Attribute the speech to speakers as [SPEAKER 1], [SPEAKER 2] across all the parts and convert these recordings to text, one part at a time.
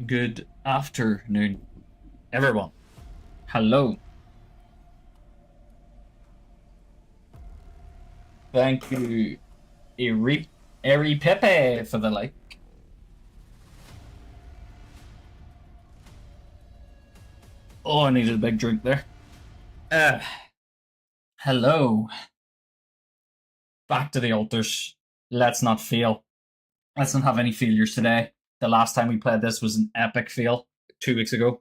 [SPEAKER 1] Good afternoon, everyone. Hello. Thank you, Eri Pepe, for the like. Oh, I needed a big drink there. Hello. Back to the altars. Let's not fail. Let's not have any failures today. The last time we played this was an epic fail 2 weeks ago.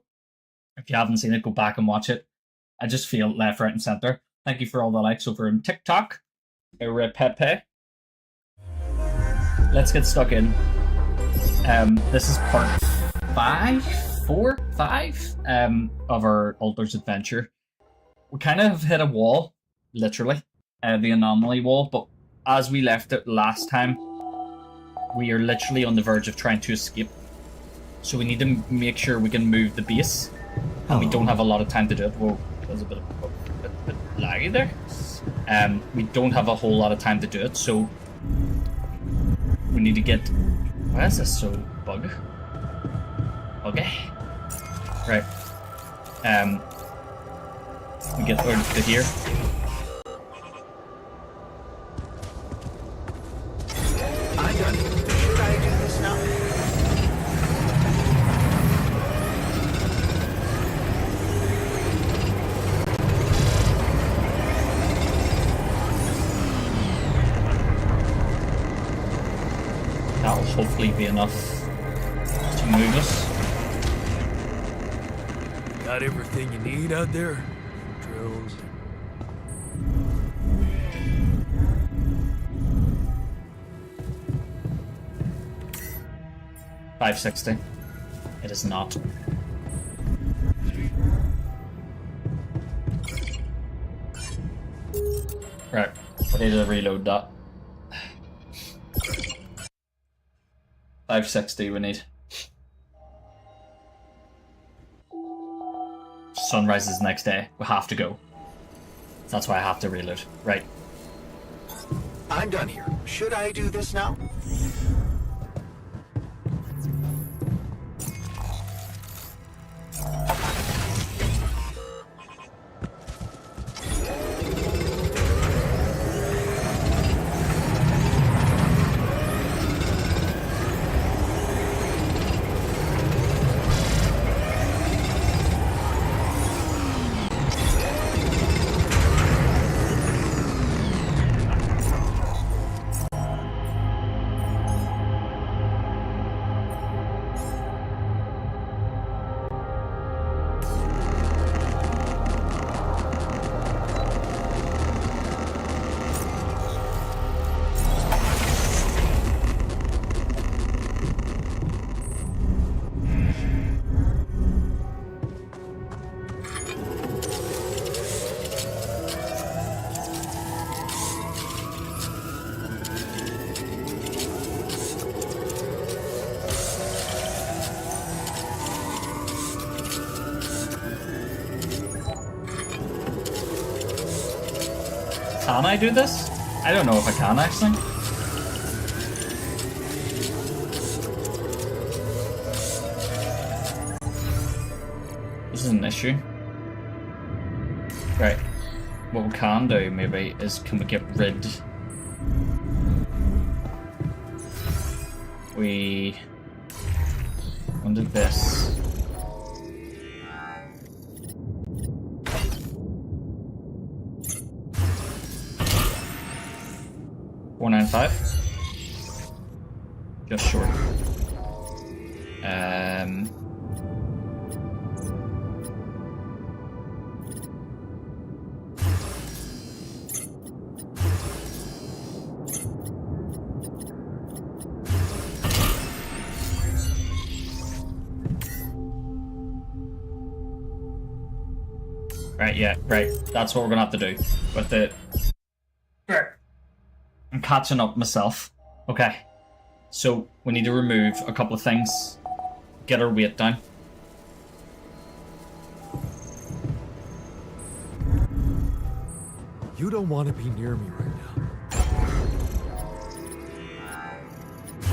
[SPEAKER 1] If you haven't seen it, go back and watch it. I just failed left, right, and center. Thank you for all the likes over on TikTok. Pepe. Let's get stuck in. This is part 5 of our Altars adventure. We kind of hit a wall, literally, the anomaly wall, but as we left it last time, we are literally on the verge of trying to escape. So we need to make sure we can move the base, and we don't have a lot of time to do it. Whoa, there's a bit laggy there. We don't have a whole lot of time to do it, so we need to get... Why is this so bug? Okay. Right. We get over to here.
[SPEAKER 2] I'm done. Should I do this now?
[SPEAKER 1] That'll hopefully be enough to move us.
[SPEAKER 3] Got everything you need out there? Drills.
[SPEAKER 1] 560. It is not. Right, I need to reload that. 560 we need. Sunrise is the next day. We have to go. That's why I have to reload. Right.
[SPEAKER 2] I'm done here. Should I do this now?
[SPEAKER 1] Can I do this? I don't know if I can, actually. This is an issue. Right. What we can do, maybe, is can we get rid... We wanted this. $495. Just short. Right, yeah, right. That's what we're gonna have to do. With the... I'm catching up myself. Okay. So, we need to remove a couple of things. Get our weight down.
[SPEAKER 3] You don't want to be near me right now.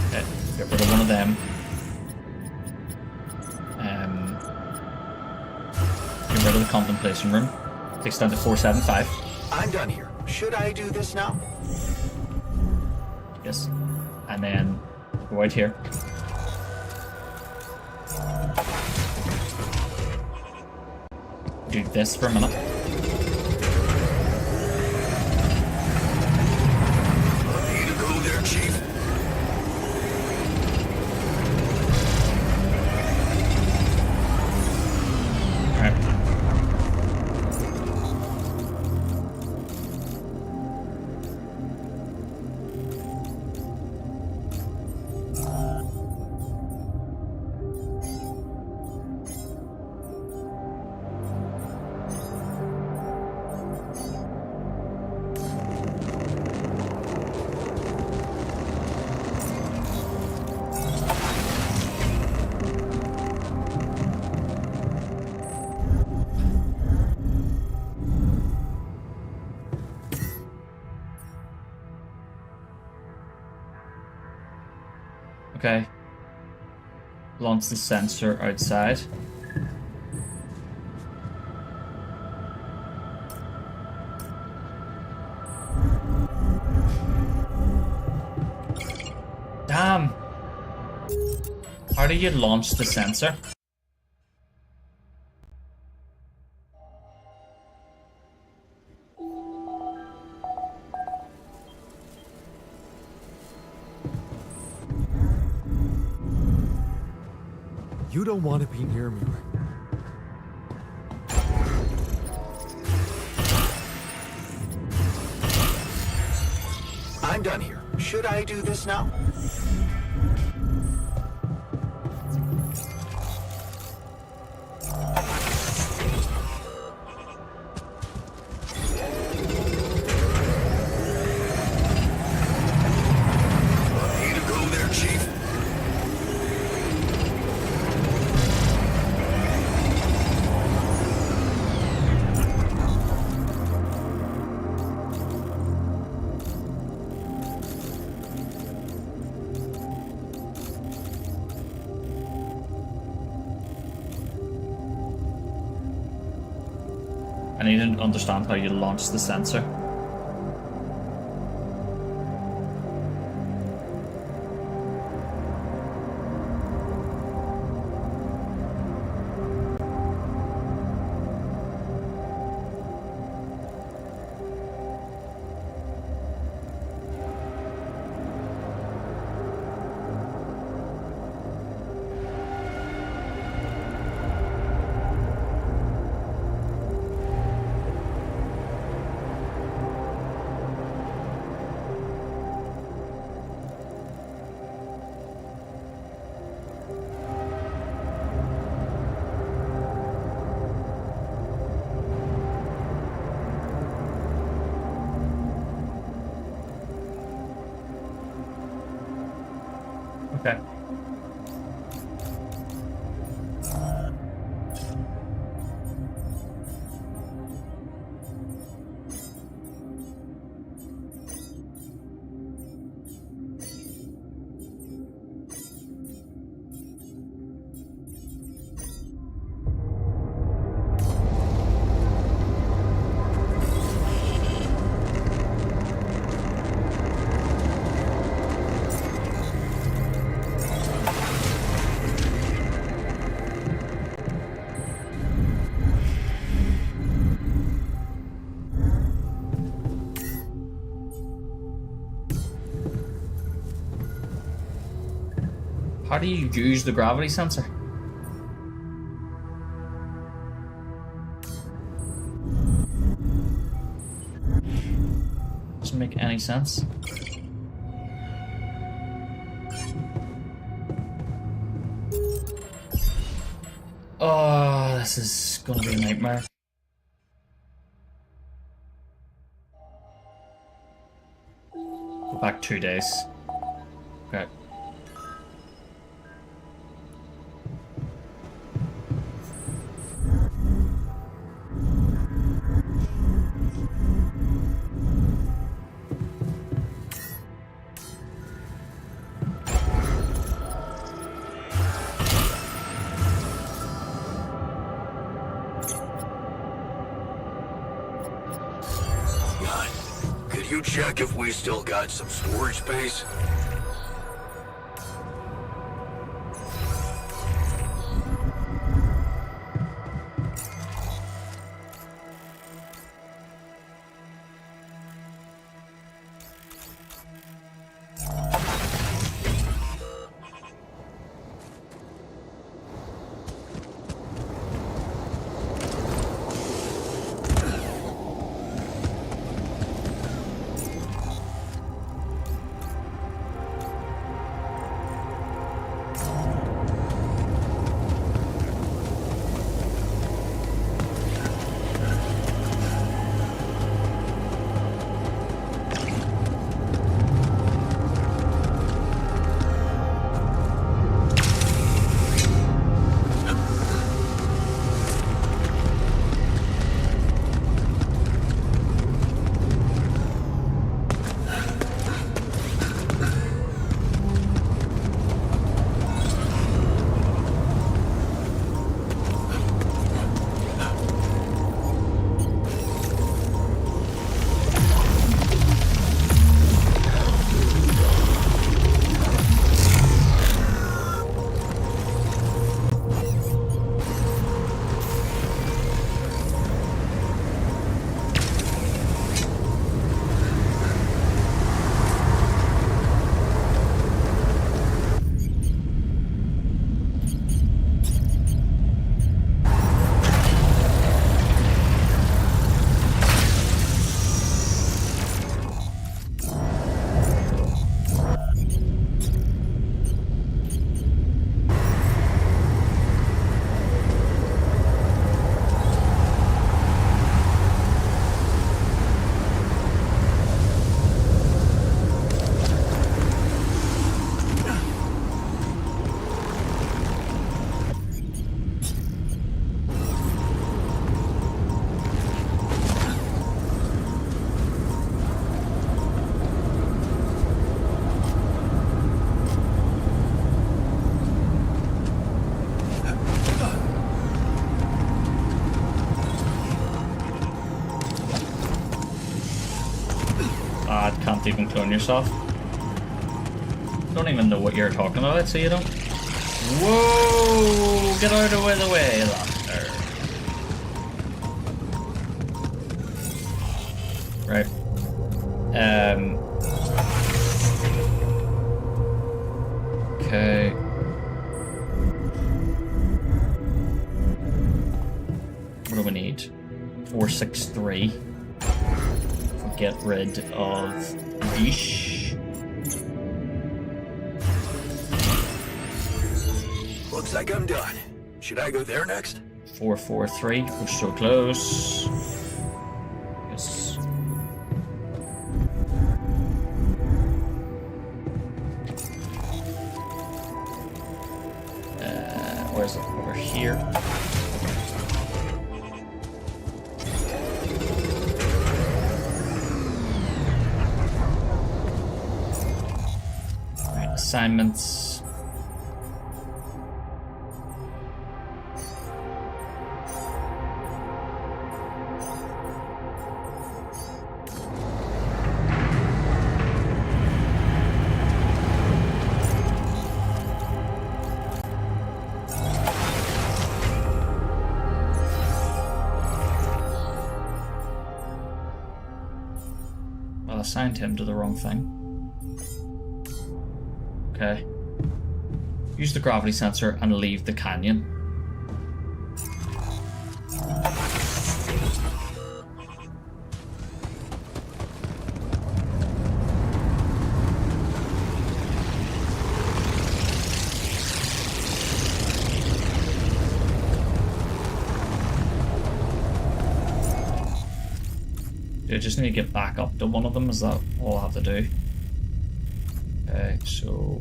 [SPEAKER 1] Okay, get rid of one of them. to the contemplation room. Takes down to 475.
[SPEAKER 2] I'm done here. Should I do this now?
[SPEAKER 1] Yes. And then go out here. Do this for a minute.
[SPEAKER 2] Need to go there, Chief.
[SPEAKER 1] Alright. Okay. Launch the sensor outside. Damn! How do you launch the sensor?
[SPEAKER 3] You don't want to be near me.
[SPEAKER 2] I'm done here. Should I do this now? Need to go there, Chief.
[SPEAKER 1] I need to understand how you launch the sensor. Okay. How do you use the gravity sensor? Doesn't make any sense. Oh, this is gonna be a nightmare. Go back 2 days. Okay.
[SPEAKER 2] you check if we still got some storage space?
[SPEAKER 1] Can't even clone yourself. Don't even know what you're talking about, so you don't. Whoa! Get out of the way, Laughter. Right. Okay. What do we need? 463. Get rid of Yeesh.
[SPEAKER 2] Looks like I'm done. Should I go there next?
[SPEAKER 1] 443. We're so close. Yes. Where's it? Over here. Assignments. Well, I assigned him to the wrong thing. Okay. Use the gravity sensor and leave the canyon. Do I just need to get back up to one of them? Is that all I have to do? Okay, so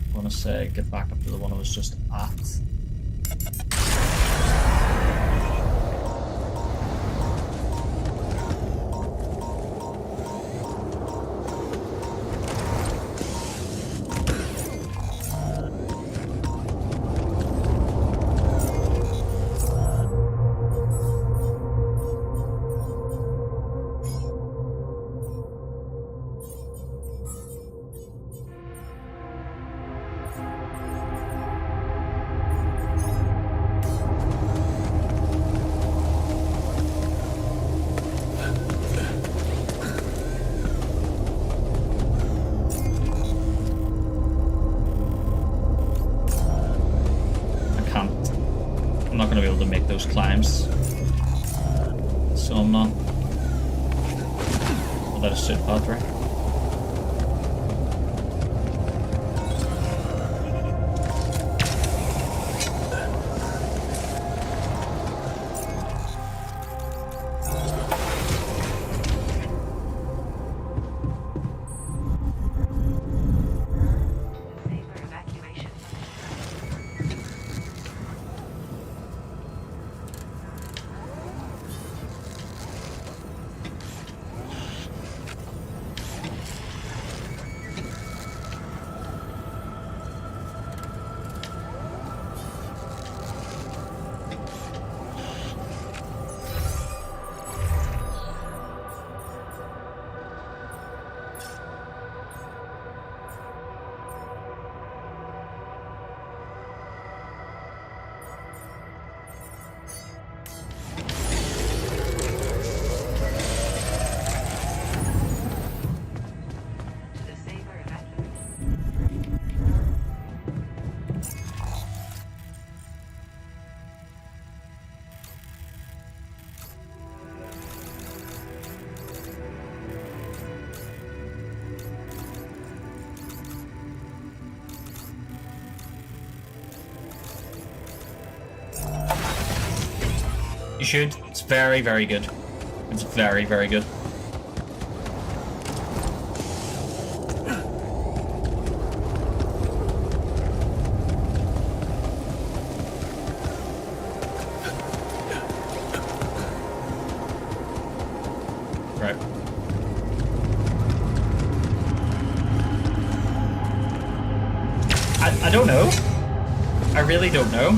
[SPEAKER 1] I'm gonna say get back up to the one I was just at. those climbs. So I'm not. Well, that is suit path, right? You should. It's very, very good. It's very, very good. Right. I don't know. I really don't know.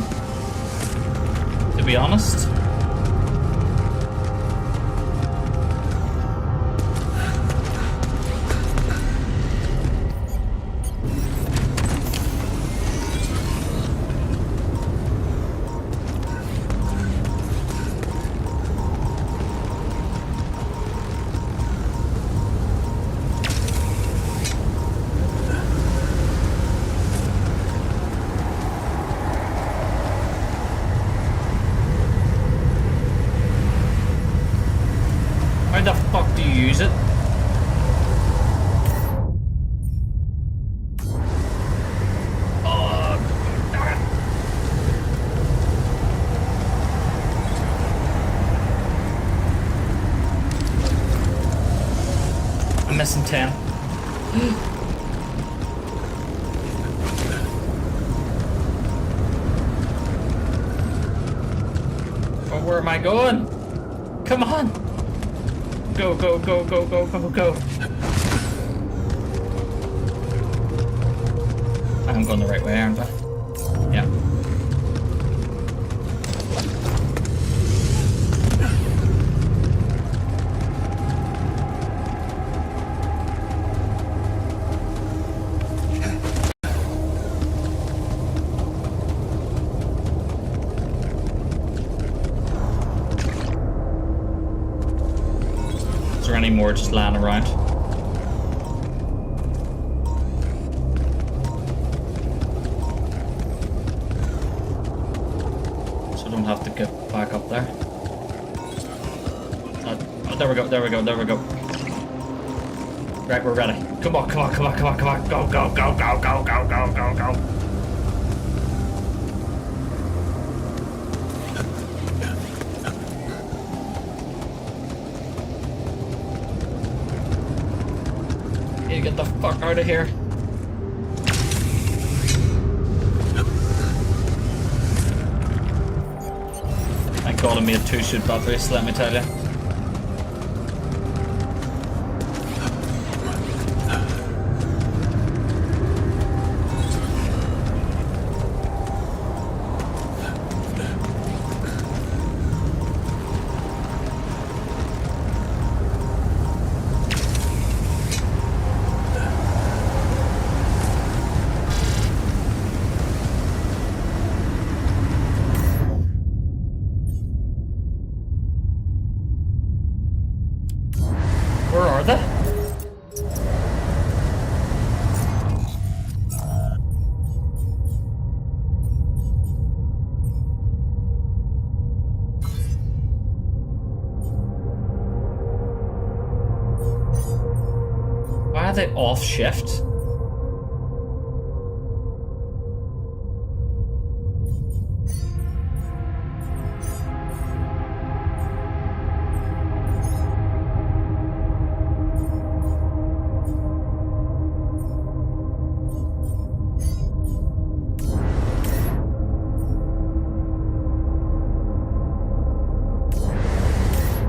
[SPEAKER 1] To be honest. How the fuck do you use it? I'm missing 10. Oh, where am I going? Come on! Go, go, go, go, go, go, go. I'm going the right way, aren't I? Yeah. Is there any more just lying around? So I don't have to get back up there. Oh, there we go, there we go, there we go. Right, we're ready. Come on, come on, come on, come on, come on. Go, go, go, go, go, go, go, go, go. Get the fuck out of here. Thank God I made 2 suit batteries, let me tell you. hit off shift.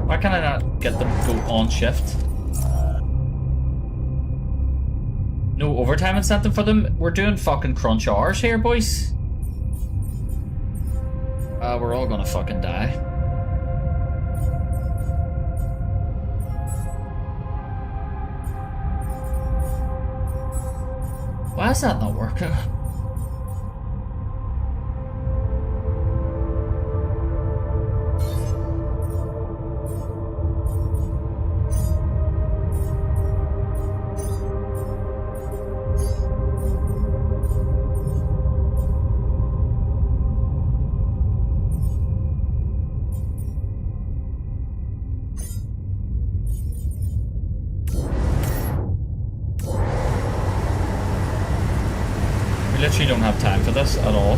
[SPEAKER 1] Why can I not get them to go on shift? No overtime incentive for them? We're doing fucking crunch hours here, boys. We're all gonna fucking die. Why is that not working? Literally don't have time for this at all.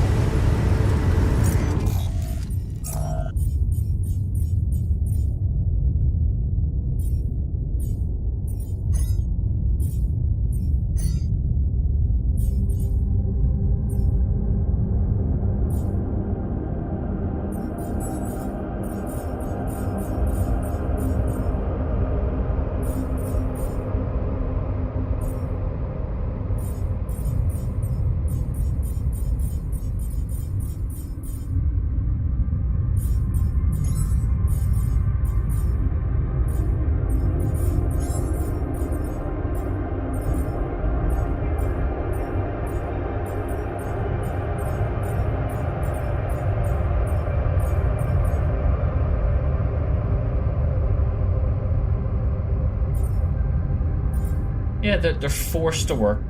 [SPEAKER 1] Yeah, they're forced to work.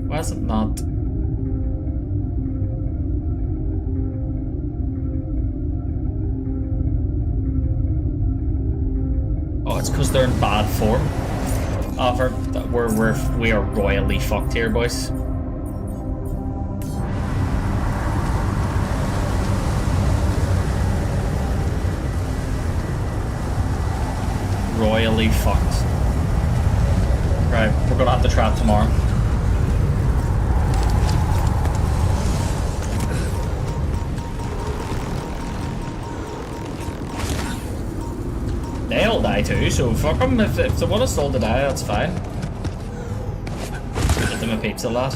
[SPEAKER 1] Why is it not? Oh, it's because they're in bad form. We are royally fucked here, boys. Royally fucked. Right, we're gonna have to trap tomorrow. They all die too, so fuck them. If they want us all to die, that's fine. Get them a pizza, lad.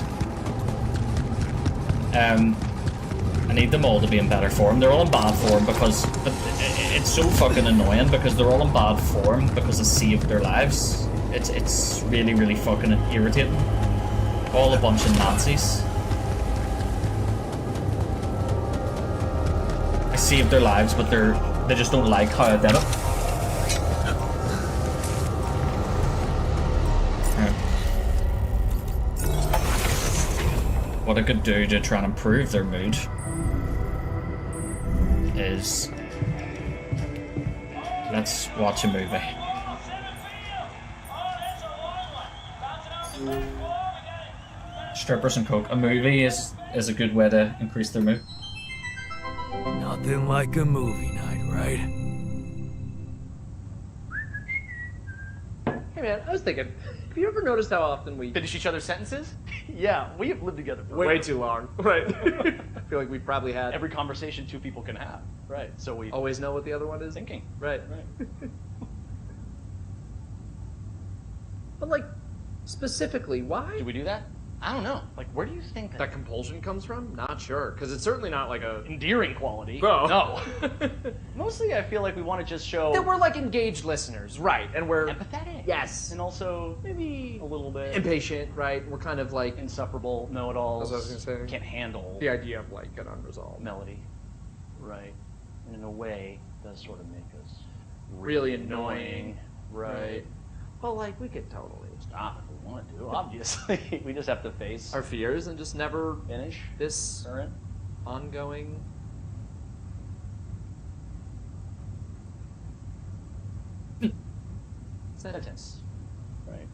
[SPEAKER 1] I need them all to be in better form. They're all in bad form because it's so fucking annoying because they're all in bad form because they saved their lives. It's really, really fucking irritating. All a bunch of Nazis. I saved their lives, but they just don't like how I did it. What I could do to try and improve their mood is let's watch a movie. Strippers and coke. A movie is a good way to increase their mood.
[SPEAKER 3] Nothing like a movie night, right?
[SPEAKER 4] Hey man, I was thinking, have you ever noticed how often we
[SPEAKER 5] Finish each other's sentences?
[SPEAKER 4] Yeah, we have lived together for
[SPEAKER 5] Way
[SPEAKER 4] too long. Right. I feel like we probably had
[SPEAKER 5] Every conversation two people can have. Right. So we
[SPEAKER 4] always know what the other one is.
[SPEAKER 5] thinking.
[SPEAKER 4] Right. But like, specifically, why?
[SPEAKER 5] Do we do that? I don't know. Like, where do you think
[SPEAKER 4] That compulsion comes from? Not sure, because it's certainly not like a
[SPEAKER 5] endearing quality?
[SPEAKER 4] Oh.
[SPEAKER 5] No. Mostly, I feel like we want to just show
[SPEAKER 4] that we're like engaged listeners, right? And we're
[SPEAKER 5] empathetic.
[SPEAKER 4] yes,
[SPEAKER 5] And also maybe a little bit
[SPEAKER 4] impatient, right? We're kind of like
[SPEAKER 5] insufferable, know-it-alls.
[SPEAKER 4] That's what I was gonna say.
[SPEAKER 5] Can't handle
[SPEAKER 4] the idea of like an unresolved,
[SPEAKER 5] melody. Right. And in a way, it does sort of make us
[SPEAKER 4] really annoying,
[SPEAKER 5] Right.
[SPEAKER 4] Well, like we could totally
[SPEAKER 5] Stop if we want to, obviously. We just have to face
[SPEAKER 4] our fears and just never
[SPEAKER 5] finish
[SPEAKER 4] this
[SPEAKER 5] current.
[SPEAKER 4] ongoing. Sentence.
[SPEAKER 5] Right.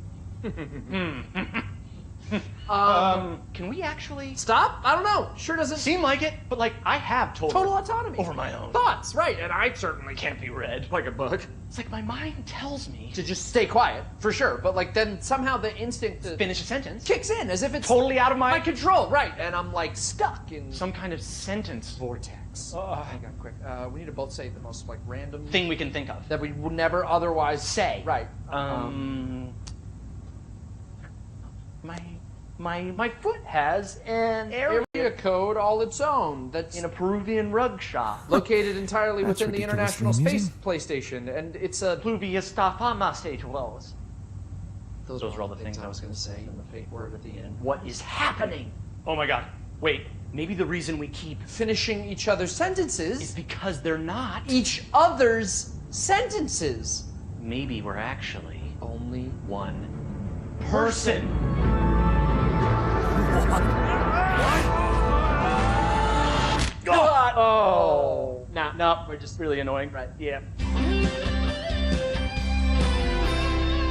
[SPEAKER 5] Can we actually
[SPEAKER 4] Stop? I don't know. Sure doesn't
[SPEAKER 5] seem like it? But like, I have
[SPEAKER 4] total autonomy
[SPEAKER 5] over my own
[SPEAKER 4] thoughts, right? And I certainly
[SPEAKER 5] can't be read.
[SPEAKER 4] like a book
[SPEAKER 5] It's like my mind tells me
[SPEAKER 4] to just stay quiet for sure, but like then somehow the instinct to
[SPEAKER 5] finish a sentence.
[SPEAKER 4] kicks in as if it's
[SPEAKER 5] Totally out of
[SPEAKER 4] my
[SPEAKER 5] my
[SPEAKER 4] control, right? And I'm like stuck in
[SPEAKER 5] some kind of sentence
[SPEAKER 4] vortex. Hang on, quick. We need to both say the most like random
[SPEAKER 5] thing we can think of.
[SPEAKER 4] that we would never otherwise
[SPEAKER 5] Say.
[SPEAKER 4] Right.
[SPEAKER 5] My foot has an
[SPEAKER 4] Area code all its own. That's
[SPEAKER 5] in a Peruvian rug shop.
[SPEAKER 4] located entirely within the
[SPEAKER 2] ridiculously
[SPEAKER 4] International Space
[SPEAKER 2] amusing.
[SPEAKER 4] PlayStation, and it's a.
[SPEAKER 5] Pluvius stafamastetuos.
[SPEAKER 4] Those
[SPEAKER 5] were all the things I was
[SPEAKER 4] going to say, and the fake word at the end.
[SPEAKER 5] What is happening? Oh my god. Wait, maybe the reason we keep
[SPEAKER 4] Finishing each other's
[SPEAKER 5] is
[SPEAKER 4] sentences.
[SPEAKER 5] because they're not.
[SPEAKER 4] Each other's sentences.
[SPEAKER 5] Maybe we're actually
[SPEAKER 4] Only
[SPEAKER 5] one person. God! Oh! No, we're just really annoying. Right, yeah.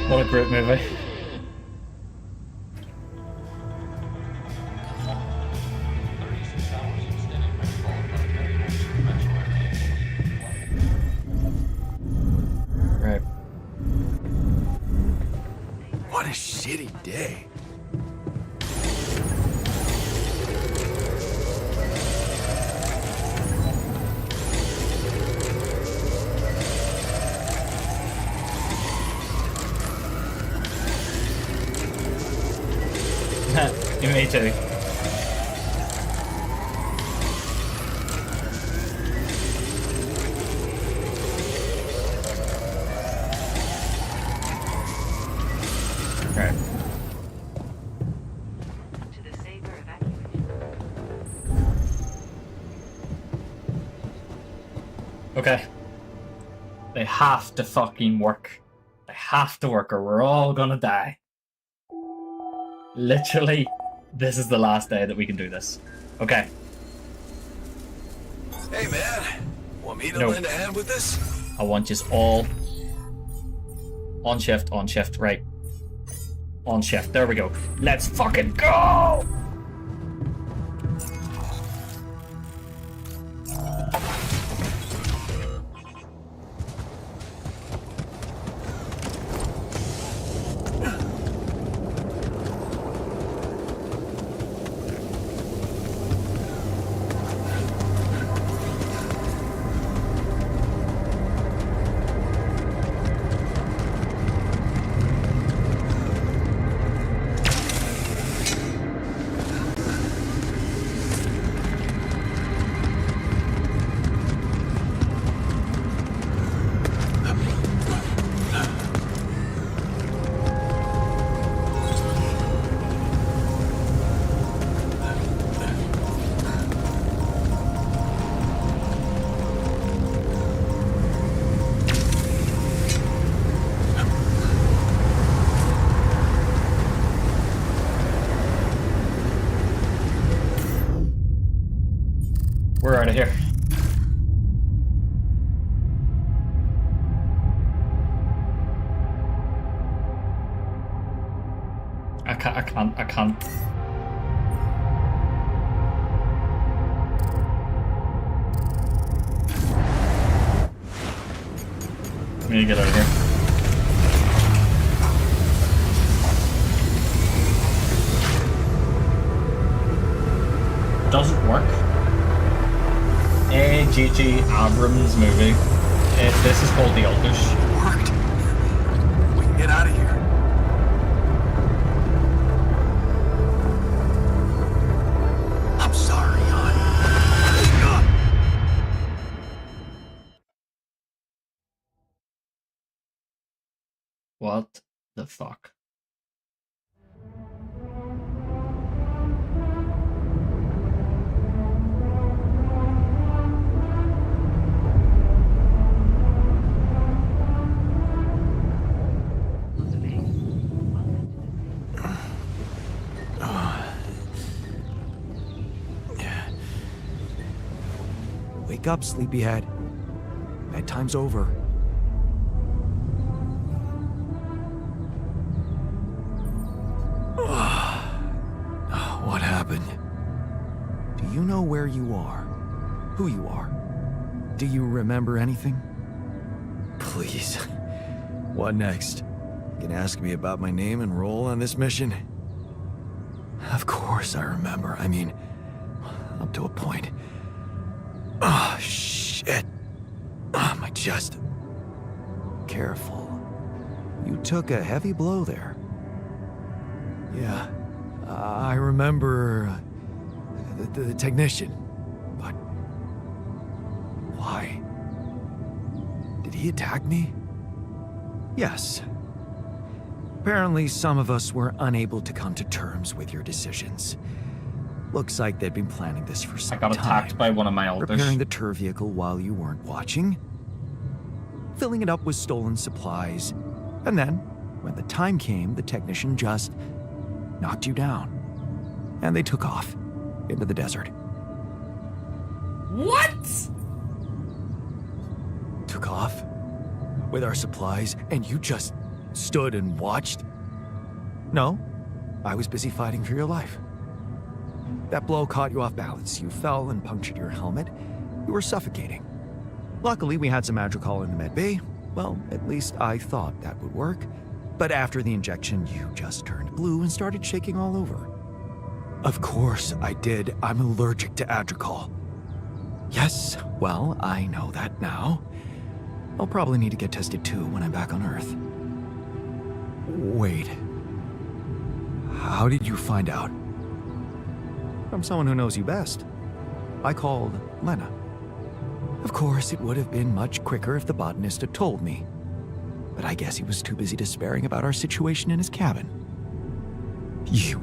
[SPEAKER 1] What a great movie. Right.
[SPEAKER 2] What a shitty day.
[SPEAKER 1] Me too. Right.
[SPEAKER 6] To the saber evacuation.
[SPEAKER 1] Okay. They have to fucking work. They have to work or we're all gonna die. Literally, this is the last day that we can do this. Okay.
[SPEAKER 2] Hey, man. Want me to
[SPEAKER 1] No.
[SPEAKER 2] lend a hand with this?
[SPEAKER 1] I want you all on shift, right. On shift, there we go. Let's fucking go! We're out of here. I can't. We need to get out of here. Doesn't work. J.J. Abrams movie. This is called The Alters.
[SPEAKER 2] Worked. We can get out of here. I'm sorry, hon.
[SPEAKER 1] What the fuck?
[SPEAKER 7] Wake up, sleepyhead. Bedtime's over. What happened? Do you know where you are? Who you are? Do you remember anything? Please. What next? You can ask me about my name and role on this mission? Of course I remember. I mean, up to a point. Oh, shit. Oh, my chest. Careful. You took a heavy blow there. Yeah, I remember the technician, but why? Did he attack me? Yes. Apparently, some of us were unable to come to terms with your decisions. Looks like they'd been planning this for some
[SPEAKER 1] I got
[SPEAKER 7] time.
[SPEAKER 1] attacked by one of my elders.
[SPEAKER 7] Repairing the tour vehicle while you weren't watching. Filling it up with stolen supplies. And then, when the time came, the technician just knocked you down. And they took off into the desert.
[SPEAKER 1] What?
[SPEAKER 7] Took off with our supplies, and you just stood and watched? No, I was busy fighting for your life. That blow caught you off balance. You fell and punctured your helmet. You were suffocating. Luckily, we had some Madrigal in the med bay. Well, at least I thought that would work. But after the injection, you just turned blue and started shaking all over. Of course I did. I'm allergic to Adrical. Yes, well, I know that now. I'll probably need to get tested too when I'm back on Earth. Wait. How did you find out? From someone who knows you best. I called Lena. Of course, it would have been much quicker if the botanist had told me. But I guess he was too busy despairing about our situation in his cabin. You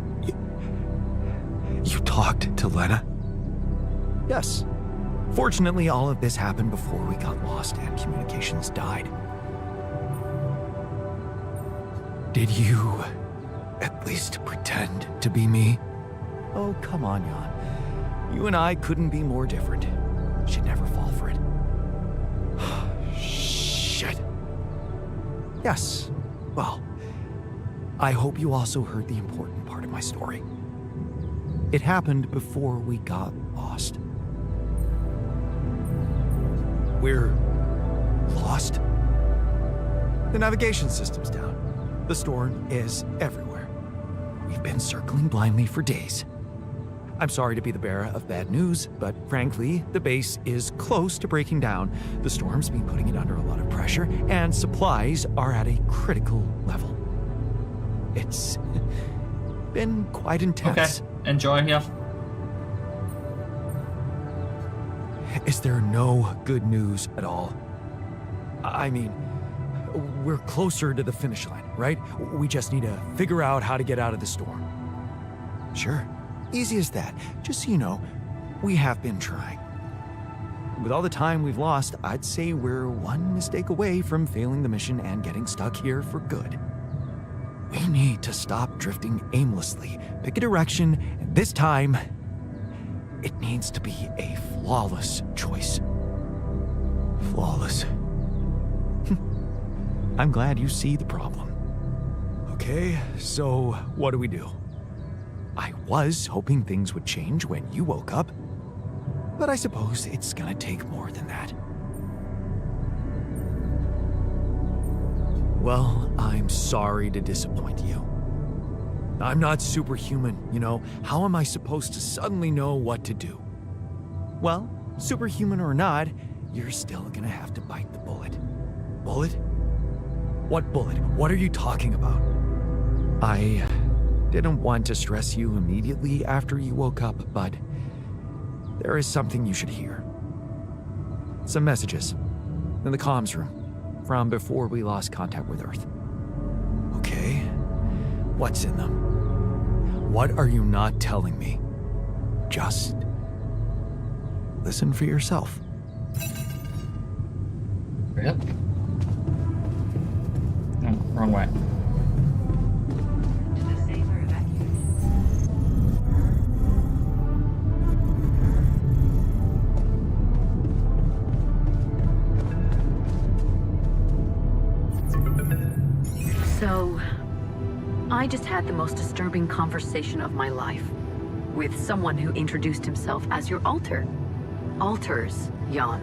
[SPEAKER 7] talked to Lena? Yes. Fortunately, all of this happened before we got lost and communications died. Did you at least pretend to be me? Oh, come on, Jan. You and I couldn't be more different. Should never fall for it. Shit. Yes. Well, I hope you also heard the important part of my story. It happened before we got lost. We're lost? The navigation system's down. The storm is everywhere. We've been circling blindly for days. I'm sorry to be the bearer of bad news, but frankly, the base is close to breaking down. The storm's been putting it under a lot of pressure, and supplies are at a critical level. It's been quite intense.
[SPEAKER 1] Okay, enjoy here.
[SPEAKER 7] Is there no good news at all? I mean, we're closer to the finish line, right? We just need to figure out how to get out of the storm. Sure. Easy as that. Just so you know, we have been trying. With all the time we've lost, I'd say we're one mistake away from failing the mission and getting stuck here for good. We need to stop drifting aimlessly, pick a direction, and this time, it needs to be a flawless choice. Flawless. I'm glad you see the problem. Okay, so what do? I was hoping things would change when you woke up, but I suppose it's gonna take more than that. Well, I'm sorry to disappoint you. I'm not superhuman, you know. How am I supposed to suddenly know what to do? Well, superhuman or not, you're still gonna have to bite the bullet. Bullet? What bullet? What are you talking about? I didn't want to stress you immediately after you woke up, but there is something you should hear. Some messages in the comms room from before we lost contact with Earth. Okay, what's in them? What are you not telling me? Just listen for yourself.
[SPEAKER 1] Yep. No, wrong way.
[SPEAKER 6] To the safer evacuation.
[SPEAKER 8] So, I just had the most disturbing conversation of my life with someone who introduced himself as your alter. Alters, Jan.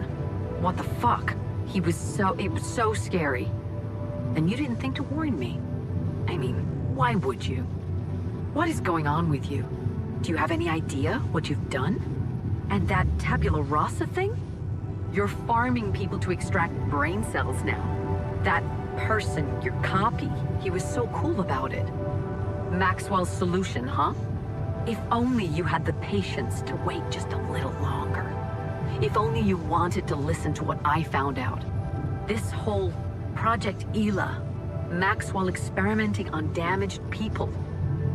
[SPEAKER 8] What the fuck? It was so scary. And you didn't think to warn me. I mean, why would you? What is going on with you? Do you have any idea what you've done? And that tabula rasa thing? You're farming people to extract brain cells now. That person, your copy, he was so cool about it. Maxwell's solution, huh? If only you had the patience to wait just a little longer. If only you wanted to listen to what I found out. This whole Project Ela, Maxwell experimenting on damaged people,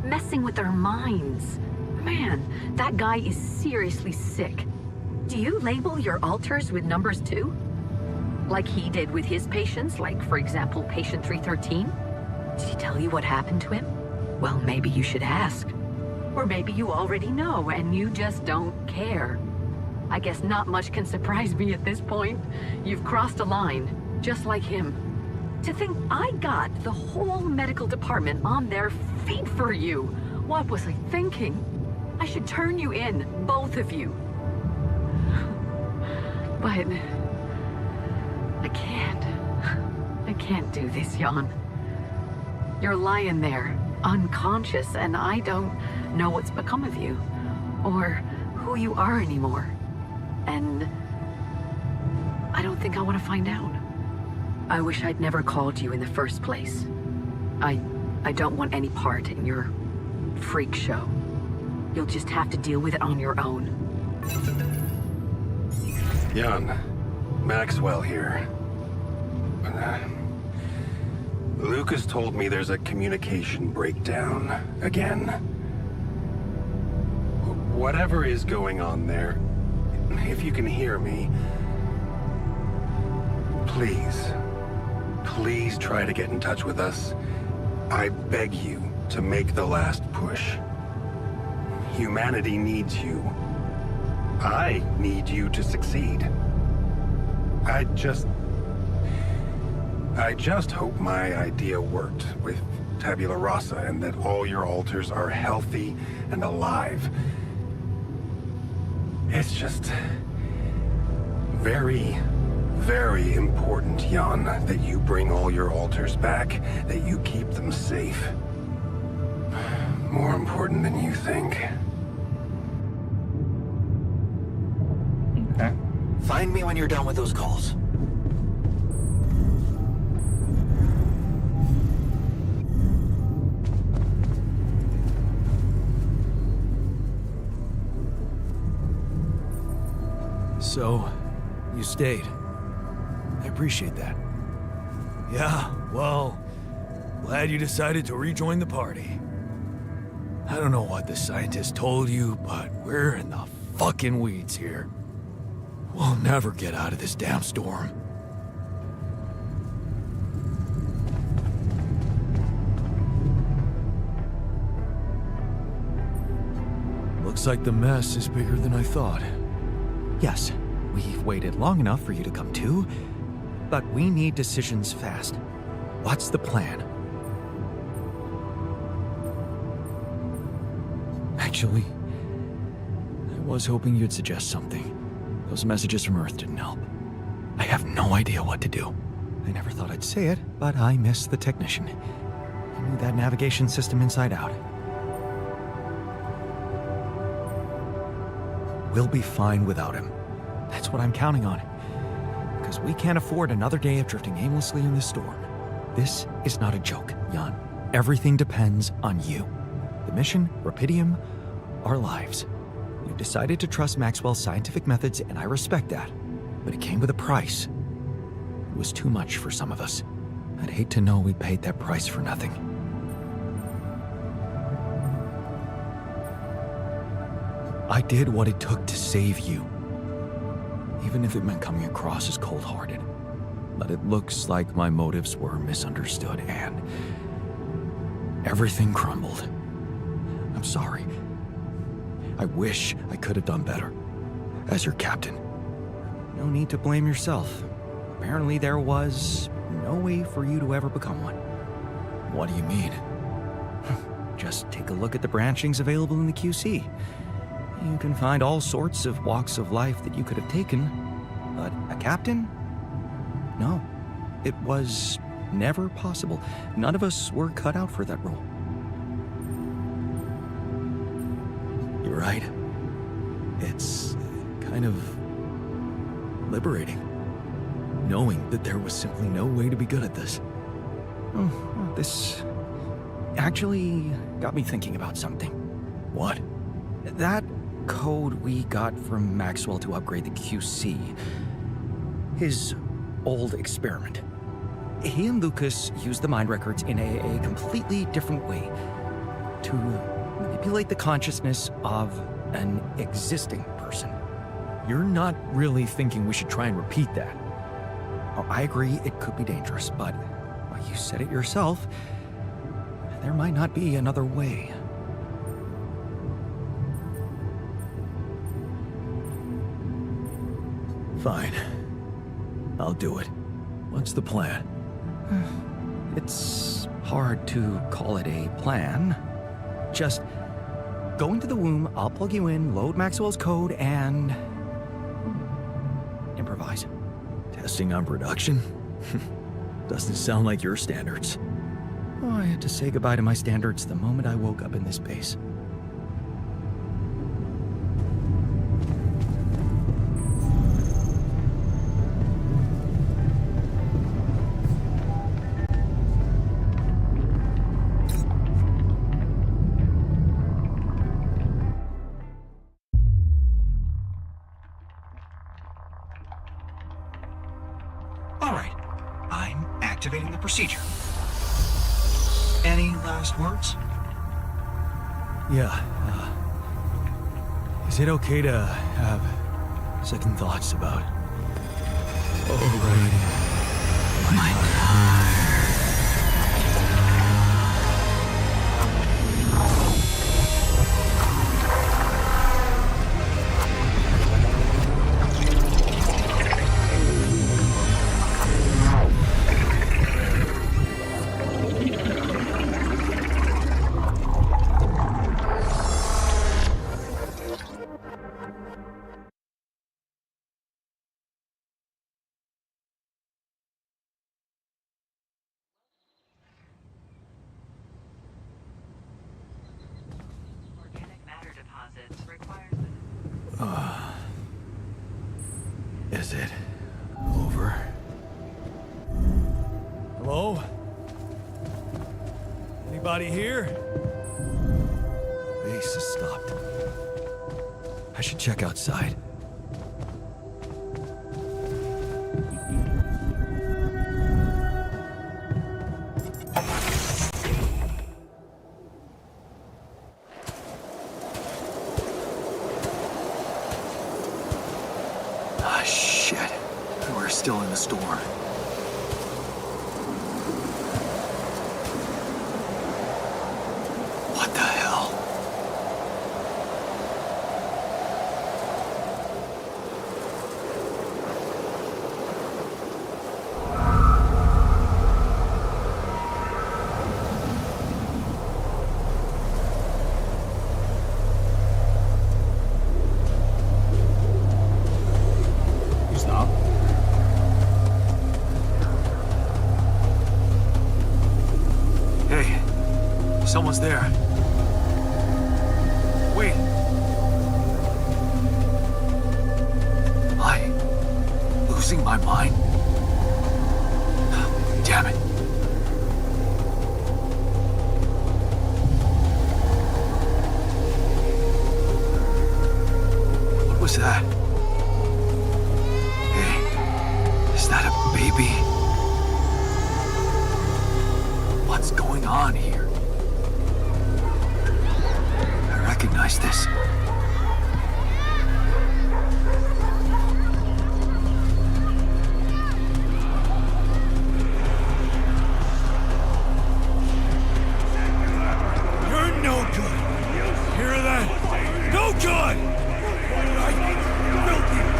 [SPEAKER 8] messing with their minds. Man, that guy is seriously sick. Do you label your alters with numbers too? Like he did with his patients, like, for example, patient 313? Did he tell you what happened to him? Well, maybe you should ask. Or maybe you already know and you just don't care. I guess not much can surprise me at this point. You've crossed a line, just like him. To think I got the whole medical department on their feet for you. What was I thinking? I should turn you in, both of you. But I can't do this, Jan. You're lying there, unconscious, and I don't know what's become of you, or who you are anymore. And I don't think I want to find out. I wish I'd never called you in the first place. I don't want any part in your freak show. You'll just have to deal with it on your own.
[SPEAKER 2] Jan, Maxwell here. Lucas told me there's a communication breakdown again. Whatever is going on there, if you can hear me, please try to get in touch with us. I beg you to make the last push. Humanity needs you. I need you to succeed. I just hope my idea worked with tabula rasa and that all your alters are healthy and alive. It's just very, very important, Jan, that you bring all your alters back, that you keep them safe. More important than you think.
[SPEAKER 1] Okay.
[SPEAKER 2] Find me when you're done with those calls.
[SPEAKER 7] So, you stayed. I appreciate that. Yeah, well, glad you decided to rejoin the party. I don't know what the scientist told you, but we're in the fucking weeds here. We'll never get out of this damn storm. Looks like the mess is bigger than I thought. Yes, we've waited long enough for you to come to, but we need decisions fast. What's the plan? Actually, I was hoping you'd suggest something. Those messages from Earth didn't help. I have no idea what to do. I never thought I'd say it, but I miss the technician. He knew that navigation system inside out. We'll be fine without him. That's what I'm counting on. Because we can't afford another day of drifting aimlessly in this storm. This is not a joke, Jan. Everything depends on you. The mission, Rapidium, our lives. We've decided to trust Maxwell's scientific methods, and I respect that. But it came with a price. It was too much for some of us. I'd hate to know we paid that price for nothing. I did what it took to save you. Even if it meant coming across as cold-hearted. But it looks like my motives were misunderstood and everything crumbled. I'm sorry. I wish I could have done better. As your captain. No need to blame yourself. Apparently there was no way for you to ever become one. What do you mean?
[SPEAKER 9] Just take a look at the branchings available in the QC. You can find all sorts of walks of life that you could have taken, but a captain? No, it was never possible. None of us were cut out for that role.
[SPEAKER 7] You're right. It's kind of liberating, knowing that there was simply no way to be good at this.
[SPEAKER 9] Oh, this actually got me thinking about something.
[SPEAKER 7] What?
[SPEAKER 9] That code we got from Maxwell to upgrade the QC, his old experiment. He and Lucas used the mind records in a completely different way to manipulate the consciousness of an existing person.
[SPEAKER 7] You're not really thinking we should try and repeat that?
[SPEAKER 9] Oh, I agree it could be dangerous, but well, you said it yourself. There might not be another way.
[SPEAKER 7] Fine. I'll do it. What's the plan?
[SPEAKER 9] It's hard to call it a plan. Just go into the womb, I'll plug you in, load Maxwell's code, and improvise.
[SPEAKER 7] Testing on production? Doesn't sound like your standards.
[SPEAKER 9] Oh, I had to say goodbye to my standards the moment I woke up in this base.
[SPEAKER 10] All right, I'm activating the procedure. Any last words?
[SPEAKER 7] Yeah, is it okay to have second thoughts about... overriding my
[SPEAKER 6] Organic matter deposits requires
[SPEAKER 7] Is it over? Hello? Anybody here? Base has stopped. I should check outside. Ah, shit. We're still in the storm. What the hell?
[SPEAKER 1] Who's that?
[SPEAKER 7] Hey, someone's there. Wait. Am I losing my mind? Damn it. What was that? Hey, is that a baby? What's going on here? I recognize this. You're no good. Hear that? No good! No good!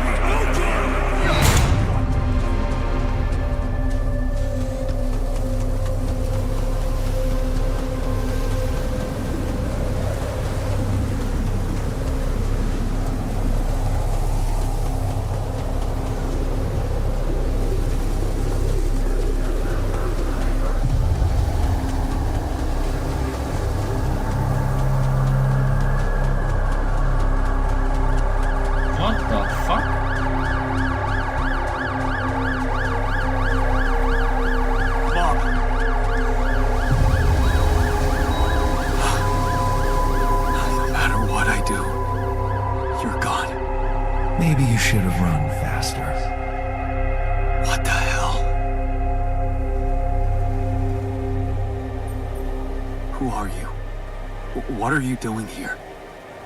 [SPEAKER 10] What are you doing here?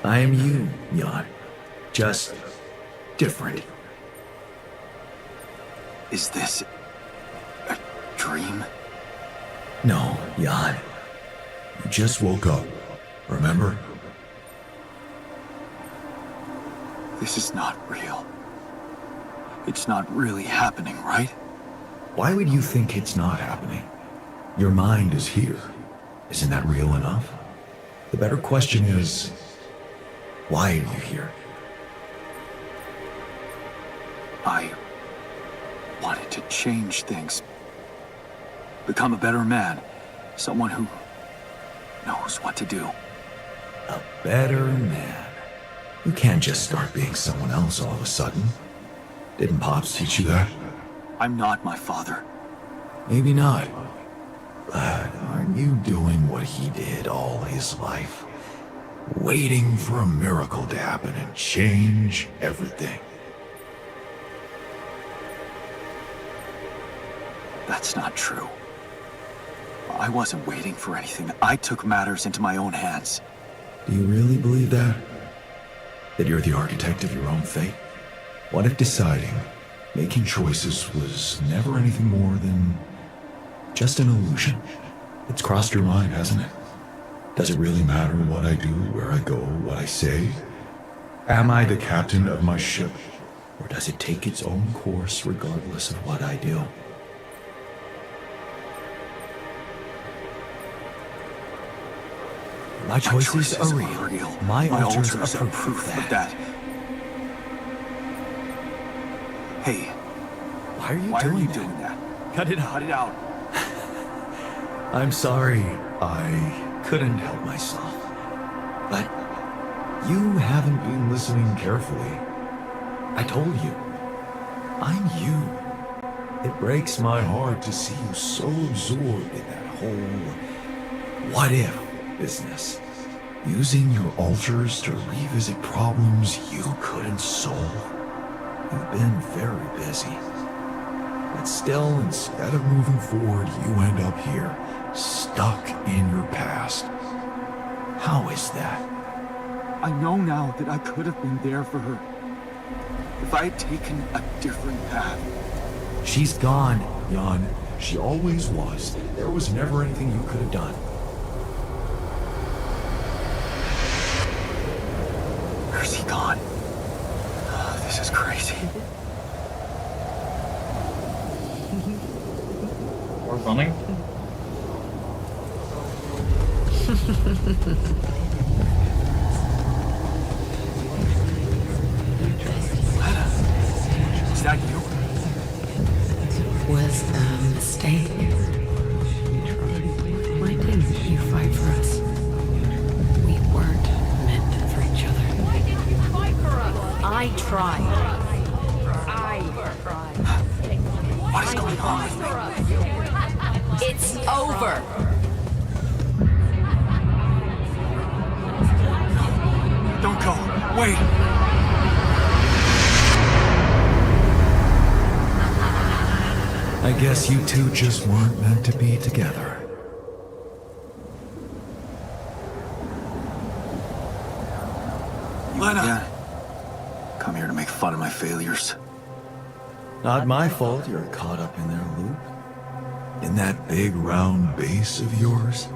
[SPEAKER 7] I am you, Jan. Just different.
[SPEAKER 10] Is this a dream?
[SPEAKER 7] No, Jan. You just woke up. Remember?
[SPEAKER 10] This is not real. It's not really happening, right?
[SPEAKER 7] Why would you think it's not happening? Your mind is here. Isn't that real enough? The better question is, why are you here?
[SPEAKER 10] I wanted to change things. Become a better man. Someone who knows what to do.
[SPEAKER 7] A better man. You can't just start being someone else all of a sudden. Didn't Pops teach you that?
[SPEAKER 10] I'm not my father.
[SPEAKER 7] Maybe not. But aren't you doing what he did all his life? Waiting for a miracle to happen and change everything.
[SPEAKER 10] That's not true. I wasn't waiting for anything. I took matters into my own hands.
[SPEAKER 7] Do you really believe that? That you're the architect of your own fate? What if deciding, making choices was never anything more than just an illusion? It's crossed your mind, hasn't it? Does it really matter what I do, where I go, what I say? Am I the captain of my ship? Or does it take its own course regardless of what I do? My choices are real. My altars are proof of that.
[SPEAKER 10] Hey,
[SPEAKER 7] Why are you
[SPEAKER 10] why are
[SPEAKER 7] doing
[SPEAKER 10] you
[SPEAKER 7] that?
[SPEAKER 10] doing that?
[SPEAKER 7] Cut it out.
[SPEAKER 10] Cut it out.
[SPEAKER 7] I'm sorry. I couldn't help myself. But you haven't been listening carefully. I told you. I'm you. It breaks my heart to see you so absorbed in that whole what if business. Using your altars to revisit problems you couldn't solve. You've been very busy. But still, instead of moving forward, you end up here, stuck in your past. How is that?
[SPEAKER 10] I know now that I could have been there for her. If I had taken a different path.
[SPEAKER 7] She's gone, Jan. She always was. There was never anything you could have done.
[SPEAKER 10] Where's he gone? This is crazy.
[SPEAKER 1] We're running.
[SPEAKER 10] Is that you?
[SPEAKER 8] Was a mistake. Why didn't you fight for us? We weren't meant for each other. Why didn't you fight for us? I tried.
[SPEAKER 10] What is going on?
[SPEAKER 8] It's over.
[SPEAKER 10] Don't go. Wait.
[SPEAKER 7] I guess you two just weren't meant to be together.
[SPEAKER 10] Lena. Yeah. Come here to make fun of my failures.
[SPEAKER 7] Not my fault you're caught up in their loop. In that big round base of yours.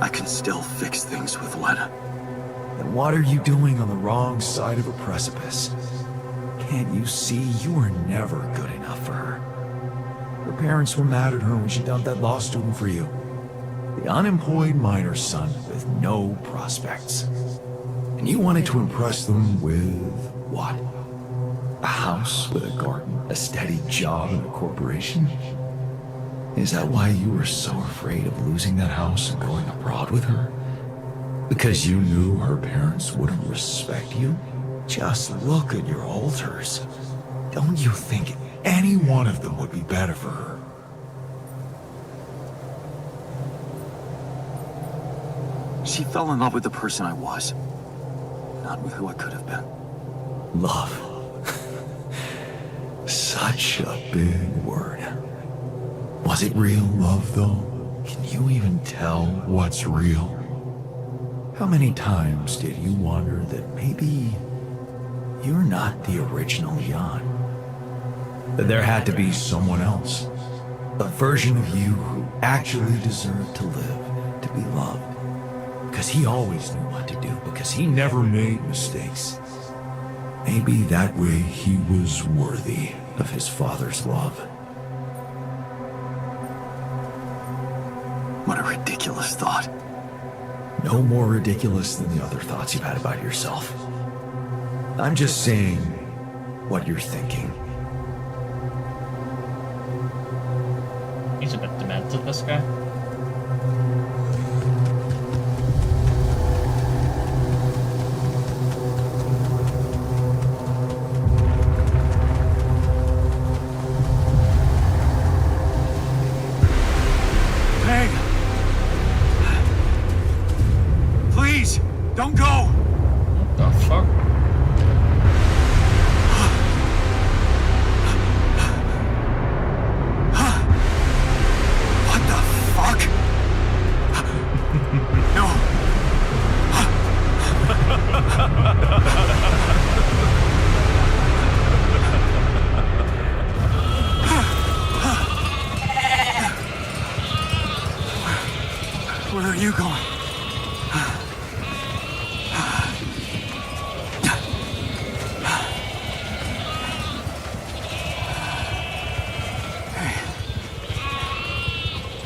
[SPEAKER 10] I can still fix things with Lena.
[SPEAKER 7] Then what are you doing on the wrong side of a precipice? Can't you see you were never good enough for her? Her parents were mad at her when she dumped that law student for you. The unemployed miner's son with no prospects. And you wanted to impress them with what? A house with a garden, a steady job in a corporation? Is that why you were so afraid of losing that house and going abroad with her? Because you knew her parents wouldn't respect you? Just look at your altars. Don't you think any one of them would be better for her?
[SPEAKER 10] She fell in love with the person I was, not with who I could have been.
[SPEAKER 7] Love. Such a big word. Was it real love, though? Can you you even tell what's real? How many times did you wonder that maybe you're not the original Jan? That there had to be someone else, a version of you who actually deserved to live, to be loved. Because he always knew what to do, because he never made mistakes. Maybe that way he was worthy of his father's love.
[SPEAKER 10] What a ridiculous thought.
[SPEAKER 7] No more ridiculous than the other thoughts you've had about yourself. I'm just saying what you're thinking.
[SPEAKER 1] He's a bit demented, this guy.
[SPEAKER 10] Meg! Please, don't go!
[SPEAKER 1] What the fuck?
[SPEAKER 10] What the fuck? No. Where are you going?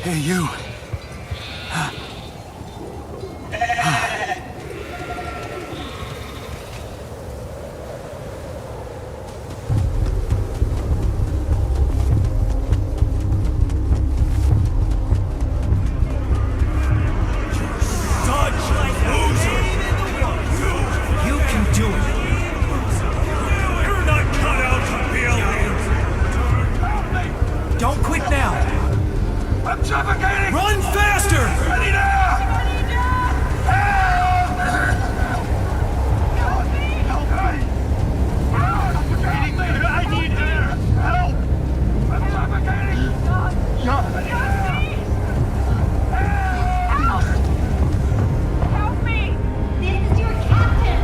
[SPEAKER 10] Hey, you.
[SPEAKER 7] You can do it.
[SPEAKER 3] You're not cut out to be a leader.
[SPEAKER 7] Don't quit now.
[SPEAKER 2] I'm suffocating!
[SPEAKER 7] Run faster!
[SPEAKER 2] Ready now! Help! Help me! Help me! I'm suffocating! I need air! Help! I'm suffocating! John!
[SPEAKER 6] Help me! This is your captain!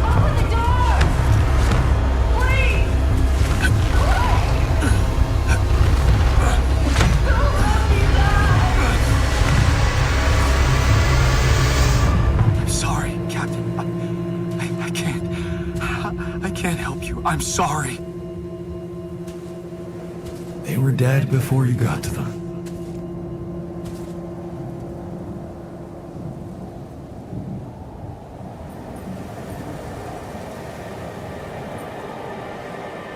[SPEAKER 6] Open the door! Please!
[SPEAKER 10] I'm sorry, Captain. I can't. I can't help you. I'm sorry.
[SPEAKER 7] They were dead before you got to them.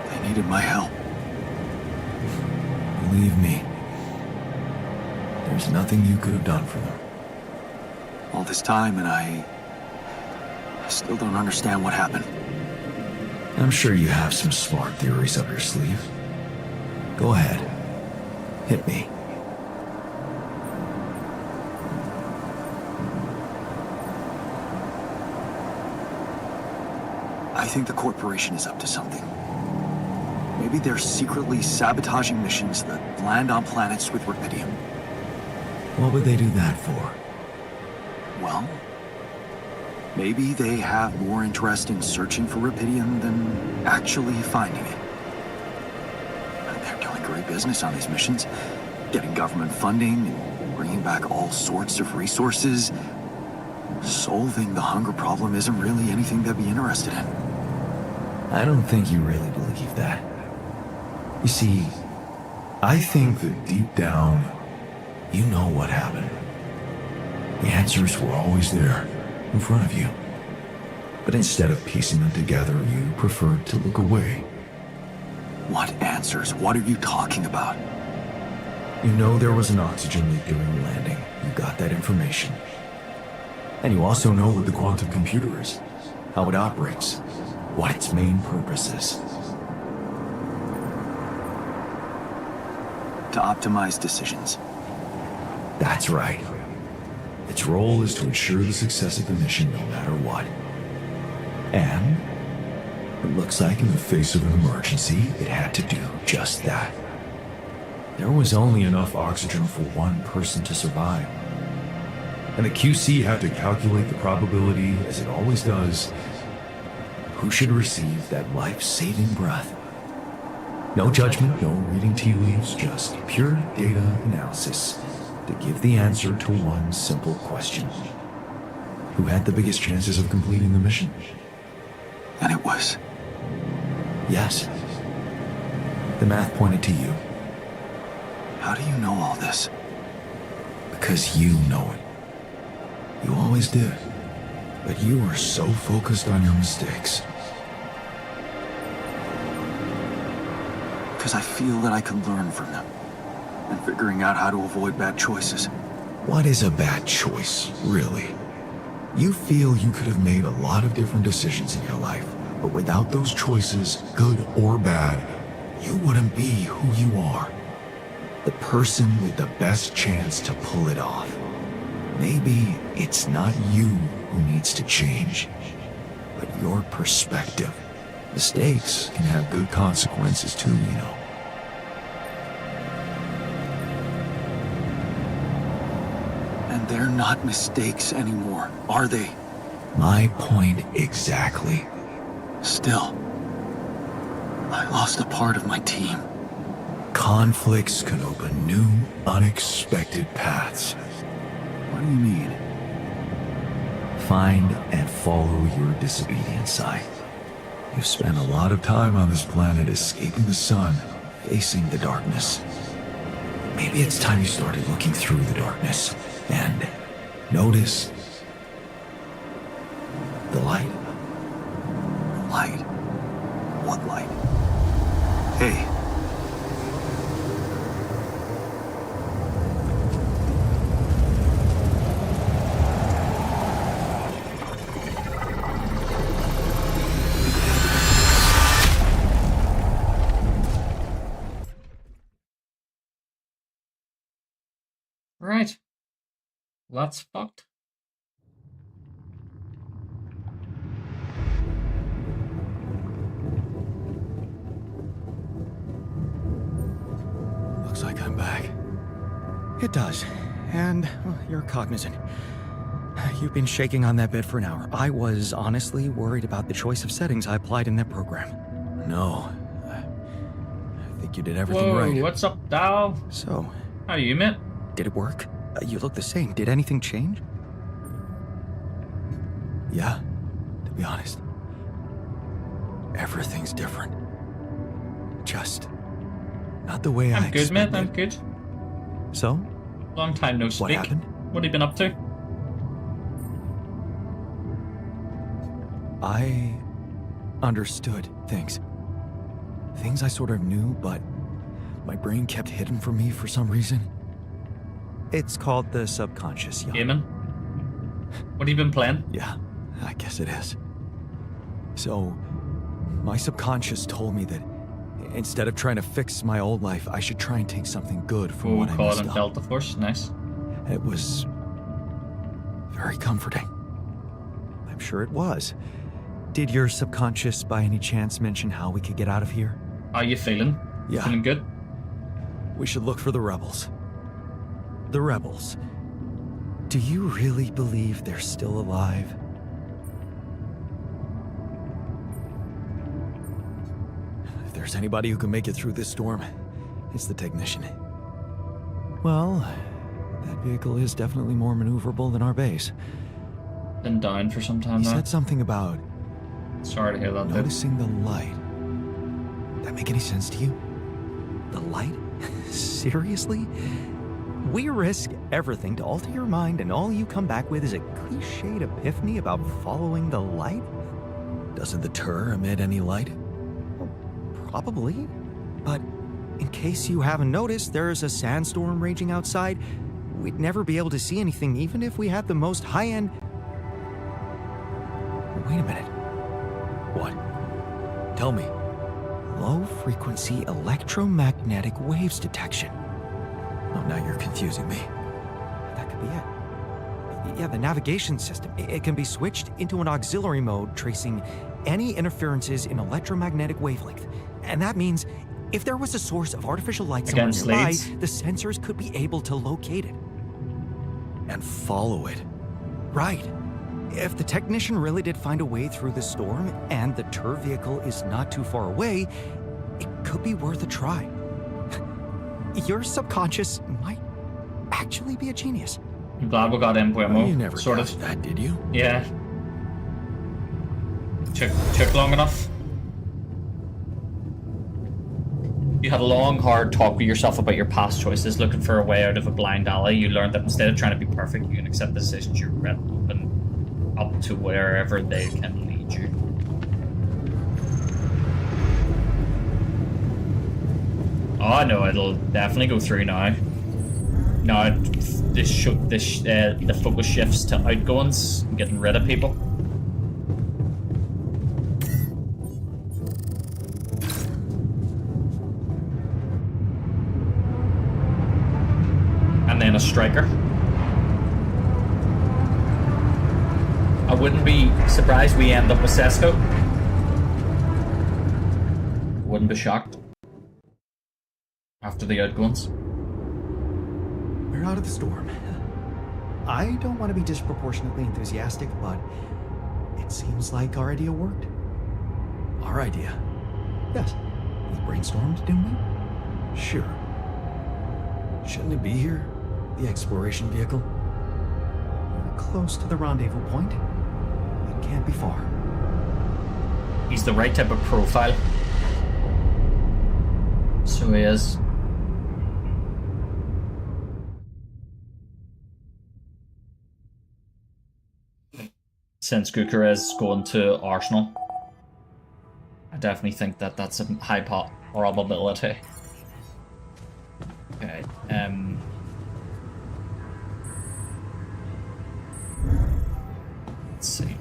[SPEAKER 10] They needed my help.
[SPEAKER 7] Believe me, there's nothing you could have done for them.
[SPEAKER 10] All this time, and I still don't understand what happened.
[SPEAKER 7] I'm sure you have some smart theories up your sleeve. Go ahead. Hit me.
[SPEAKER 10] I think the corporation is up to something. Maybe they're secretly sabotaging missions that land on planets with rubidium.
[SPEAKER 7] What would they do that for?
[SPEAKER 10] Well, maybe they have more interest in searching for rubidium than actually finding it. They're doing great business on these missions, getting government funding and bringing back all sorts of resources. Solving the hunger problem isn't really anything they'd be interested in.
[SPEAKER 7] I don't think you really believe that. You see, I think that deep down, you know what happened. The answers were always there, in front of you. But instead of piecing them together, you preferred to look away.
[SPEAKER 10] What answers? What are you talking about?
[SPEAKER 7] You know there was an oxygen leak during the landing. You got that information. And you also know what the quantum computer is, how it operates, what its main purpose is.
[SPEAKER 10] To optimize decisions.
[SPEAKER 7] That's right. Its role is to ensure the success of the mission no matter what. And it looks like in the face of an emergency, it had to do just that.
[SPEAKER 11] There was only enough oxygen for one person to survive. And the QC had to calculate the probability, as it always does, who should receive that life-saving breath. No judgment, no reading tea leaves, just pure data analysis to give the answer to one simple question. Who had the biggest chances of completing the mission?
[SPEAKER 10] And it was.
[SPEAKER 11] Yes. The math pointed to you.
[SPEAKER 10] How do you know all this?
[SPEAKER 11] Because you know it. You always did. But you were so focused on your mistakes.
[SPEAKER 10] Because I feel that I can learn from them. And figuring out how to avoid bad choices.
[SPEAKER 11] What is a bad choice, really? You feel you could have made a lot of different decisions in your life, but without those choices, good or bad, you wouldn't be who you are. The person with the best chance to pull it off. Maybe it's not you who needs to change, but your perspective. Mistakes can have good consequences too, you know.
[SPEAKER 10] And they're not mistakes anymore, are they?
[SPEAKER 11] My point exactly.
[SPEAKER 10] Still, I lost a part of my team.
[SPEAKER 11] Conflicts can open new, unexpected paths.
[SPEAKER 10] What do you mean?
[SPEAKER 11] Find and follow your disobedient side. You've spent a lot of time on this planet escaping the sun, facing the darkness. Maybe it's time you started looking through the darkness and notice the light.
[SPEAKER 10] Light? What light? Hey.
[SPEAKER 1] Right. That's fucked.
[SPEAKER 9] Looks like I'm back. It does. And well, you're cognizant. You've been shaking on that bed for an hour. I was honestly worried about the choice of settings I applied in that program.
[SPEAKER 11] No. I think you did everything
[SPEAKER 1] Whoa,
[SPEAKER 11] right.
[SPEAKER 1] what's up, Dal?
[SPEAKER 9] So,
[SPEAKER 1] How are you, mate?
[SPEAKER 9] did it work? You look the same. Did anything change?
[SPEAKER 11] Yeah, to be honest. Everything's different. Just not the way I
[SPEAKER 1] I'm good, mate.
[SPEAKER 11] expected.
[SPEAKER 1] I'm good.
[SPEAKER 9] So,
[SPEAKER 1] Long time no speak.
[SPEAKER 9] what happened?
[SPEAKER 1] What have you been up to?
[SPEAKER 9] I understood things. Things I sort of knew, but my brain kept hidden from me for some reason. It's called the subconscious, Jan.
[SPEAKER 1] Gaming? What have you been playing?
[SPEAKER 9] Yeah, I guess it is. So, my subconscious told me that instead of trying to fix my old life, I should try and take something good from
[SPEAKER 1] Oh,
[SPEAKER 9] what I
[SPEAKER 1] COD
[SPEAKER 9] messed
[SPEAKER 1] and
[SPEAKER 9] up.
[SPEAKER 1] Delta Force. Nice.
[SPEAKER 9] It was very comforting. I'm sure it was. Did your subconscious by any chance mention how we could get out of here?
[SPEAKER 1] How you feeling?
[SPEAKER 9] Yeah.
[SPEAKER 1] Feeling good?
[SPEAKER 9] We should look for the rebels. The rebels. Do you really believe they're still alive? If there's anybody who can make it through this storm, it's the technician. Well, that vehicle is definitely more maneuverable than our base.
[SPEAKER 1] Been down for some time
[SPEAKER 9] He
[SPEAKER 1] now.
[SPEAKER 9] said something about
[SPEAKER 1] Sorry to hear that, dude.
[SPEAKER 9] noticing the light. That make any sense to you? The light? Seriously? We risk everything to alter your mind, and all you come back with is a cliched epiphany about following the light?
[SPEAKER 11] Doesn't the tur emit any light?
[SPEAKER 9] Well, probably. But in case you haven't noticed, there's a sandstorm raging outside. We'd never be able to see anything, even if we had the most high-end... Wait a minute.
[SPEAKER 11] What? Tell me.
[SPEAKER 9] Low-frequency electromagnetic waves detection.
[SPEAKER 11] Oh, now you're confusing me.
[SPEAKER 9] That could be it. Yeah, the navigation system. It can be switched into an auxiliary mode, tracing any interferences in electromagnetic wavelength. And that means If there was a source of artificial light somewhere
[SPEAKER 1] Against
[SPEAKER 9] nearby,
[SPEAKER 1] leads.
[SPEAKER 9] the sensors could be able to locate it. And follow it. Right. If the technician really did find a way through the storm, and the turf vehicle is not too far away, it could be worth a try. Your subconscious might actually be a genius.
[SPEAKER 1] I'm glad we got in
[SPEAKER 9] You never
[SPEAKER 1] sort
[SPEAKER 9] doubted
[SPEAKER 1] of.
[SPEAKER 9] that, did you?
[SPEAKER 1] Yeah. Took long enough. You had a long, hard talk with yourself about your past choices, looking for a way out of a blind alley. You learned that instead of trying to be perfect, you can accept the decisions you regret and open up to wherever they can lead you. Oh no, it'll definitely go through now. Now the focus shifts to outgoings, getting rid of people. And then a striker. I wouldn't be surprised we end up with Sesko. Wouldn't be shocked. After the outgoings.
[SPEAKER 12] We're out of the storm. I don't want to be disproportionately enthusiastic, but it seems like our idea worked.
[SPEAKER 9] Our idea?
[SPEAKER 12] Yes. We brainstormed, didn't we?
[SPEAKER 9] Sure. Shouldn't it be here? The exploration vehicle?
[SPEAKER 12] We're close to the rendezvous point. It can't be far.
[SPEAKER 1] He's the right type of profile. So he is. Since Guterres going to Arsenal, I definitely think that that's a high probability. Okay, let's see.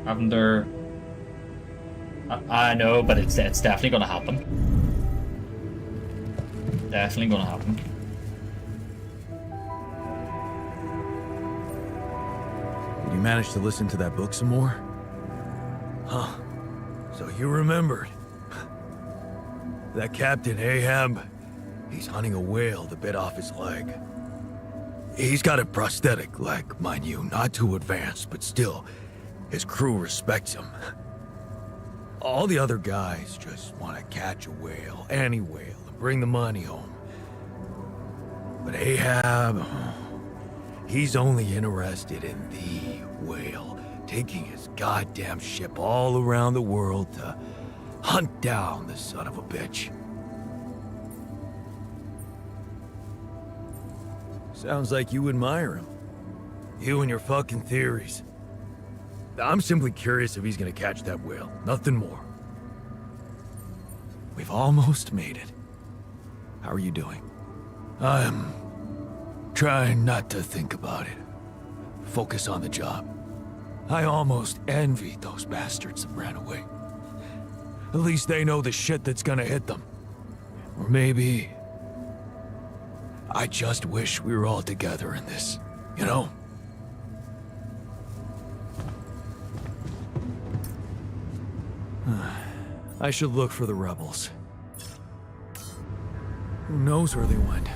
[SPEAKER 1] Haven't there? I know, but it's definitely gonna happen. Definitely gonna happen.
[SPEAKER 7] Did you manage to listen to that book some more?
[SPEAKER 3] Huh. So you remembered. That Captain Ahab, he's hunting a whale that bit off his leg. He's got a prosthetic leg, mind you, not too advanced, but still, his crew respects him. All the other guys just want to catch a whale, any whale, and bring the money home. But Ahab, he's only interested in the whale, taking his goddamn ship all around the world to hunt down the son of a bitch. Sounds like you admire him. You and your fucking theories. I'm simply curious if he's gonna catch that whale, nothing more.
[SPEAKER 7] We've almost made it. How are you doing?
[SPEAKER 3] I'm trying not to think about it. Focus on the job. I almost envy those bastards that ran away. At least they know the shit that's gonna hit them. Or maybe I just wish we were all together in this, you know?
[SPEAKER 7] I should look for the rebels. Who knows where they went?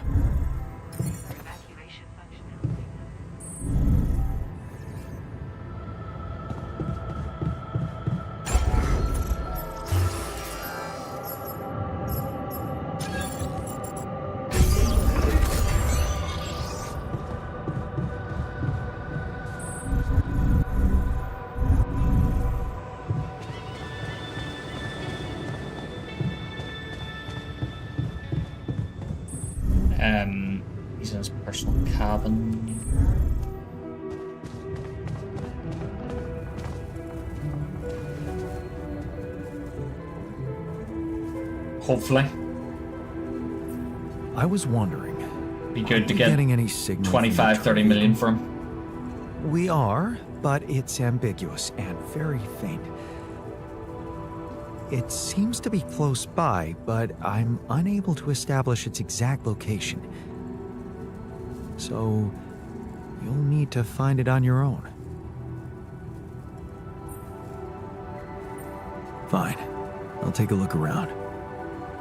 [SPEAKER 1] He's in his personal cabin. Hopefully.
[SPEAKER 7] I was wondering.
[SPEAKER 1] Be good to
[SPEAKER 7] are we
[SPEAKER 1] get
[SPEAKER 7] getting any signal
[SPEAKER 1] 25,
[SPEAKER 7] from the
[SPEAKER 1] 30 million
[SPEAKER 7] trophy?
[SPEAKER 1] from.
[SPEAKER 7] We are, but it's ambiguous and very faint. It seems to be close by, but I'm unable to establish its exact location. So, you'll need to find it on your own. Fine. I'll take a look around.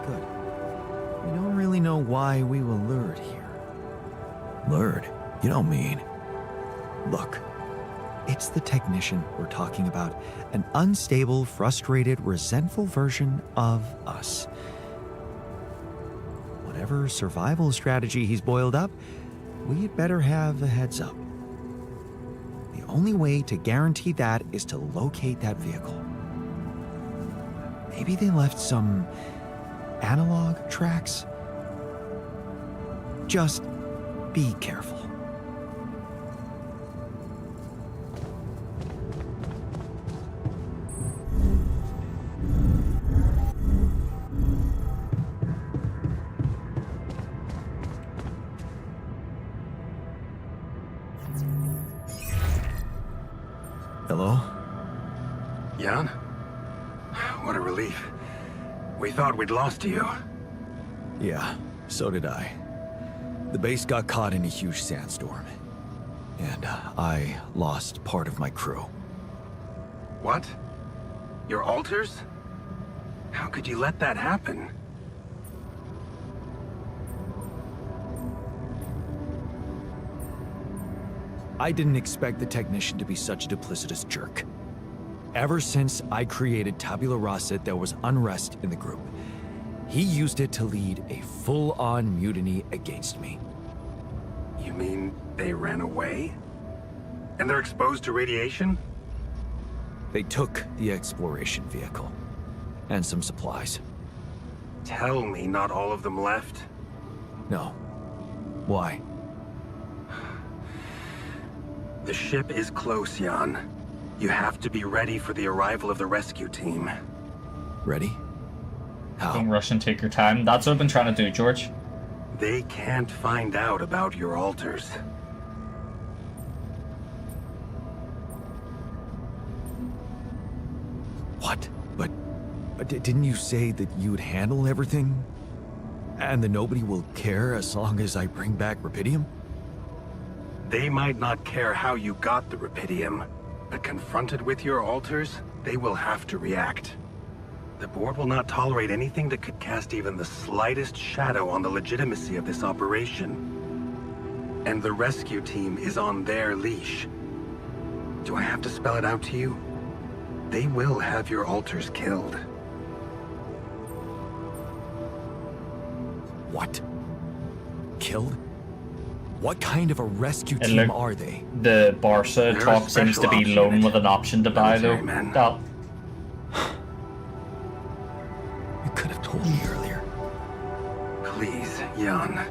[SPEAKER 7] Good. We don't really know why we were lured here.
[SPEAKER 3] Lured? You don't mean.
[SPEAKER 7] Look, it's the technician we're talking about. An unstable, frustrated, resentful version of us. Whatever survival strategy he's boiled up, we'd better have a heads up. The only way to guarantee that is to locate that vehicle. Maybe they left some analog tracks? Just be careful. Hello?
[SPEAKER 2] Jan? What a relief. We thought we'd lost you.
[SPEAKER 7] Yeah, so did I. The base got caught in a huge sandstorm. And I lost part of my crew.
[SPEAKER 2] What? Your altars? How could you let that happen?
[SPEAKER 7] I didn't expect the technician to be such a duplicitous jerk. Ever since I created Tabula Rasa, there was unrest in the group. He used it to lead a full-on mutiny against me.
[SPEAKER 2] You mean they ran away? And they're exposed to radiation?
[SPEAKER 7] They took the exploration vehicle. And some supplies.
[SPEAKER 2] Tell me not all of them left?
[SPEAKER 7] No. Why?
[SPEAKER 2] The ship is close, Jan. You have to be ready for the arrival of the rescue team.
[SPEAKER 7] Ready? How?
[SPEAKER 1] Don't rush and take your time. That's what I've been trying to do, George.
[SPEAKER 2] They can't find out about your altars.
[SPEAKER 7] What? But didn't you say that you'd handle everything? And that nobody will care as long as I bring back Rapidium?
[SPEAKER 2] They might not care how you got the Rapidium, but confronted with your altars, they will have to react. The board will not tolerate anything that could cast even the slightest shadow on the legitimacy of this operation. And the rescue team is on their leash. Do I have to spell it out to you? They will have your altars killed.
[SPEAKER 7] What? Killed? What kind of a rescue team are they?
[SPEAKER 1] The Barca
[SPEAKER 2] They're a
[SPEAKER 1] talk seems to be
[SPEAKER 2] special
[SPEAKER 1] loan
[SPEAKER 2] ops
[SPEAKER 1] with an option to buy, though.
[SPEAKER 2] military men.
[SPEAKER 1] That,
[SPEAKER 7] You could have told me earlier.
[SPEAKER 2] Please, Jan.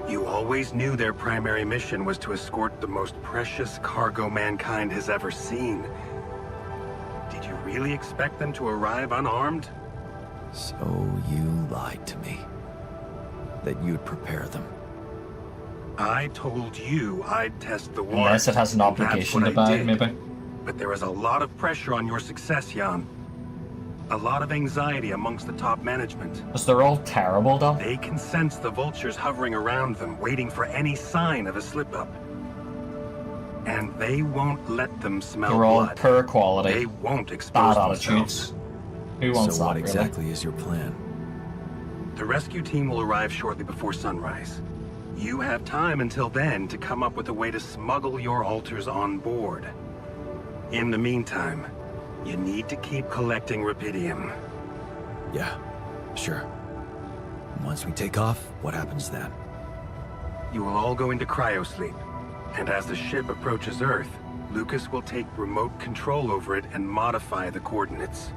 [SPEAKER 2] You always knew their primary mission was to escort the most precious cargo mankind has ever seen. Did you really expect them to arrive unarmed?
[SPEAKER 7] So you lied to me. That you'd prepare them.
[SPEAKER 2] I told you I'd test the water.
[SPEAKER 1] unless it has an
[SPEAKER 2] and that's
[SPEAKER 1] obligation
[SPEAKER 2] what
[SPEAKER 1] to
[SPEAKER 2] I
[SPEAKER 1] buy,
[SPEAKER 2] did.
[SPEAKER 1] maybe.
[SPEAKER 2] But there is a lot of pressure on your success, Jan. A lot of anxiety amongst the top management.
[SPEAKER 1] Because they're all terrible, though.
[SPEAKER 2] They can sense the vultures hovering around them, waiting for any sign of a slip-up. And they won't let them smell
[SPEAKER 1] They're all
[SPEAKER 2] blood.
[SPEAKER 1] poor quality,
[SPEAKER 2] They won't expose
[SPEAKER 1] bad
[SPEAKER 2] themselves.
[SPEAKER 1] attitudes. Who wants
[SPEAKER 7] So
[SPEAKER 1] that,
[SPEAKER 7] what
[SPEAKER 1] really?
[SPEAKER 7] exactly is your plan?
[SPEAKER 2] The rescue team will arrive shortly before sunrise. You have time until then to come up with a way to smuggle your altars on board. In the meantime, you need to keep collecting Rapidium.
[SPEAKER 7] Yeah, sure. Once we take off, what happens then?
[SPEAKER 2] You will all go into cryosleep, and as the ship approaches Earth, Lucas will take remote control over it and modify the coordinates.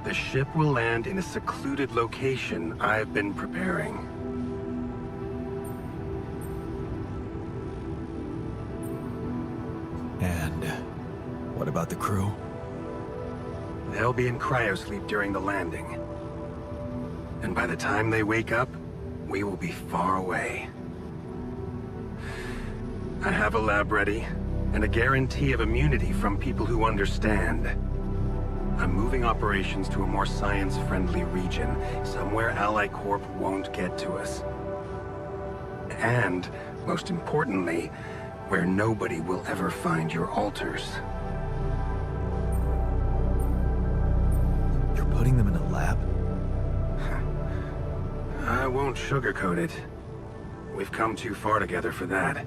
[SPEAKER 2] The ship will land in a secluded location I've been preparing.
[SPEAKER 7] And what about the crew?
[SPEAKER 2] They'll be in cryosleep during the landing. And by the time they wake up, we will be far away. I have a lab ready, and a guarantee of immunity from people who understand. I'm moving operations to a more science-friendly region, somewhere Ally Corp won't get to us. And, most importantly, where nobody will ever find your altars.
[SPEAKER 3] You're putting them in a lab?
[SPEAKER 2] I won't sugarcoat it. We've come too far together for that.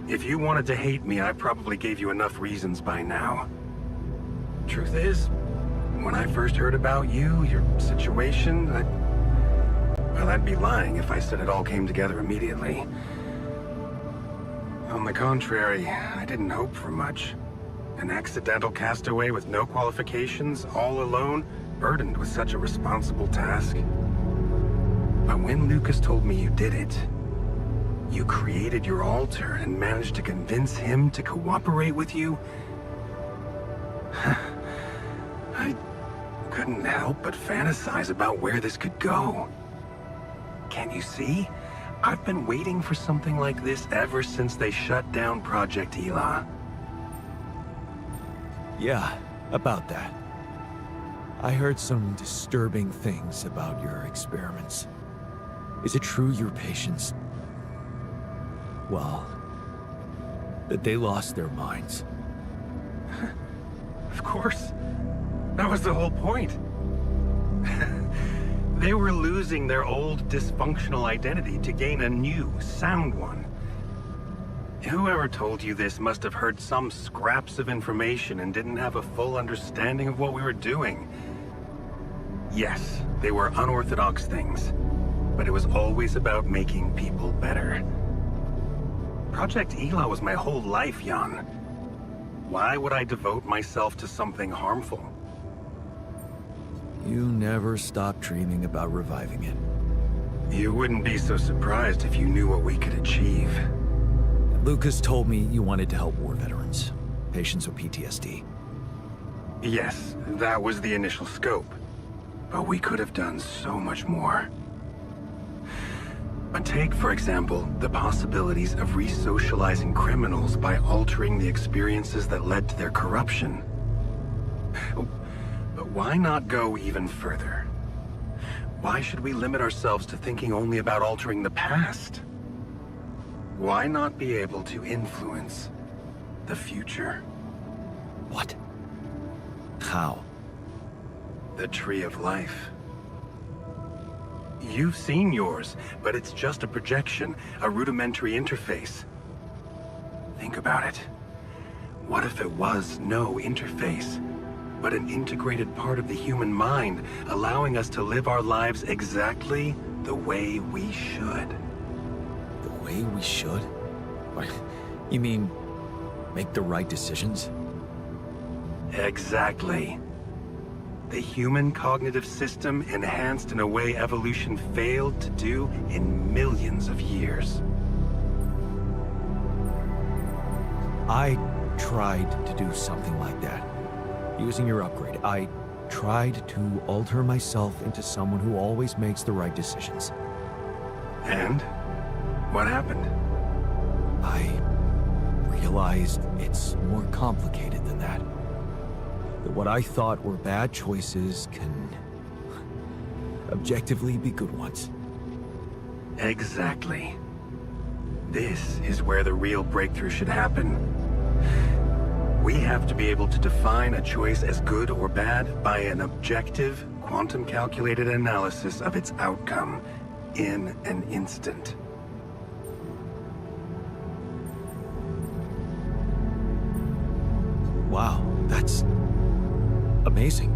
[SPEAKER 2] If you wanted to hate me, I probably gave you enough reasons by now. Truth is, when I first heard about you, your situation, well, I'd be lying if I said it all came together immediately. On the contrary, I didn't hope for much. An accidental castaway with no qualifications, all alone, burdened with such a responsible task. But when Lucas told me you did it, you created your altar and managed to convince him to cooperate with you, I couldn't help but fantasize about where this could go. Can't you see? I've been waiting for something like this ever since they shut down Project Ela.
[SPEAKER 7] Yeah, about that. I heard some disturbing things about your experiments. Is it true your patients... well, that they lost their minds?
[SPEAKER 2] Of course. That was the whole point. They were losing their old dysfunctional identity to gain a new, sound one. Whoever told you this must have heard some scraps of information and didn't have a full understanding of what we were doing. Yes, they were unorthodox things, but it was always about making people better. Project Ela was my whole life, Jan. Why would I devote myself to something harmful?
[SPEAKER 7] You never stopped dreaming about reviving it.
[SPEAKER 2] You wouldn't be so surprised if you knew what we could achieve.
[SPEAKER 7] Lucas told me you wanted to help war veterans, patients with PTSD.
[SPEAKER 2] Yes, that was the initial scope. But we could have done so much more. But take, for example, the possibilities of re-socializing criminals by altering the experiences that led to their corruption. But why not go even further? Why should we limit ourselves to thinking only about altering the past? Why not be able to influence the future?
[SPEAKER 7] What? How?
[SPEAKER 2] The Tree of Life. You've seen yours, but it's just a projection, a rudimentary interface. Think about it. What if it was no interface, but an integrated part of the human mind, allowing us to live our lives exactly the way we should?
[SPEAKER 7] The way we should? What? You mean, make the right decisions?
[SPEAKER 2] Exactly. The human cognitive system enhanced in a way evolution failed to do in millions of years.
[SPEAKER 7] I tried to do something like that. Using your upgrade, I tried to alter myself into someone who always makes the right decisions.
[SPEAKER 2] And? What happened?
[SPEAKER 7] I realized it's more complicated than that. That what I thought were bad choices can objectively be good ones.
[SPEAKER 2] Exactly. This is where the real breakthrough should happen. We have to be able to define a choice as good or bad by an objective, quantum-calculated analysis of its outcome in an instant.
[SPEAKER 7] Wow, that's amazing.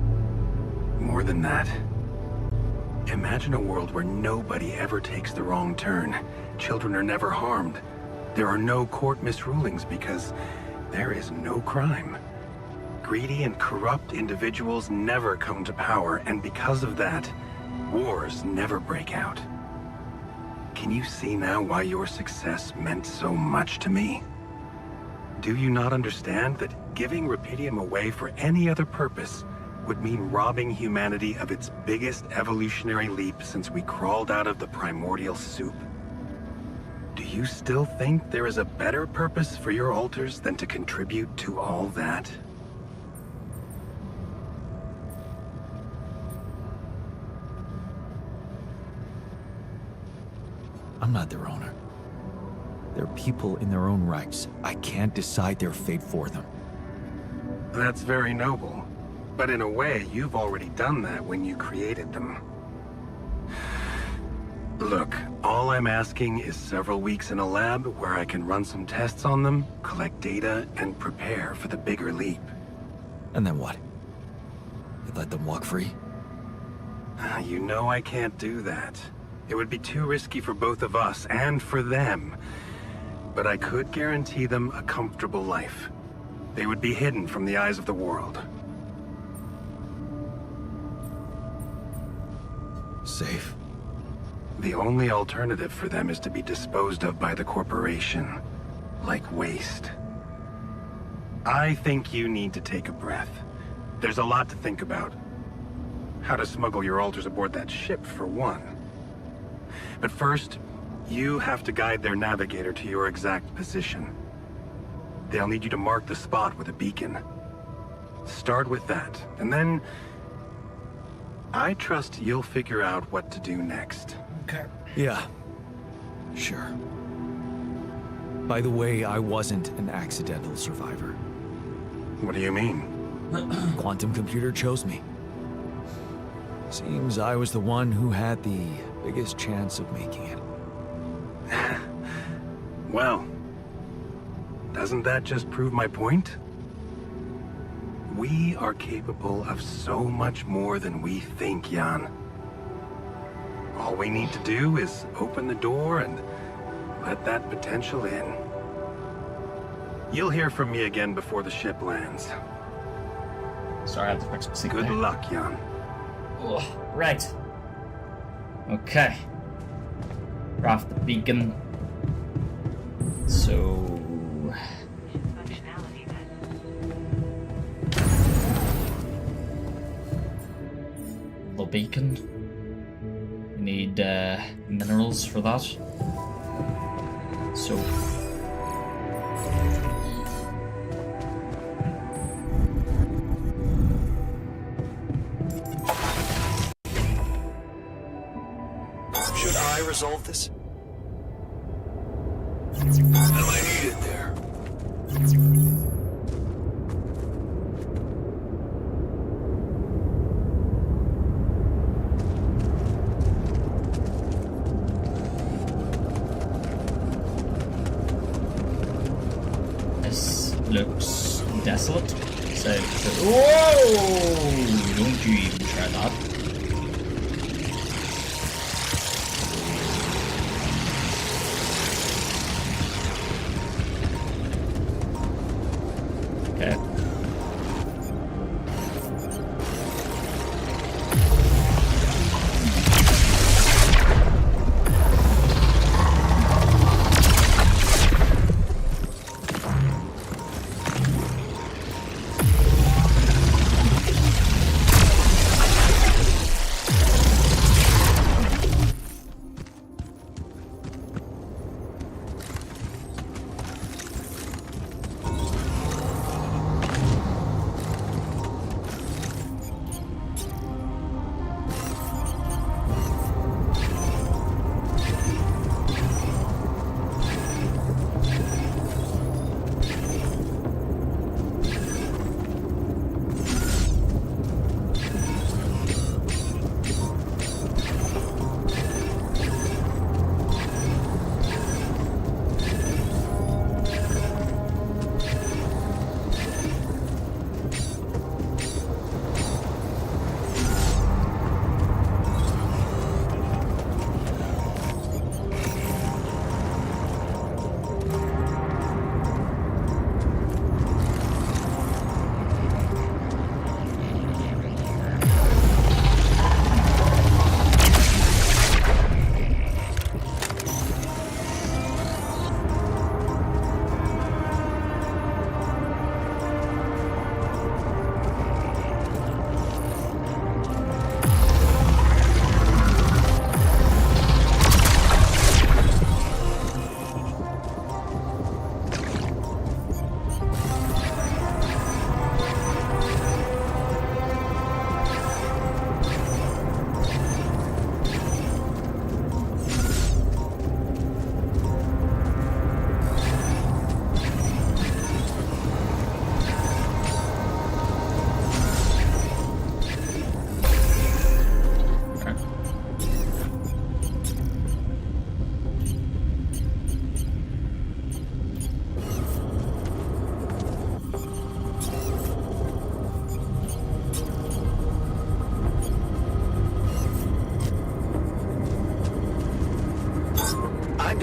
[SPEAKER 2] More than that. Imagine a world where nobody ever takes the wrong turn. Children are never harmed. There are no court misrulings because there is no crime. Greedy and corrupt individuals never come to power, and because of that, wars never break out. Can you see now why your success meant so much to me? Do you not understand that giving Rapidium away for any other purpose would mean robbing humanity of its biggest evolutionary leap since we crawled out of the primordial soup. Do you still think there is a better purpose for your alters than to contribute to all that?
[SPEAKER 7] I'm not their owner. They're people in their own rights. I can't decide their fate for them.
[SPEAKER 2] That's very noble. But in a way, you've already done that when you created them. Look, all I'm asking is several weeks in a lab where I can run some tests on them, collect data, and prepare for the bigger leap.
[SPEAKER 7] And then what? You let them walk free?
[SPEAKER 2] You know I can't do that. It would be too risky for both of us and for them. But I could guarantee them a comfortable life. They would be hidden from the eyes of the world.
[SPEAKER 7] Safe?
[SPEAKER 2] The only alternative for them is to be disposed of by the corporation, like waste. I think you need to take a breath. There's a lot to think about. How to smuggle your alters aboard that ship, for one. But first, you have to guide their navigator to your exact position. They'll need you to mark the spot with a beacon. Start with that, and then I trust you'll figure out what to do next.
[SPEAKER 1] Okay.
[SPEAKER 7] Yeah. Sure. By the way, I wasn't an accidental survivor.
[SPEAKER 2] What do you mean?
[SPEAKER 7] Quantum computer chose me. Seems I was the one who had the biggest chance of making it.
[SPEAKER 2] Well, doesn't that just prove my point? We are capable of so much more than we think, Jan. All we need to do is open the door and let that potential in. You'll hear from me again before the ship lands.
[SPEAKER 1] Sorry, I have to fix my sync
[SPEAKER 2] Good
[SPEAKER 1] there.
[SPEAKER 2] luck, Jan.
[SPEAKER 1] Ugh, right. Okay. Craft the beacon. So... the beacon. We need minerals for that. So...
[SPEAKER 3] Should I resolve this? Am I needed there?
[SPEAKER 1] This looks desolate. So whoa! Don't you even try that. Okay.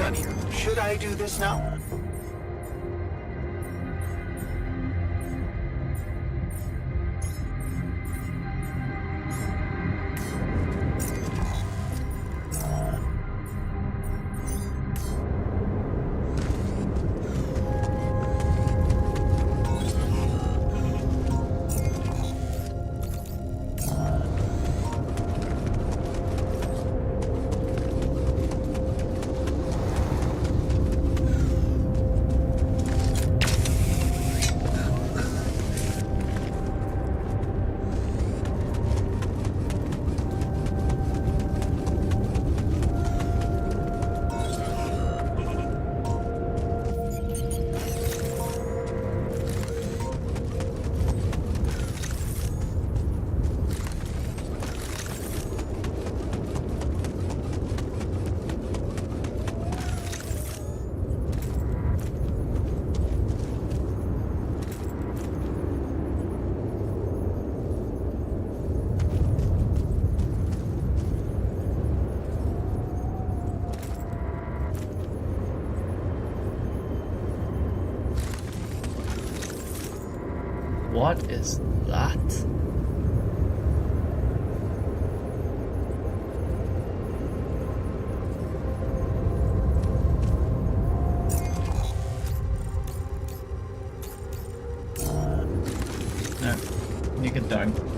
[SPEAKER 10] done here. Should I do this now?
[SPEAKER 1] What is that? No, you get down.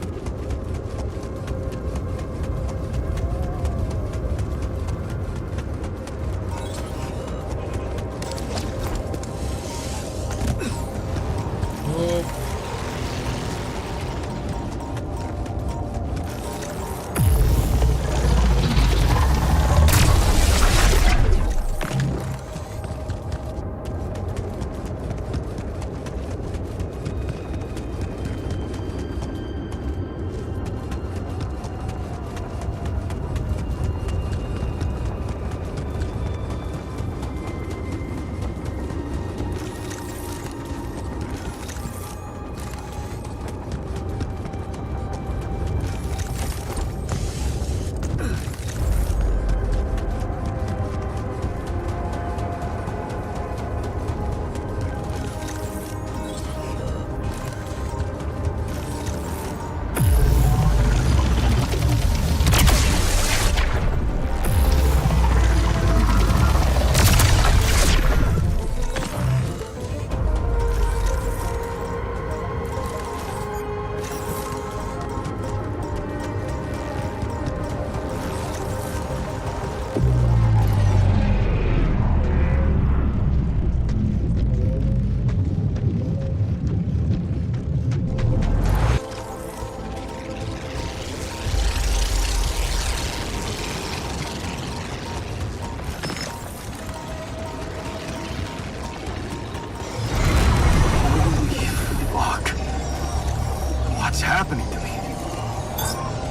[SPEAKER 10] happening to me?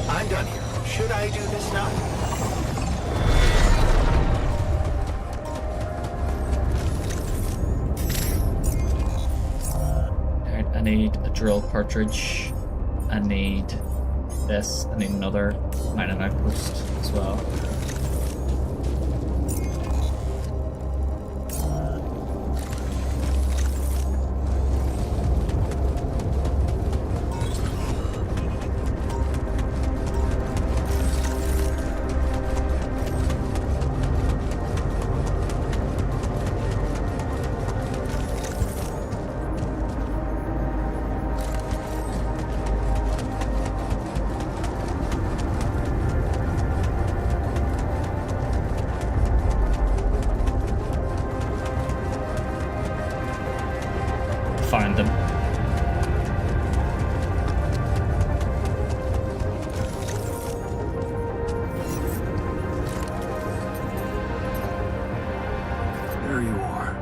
[SPEAKER 10] I'm done here. Should I do this now?
[SPEAKER 1] Alright, I need a drill cartridge. I need this. I need another mining outpost as well. Find them.
[SPEAKER 10] There you are.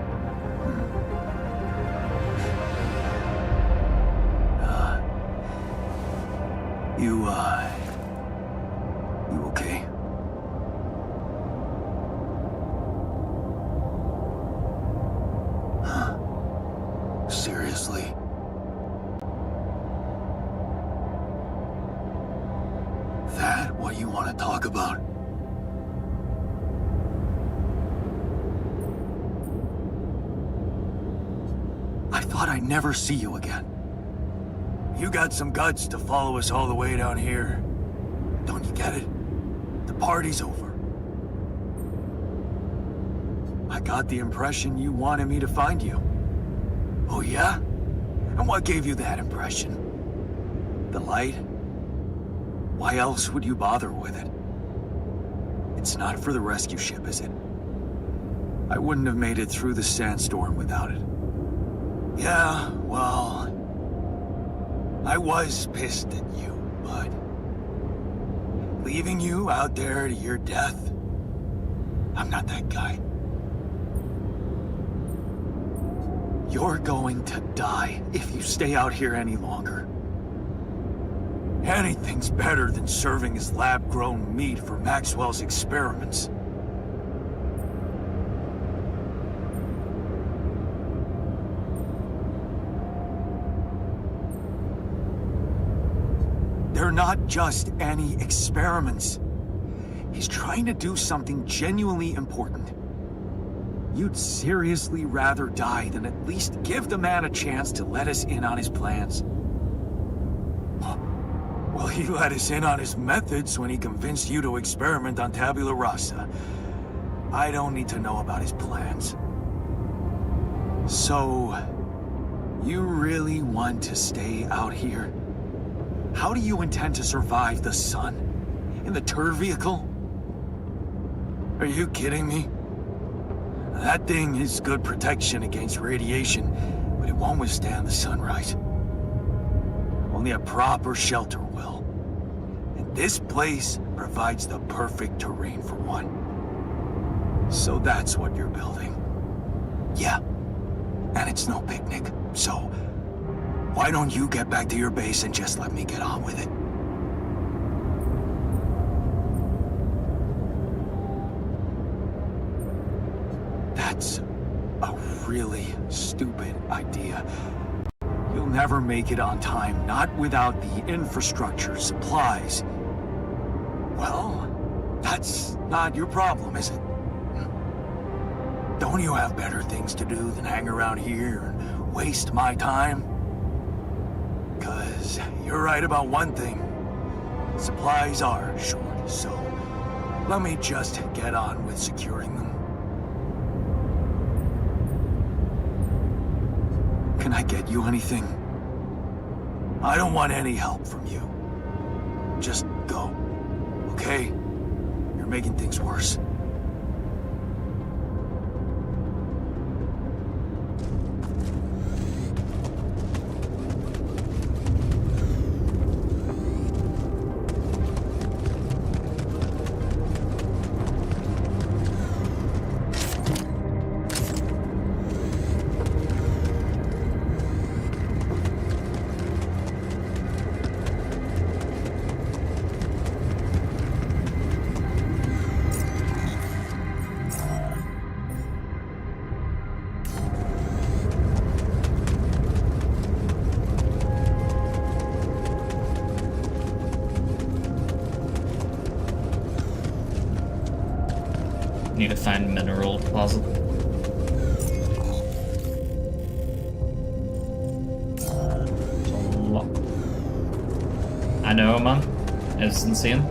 [SPEAKER 10] You okay? Seriously? That what you want to talk about?
[SPEAKER 3] might never see you again. You got some guts to follow us all the way down here. Don't you get it? The party's over. I got the impression you wanted me to find you. Oh yeah? And what gave you that impression? The light? Why else would you bother with it? It's not for the rescue ship, is it? I wouldn't have made it through the sandstorm without it. Yeah, well... I was pissed at you, but... leaving you out there to your death? I'm not that guy. You're going to die if you stay out here any longer. Anything's better than serving as lab-grown meat for Maxwell's experiments. They're not just any experiments. He's trying to do something genuinely important. You'd seriously rather die than at least give the man a chance to let us in on his plans. Well, he let us in on his methods when he convinced you to experiment on Tabula Rasa. I don't need to know about his plans. So, you really want to stay out here? How do you intend to survive the sun? In the turd vehicle? Are you kidding me? That thing is good protection against radiation, but it won't withstand the sunrise. Only a proper shelter will. And this place provides the perfect terrain for one. So that's what you're building. Yeah. And it's no picnic, so... why don't you get back to your base and just let me get on with it? That's a really stupid idea. You'll never make it on time, not without the infrastructure, supplies. Well, that's not your problem, is it? Don't you have better things to do than hang around here and waste my time? 'Cause you're right about one thing. Supplies are short, so let me just get on with securing them. Can I get you anything? I don't want any help from you. Just go, okay? You're making things worse.
[SPEAKER 1] Need to find mineral deposit. I know, man. It's insane.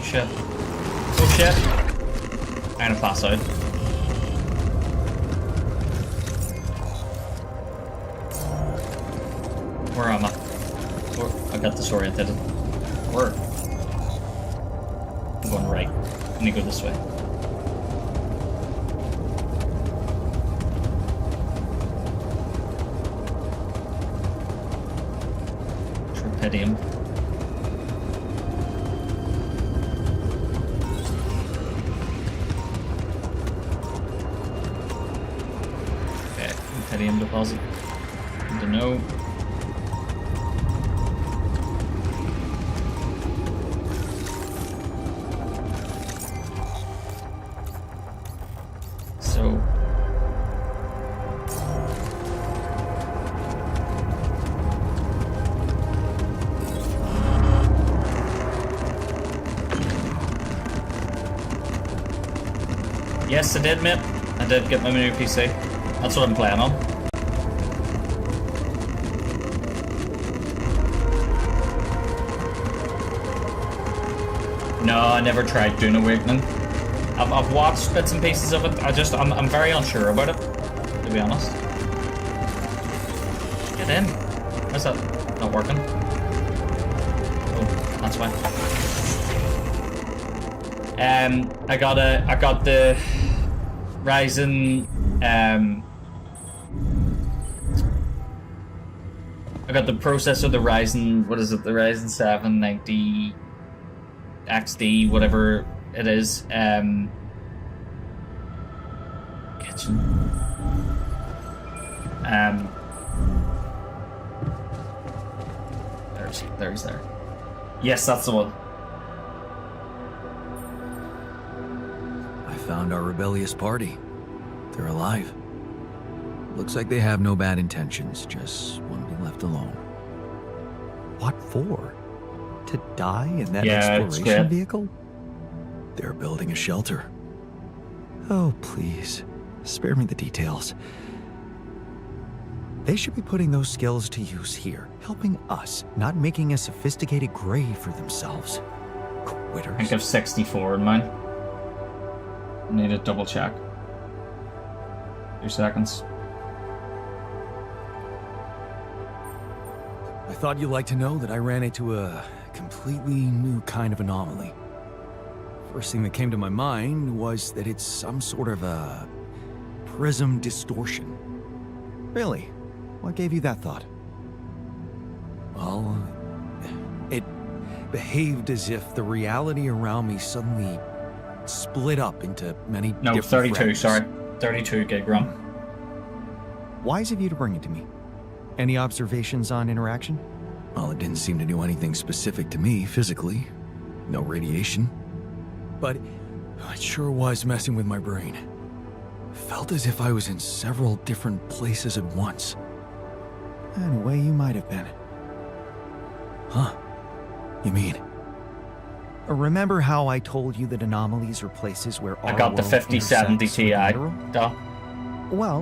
[SPEAKER 1] Shit. Oh shit. I'm gonna pass out. Where am I? I got disoriented. Where? I'm going right. Let me go this way. Trepidium. Okay, Trepidium deposit. Good to know. So yes, I did, mate. I did get my new PC. That's what I'm playing on. No, I never tried Dune Awakening. I've watched bits and pieces of it. I'm very unsure about it, to be honest. Get in. Why's that not working? Oh, that's fine. I got the Ryzen I got the processor, the Ryzen, what is it, the Ryzen 7 90 XD, whatever it is. Kitchen. There's there. Yes, that's the one.
[SPEAKER 3] I found our rebellious party. They're alive. Looks like they have no bad intentions, just want to be left alone.
[SPEAKER 7] What for? To die in that
[SPEAKER 1] Yeah,
[SPEAKER 7] exploration vehicle?
[SPEAKER 3] They're building a shelter.
[SPEAKER 7] Oh, please. Spare me the details. They should be putting those skills to use here, helping us, not making a sophisticated grave for themselves. Quitters.
[SPEAKER 1] I think I have 64 in mine. Need to double check. 2 seconds.
[SPEAKER 3] I thought you'd like to know that I ran into a completely new kind of anomaly. First thing that came to my mind was that it's some sort of a prism distortion.
[SPEAKER 7] Really? What gave you that thought?
[SPEAKER 3] Well, it behaved as if the reality around me suddenly split up into many different
[SPEAKER 1] 32,
[SPEAKER 3] fragments.
[SPEAKER 1] sorry. 32 gig RAM.
[SPEAKER 7] Wise of you to bring it to me. Any observations on interaction?
[SPEAKER 3] Well, it didn't seem to do anything specific to me physically. No radiation. But it sure was messing with my brain. Felt as if I was in several different places at once.
[SPEAKER 7] In a way, you might have been.
[SPEAKER 3] Huh? You mean?
[SPEAKER 7] Remember how I told you that anomalies are places where
[SPEAKER 1] I
[SPEAKER 7] our
[SPEAKER 1] got the
[SPEAKER 7] world
[SPEAKER 1] 5070
[SPEAKER 7] intersects with
[SPEAKER 1] Ti.
[SPEAKER 7] literal?
[SPEAKER 1] Duh.
[SPEAKER 7] Well,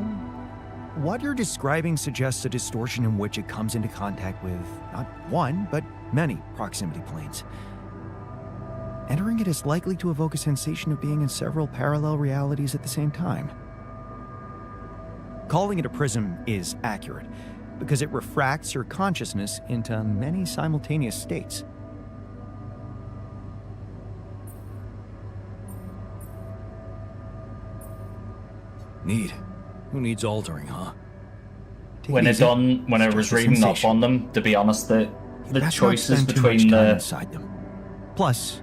[SPEAKER 7] what you're describing suggests a distortion in which it comes into contact with not one, but many proximity planes. Entering it is likely to evoke a sensation of being in several parallel realities at the same time. Calling it a prism is accurate, because it refracts your consciousness into many simultaneous states.
[SPEAKER 3] Neat. Who needs altering, huh?
[SPEAKER 1] When I was reading up on them, to be honest, the choices between the
[SPEAKER 7] inside them. Plus,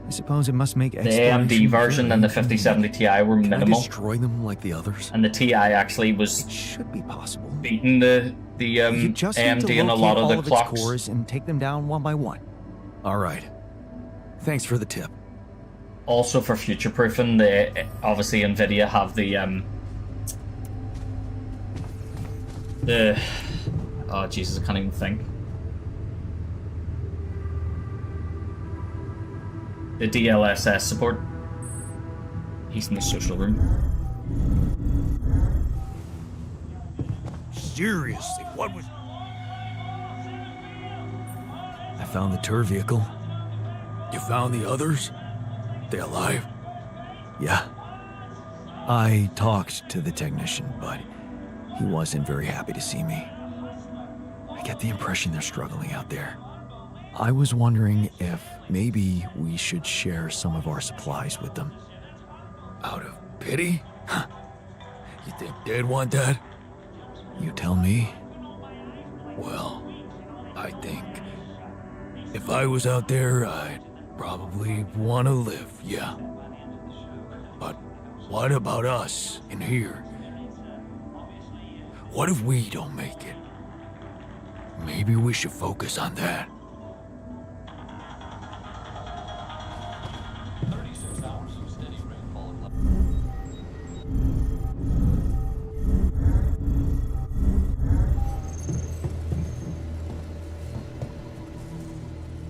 [SPEAKER 7] I suppose it must make
[SPEAKER 1] the AMD version and the 5070 Ti were
[SPEAKER 3] Can I
[SPEAKER 1] minimal,
[SPEAKER 3] destroy them like the others?
[SPEAKER 1] and the Ti actually was
[SPEAKER 7] It should be possible.
[SPEAKER 1] beating the
[SPEAKER 7] You just need
[SPEAKER 1] AMD
[SPEAKER 7] to
[SPEAKER 1] in a lot
[SPEAKER 7] locate
[SPEAKER 1] of the
[SPEAKER 7] all its
[SPEAKER 1] clocks.
[SPEAKER 7] cores and take them down one by one.
[SPEAKER 3] All right. Thanks for the tip.
[SPEAKER 1] Also, for future proofing, they obviously Nvidia have the oh Jesus, I can't even think. The DLSS support. He's in the social room.
[SPEAKER 3] Seriously, what was... I found the tour vehicle. You found the others? They alive?
[SPEAKER 7] Yeah. I talked to the technician, but he wasn't very happy to see me.
[SPEAKER 3] I get the impression they're struggling out there. I was wondering if maybe we should share some of our supplies with them. Out of pity? Huh. You think they'd want that? You tell me. Well, I think if I was out there, I'd probably want to live, yeah. But what about us in here? What if we don't make it? Maybe we should focus on that.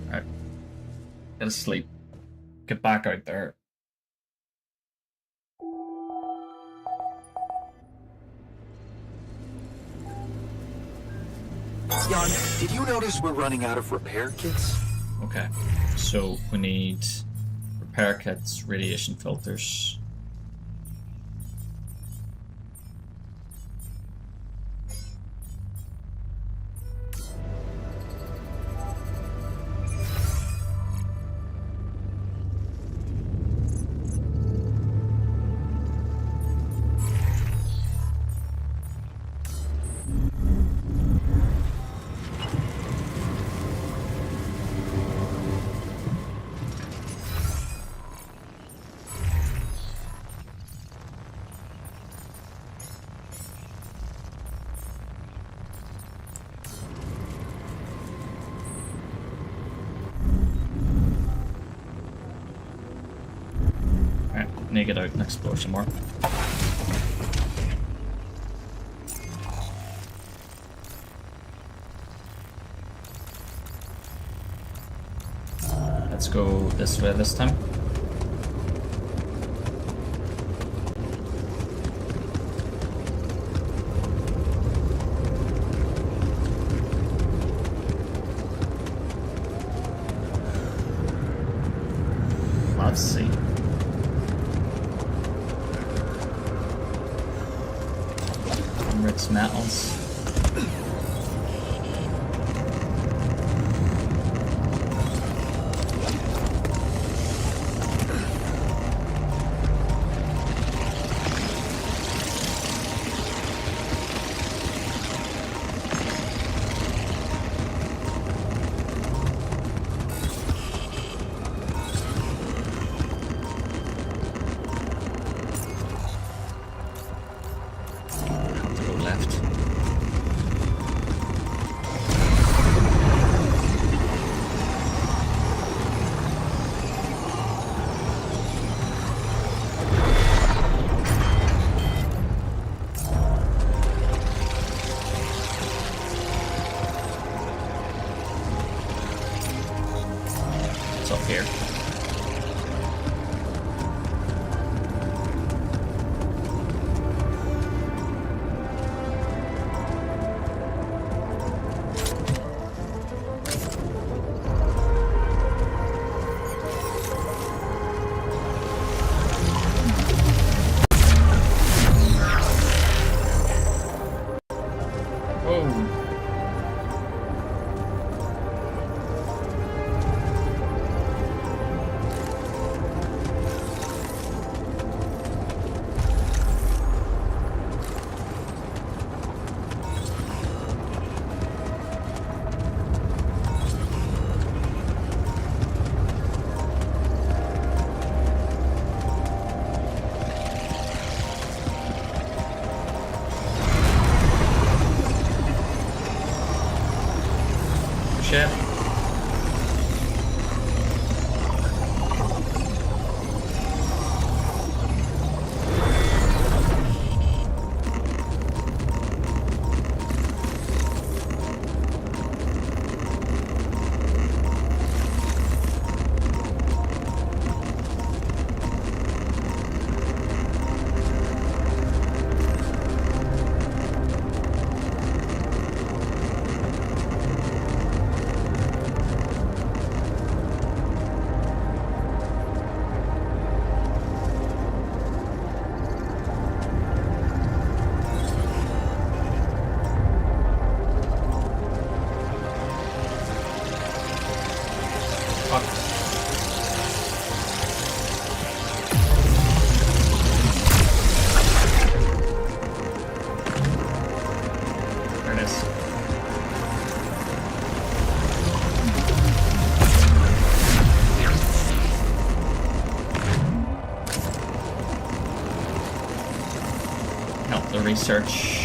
[SPEAKER 1] Alright. Get to sleep. Get back out there.
[SPEAKER 10] Jan, did you notice we're running out of repair kits?
[SPEAKER 1] Okay. So we need repair kits, radiation filters. Alright, need to get out and explore some more. Let's go this way this time. Let's see. Rich metals. Up here. Oh. Fuck. There it is. Help the research.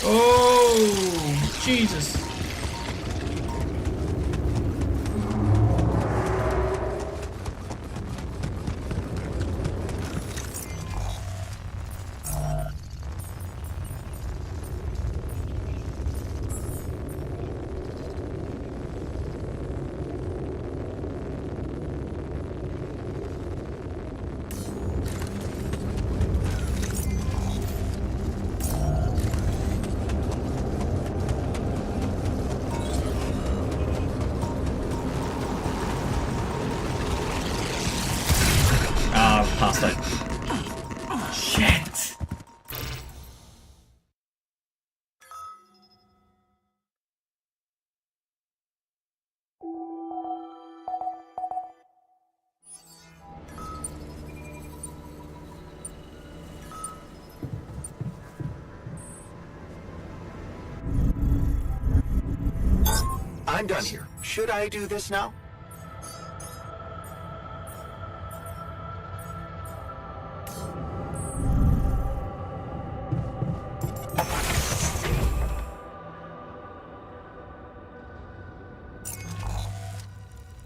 [SPEAKER 1] Oh, Jesus. Past it. Shit.
[SPEAKER 10] I'm done here. Should I do this now?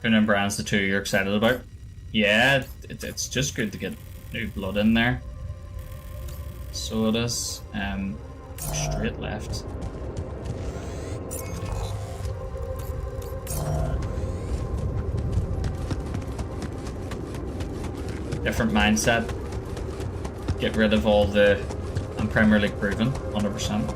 [SPEAKER 1] And Brand's the two you're excited about. Yeah, it's just good to get new blood in there. So it is. Straight left. Different mindset. Get rid of all the I'm Premier League proven, 100%.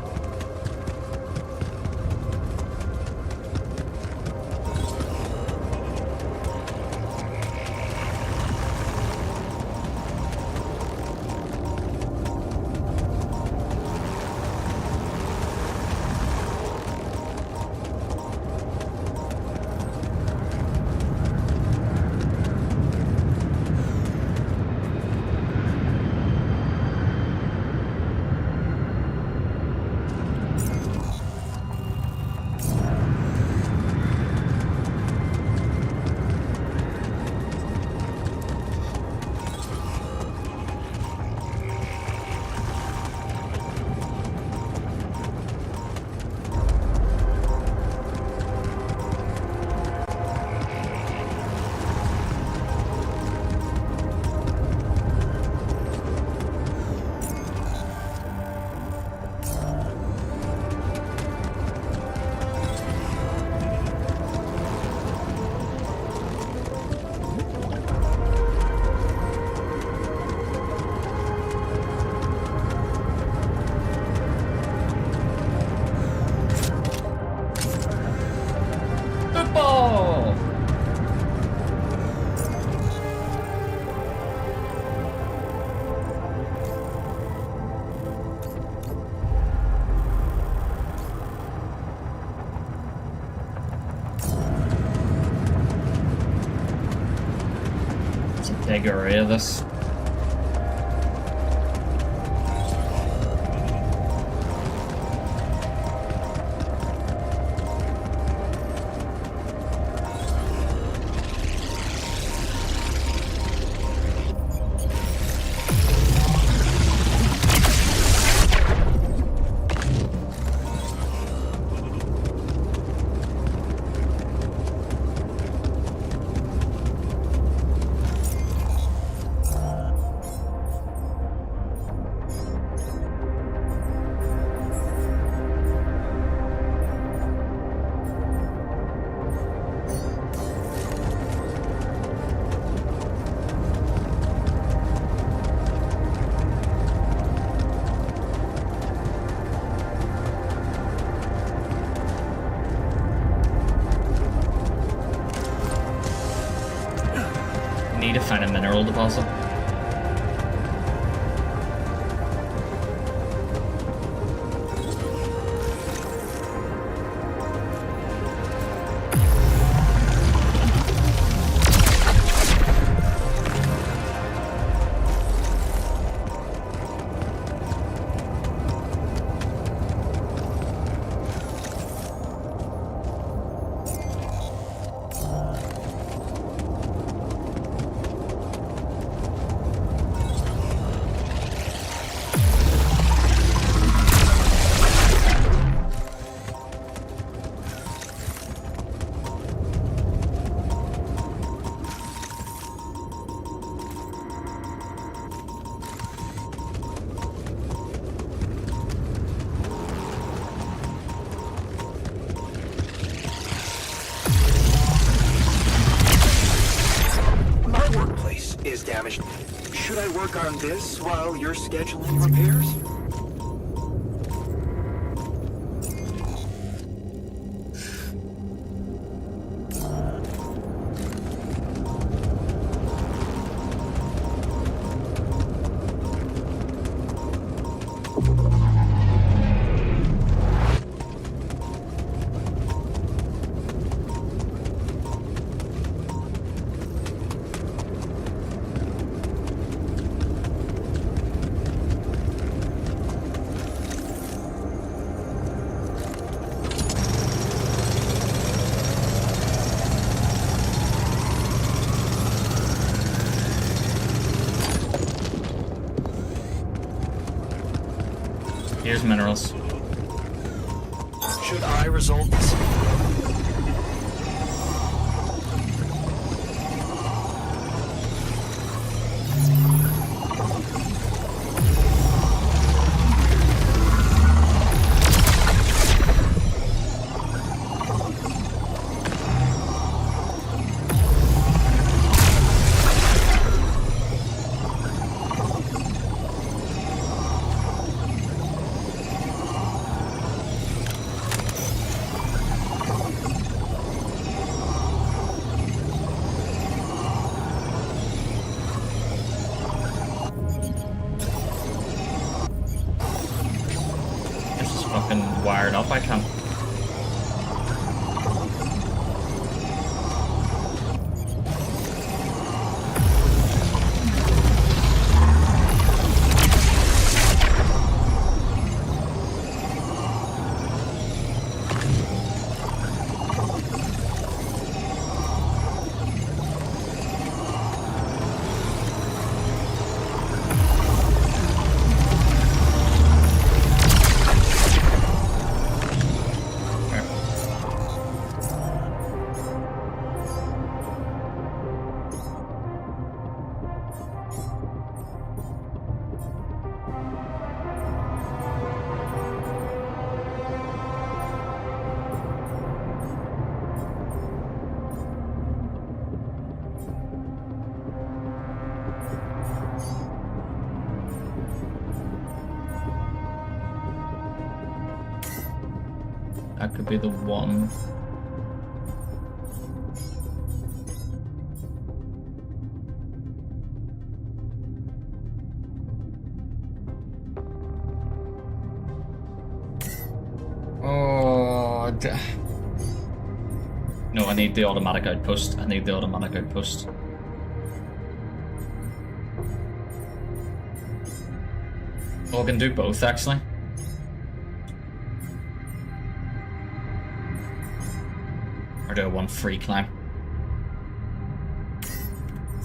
[SPEAKER 1] Football! It's a big area, this. need to find a mineral deposit.
[SPEAKER 10] Is damaged. Should I work on this while you're scheduling repairs?
[SPEAKER 1] Here's minerals.
[SPEAKER 10] Should I resolve this?
[SPEAKER 1] Fucking wired up, I can't. That could be the one. Oh, no, I need the automatic outpost. I need the automatic outpost. Oh, I can do both, actually. Or do I want free climb?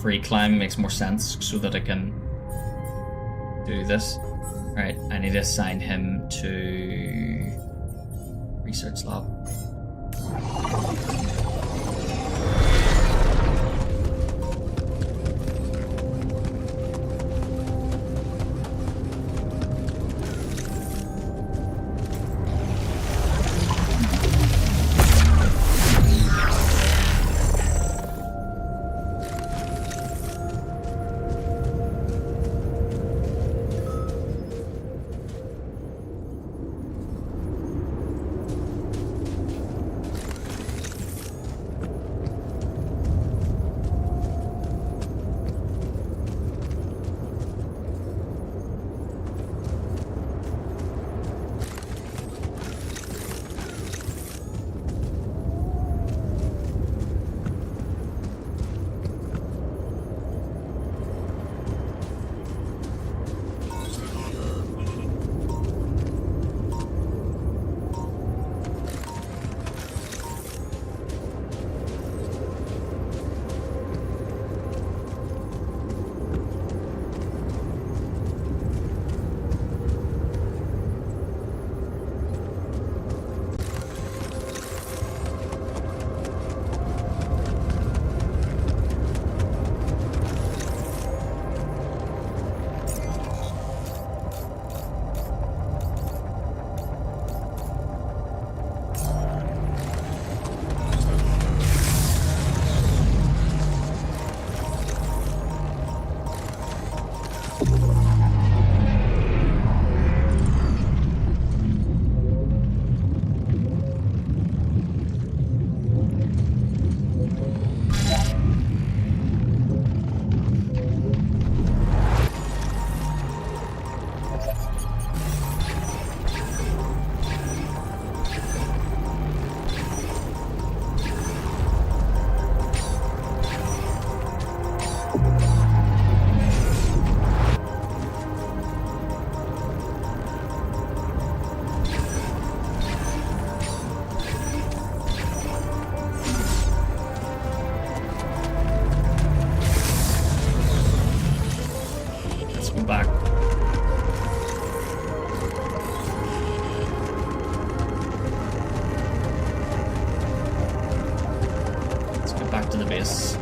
[SPEAKER 1] Free climb makes more sense so that I can do this. Alright, I need to assign him to research lab. back to the base.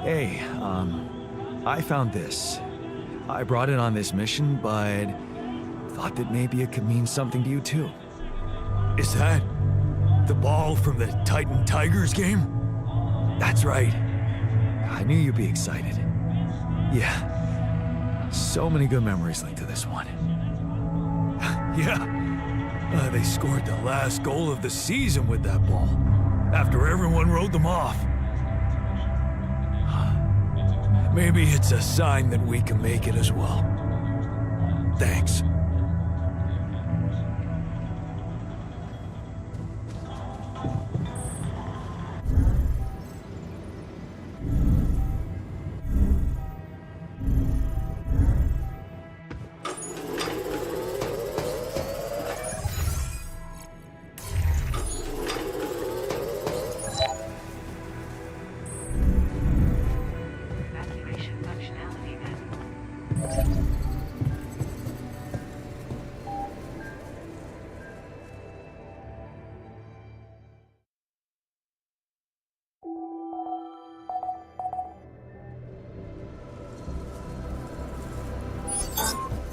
[SPEAKER 7] Hey, I found this. I brought it on this mission, but thought that maybe it could mean something to you too.
[SPEAKER 3] Is that the ball from the Titan Tigers game?
[SPEAKER 7] That's right. I knew you'd be excited. Yeah. So many good memories linked to this one.
[SPEAKER 3] Yeah. They scored the last goal of the season with that ball, after everyone wrote them off. Maybe it's a sign that we can make it as well. Thanks.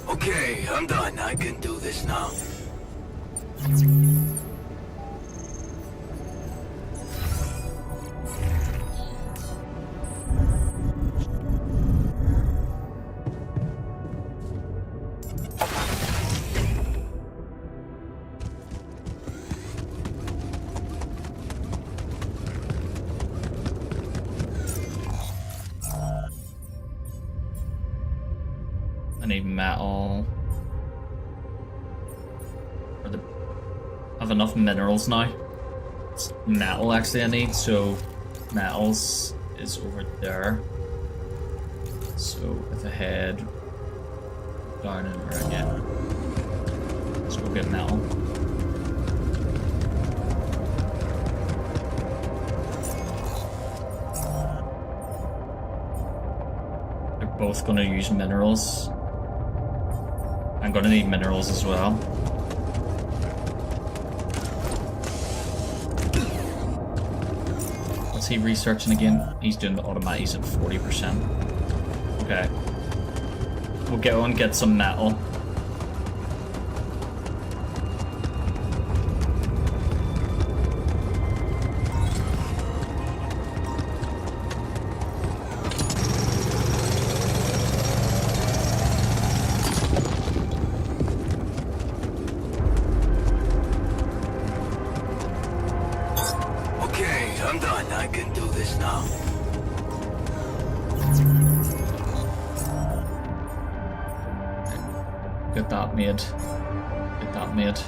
[SPEAKER 3] Okay, I'm done. I can do this now.
[SPEAKER 1] I need metal. I have enough minerals now. It's metal actually I need, so metals is over there. So if I head down and around, yeah. Let's go get metal. They're both gonna use minerals. I'm gonna need minerals as well. What's he researching again? He's doing the automatic, he's at 40%. Okay. We'll go and get some metal.
[SPEAKER 3] I'm done. I can do this now.
[SPEAKER 1] Get that made. Get that made.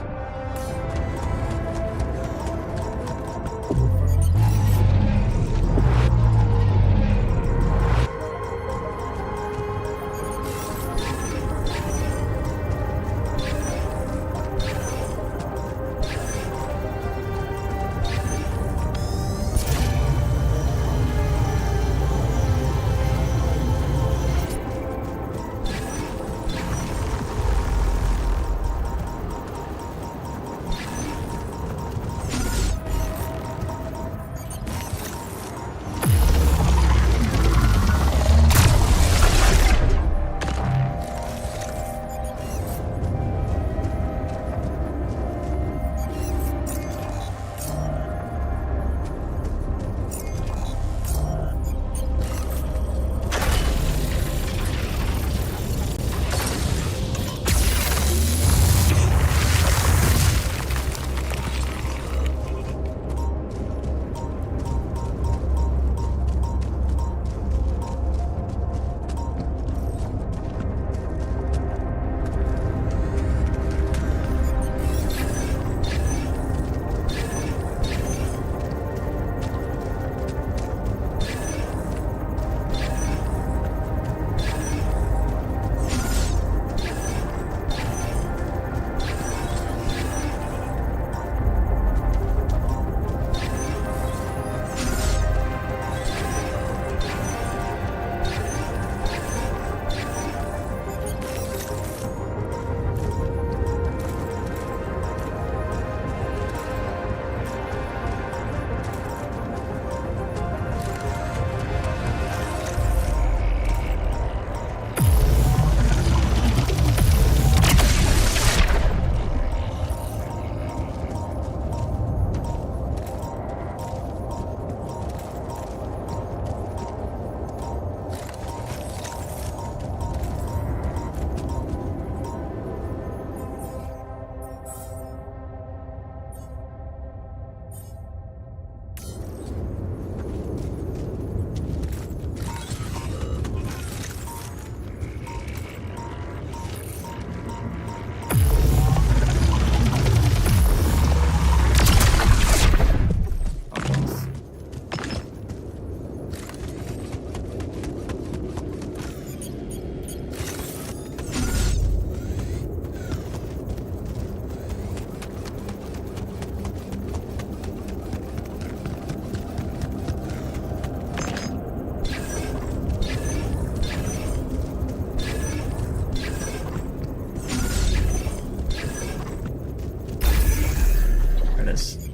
[SPEAKER 1] is.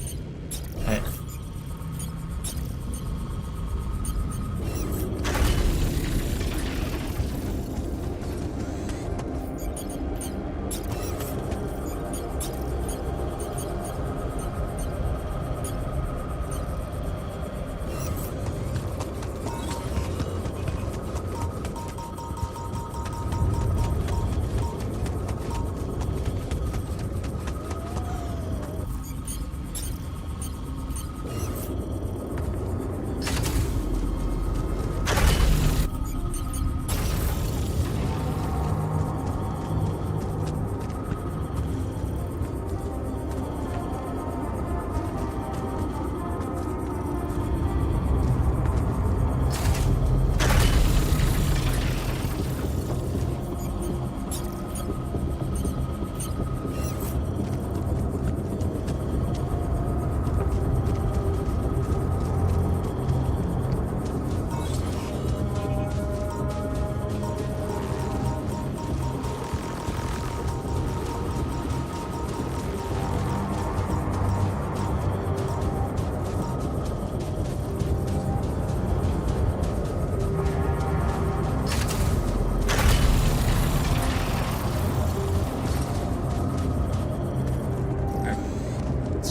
[SPEAKER 1] Okay.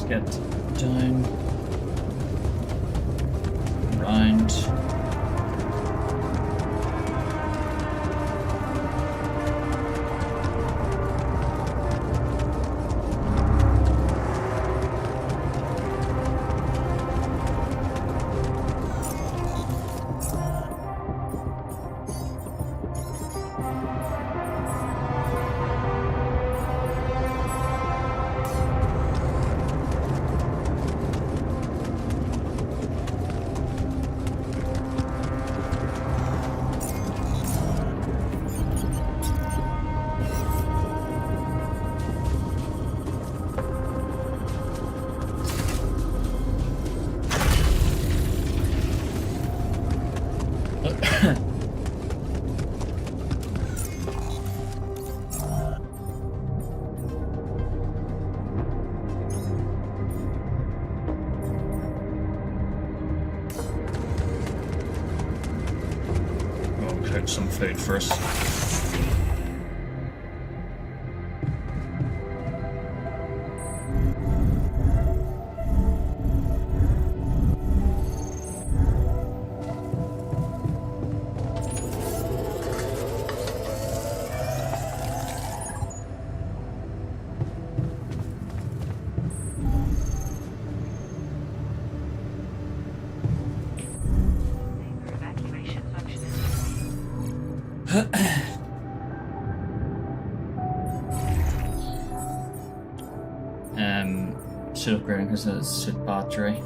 [SPEAKER 1] Get down, round. Cook some food first. Should upgrade because of the suit battery.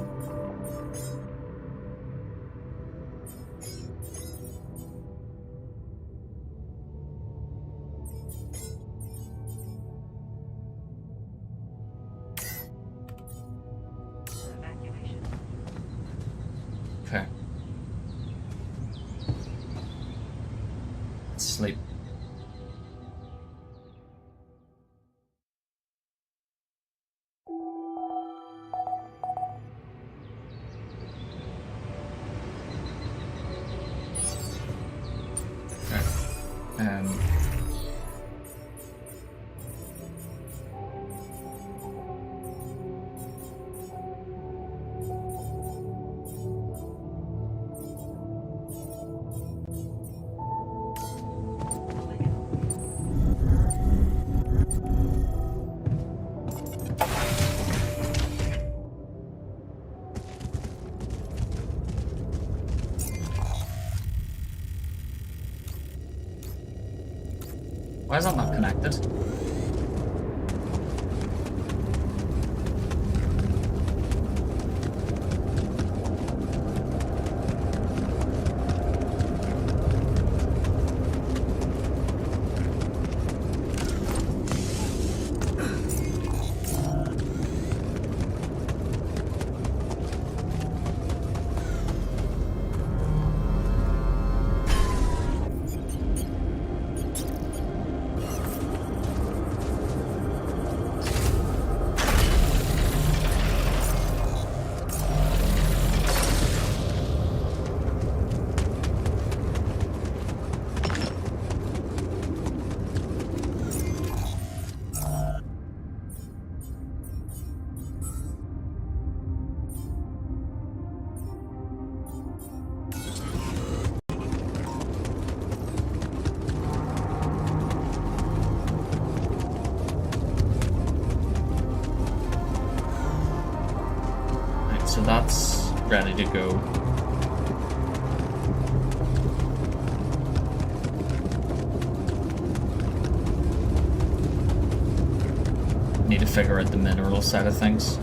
[SPEAKER 1] Okay. Sleep. Why is that not connected? so that's ready to go. Need to figure out the mineral side of things.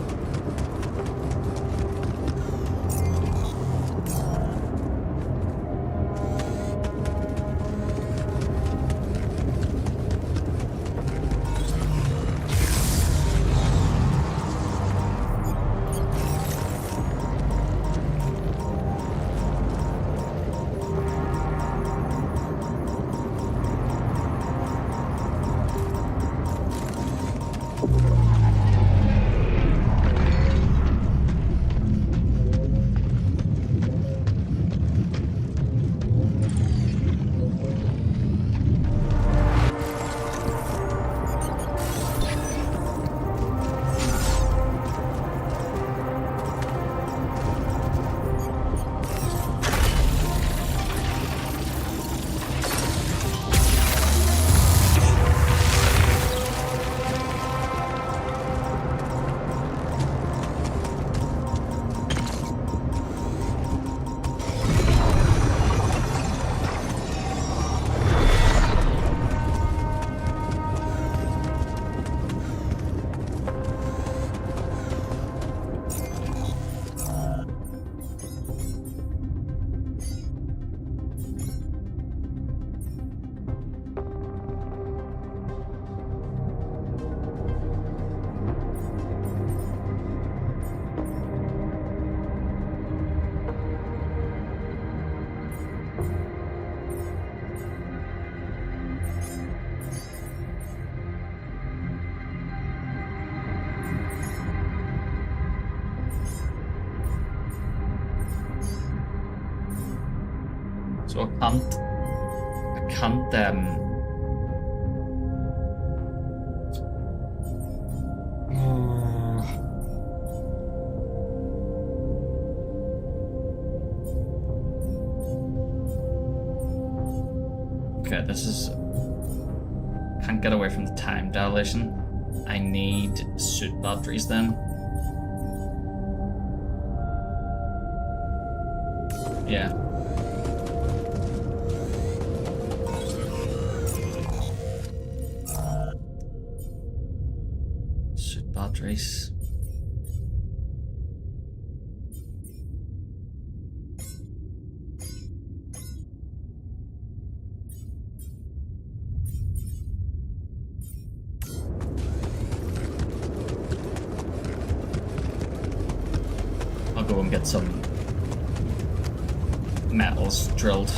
[SPEAKER 1] So I can't okay, this is... Can't get away from the time dilation. I need suit batteries then. Yeah. Suit batteries. I'll go and get some metals drilled.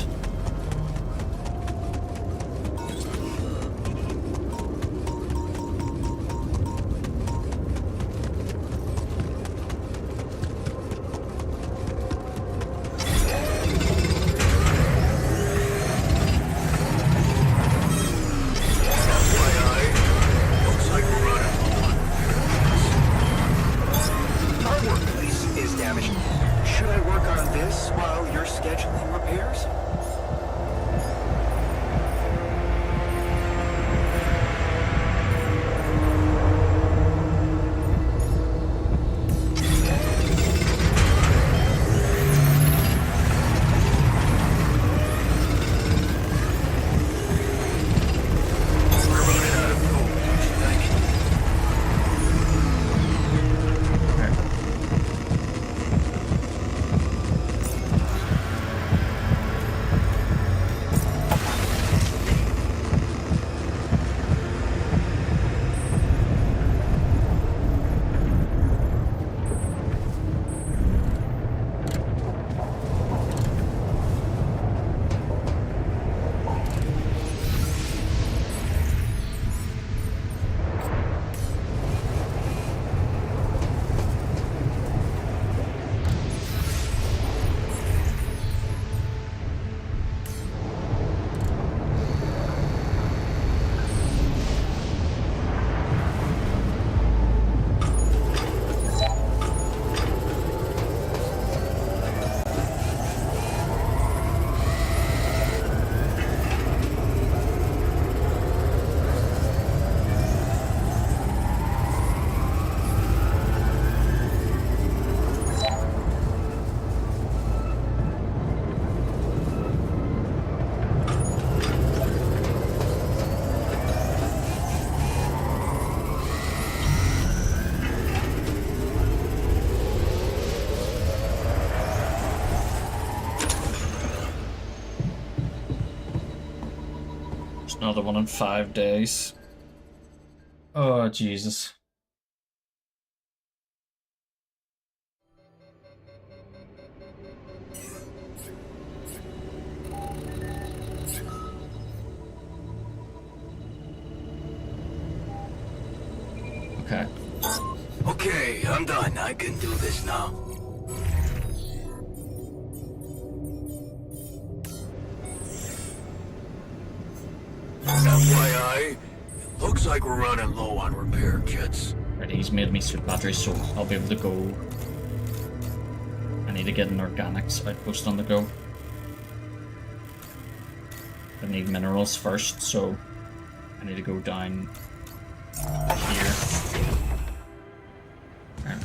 [SPEAKER 1] Another one in 5 days. Oh, Jesus. Okay.
[SPEAKER 3] Okay, I'm done. I can do this now. FYI, it looks like we're running low on repair kits.
[SPEAKER 1] Right, he's made me suit batteries, so I'll be able to go. I need to get an organics outpost on the go. I need minerals first, so I need to go down here. Right.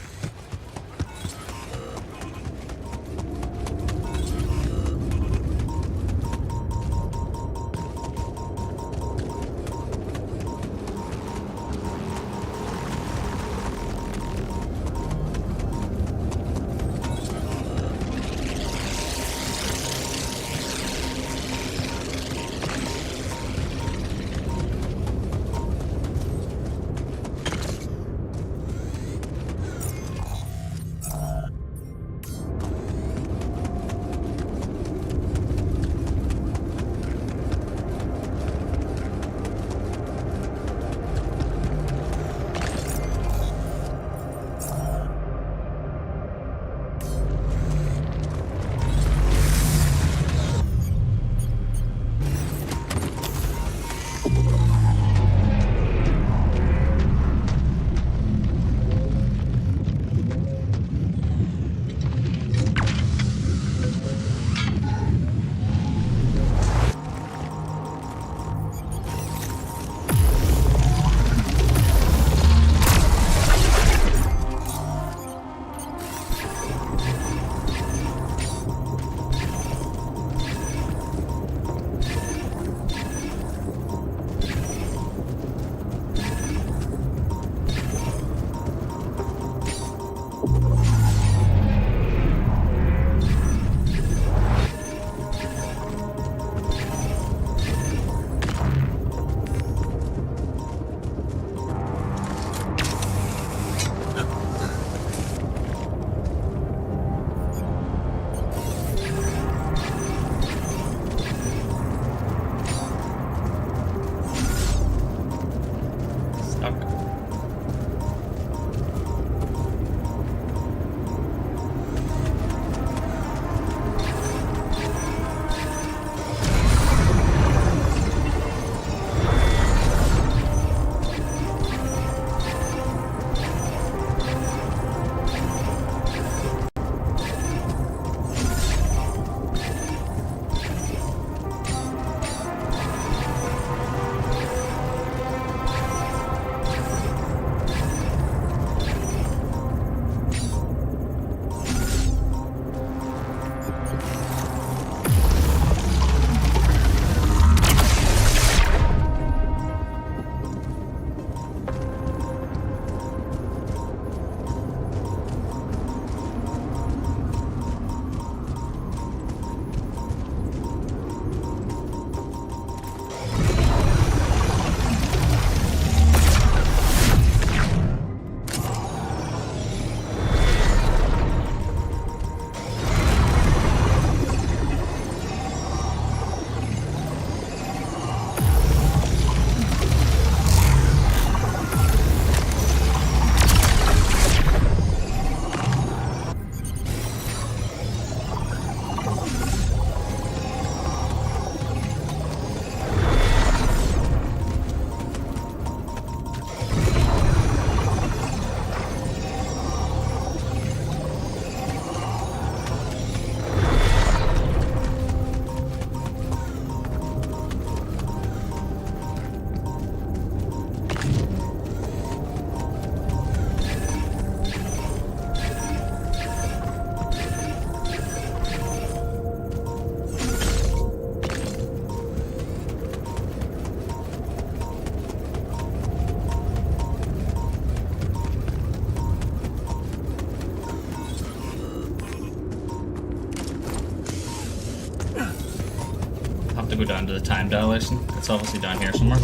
[SPEAKER 1] go down to the time dilation. It's obviously down here somewhere.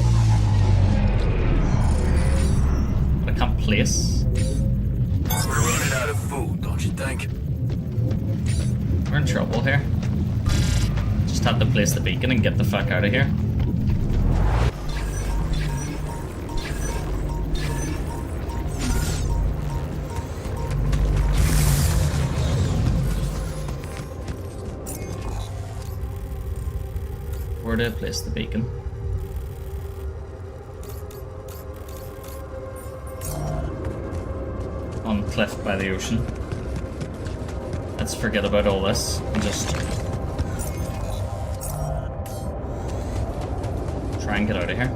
[SPEAKER 1] But I can't place.
[SPEAKER 3] We're running out of food, don't you think?
[SPEAKER 1] We're in trouble here. Just have to place the beacon and get the fuck out of here. Where do I place the beacon? On the cliff by the ocean. Let's forget about all this and just try and get out of here.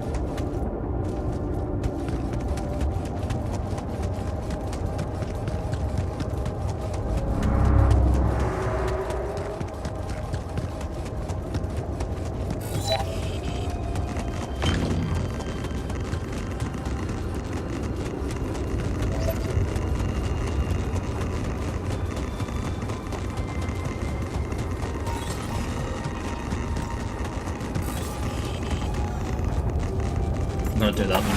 [SPEAKER 1] I'm gonna do that in a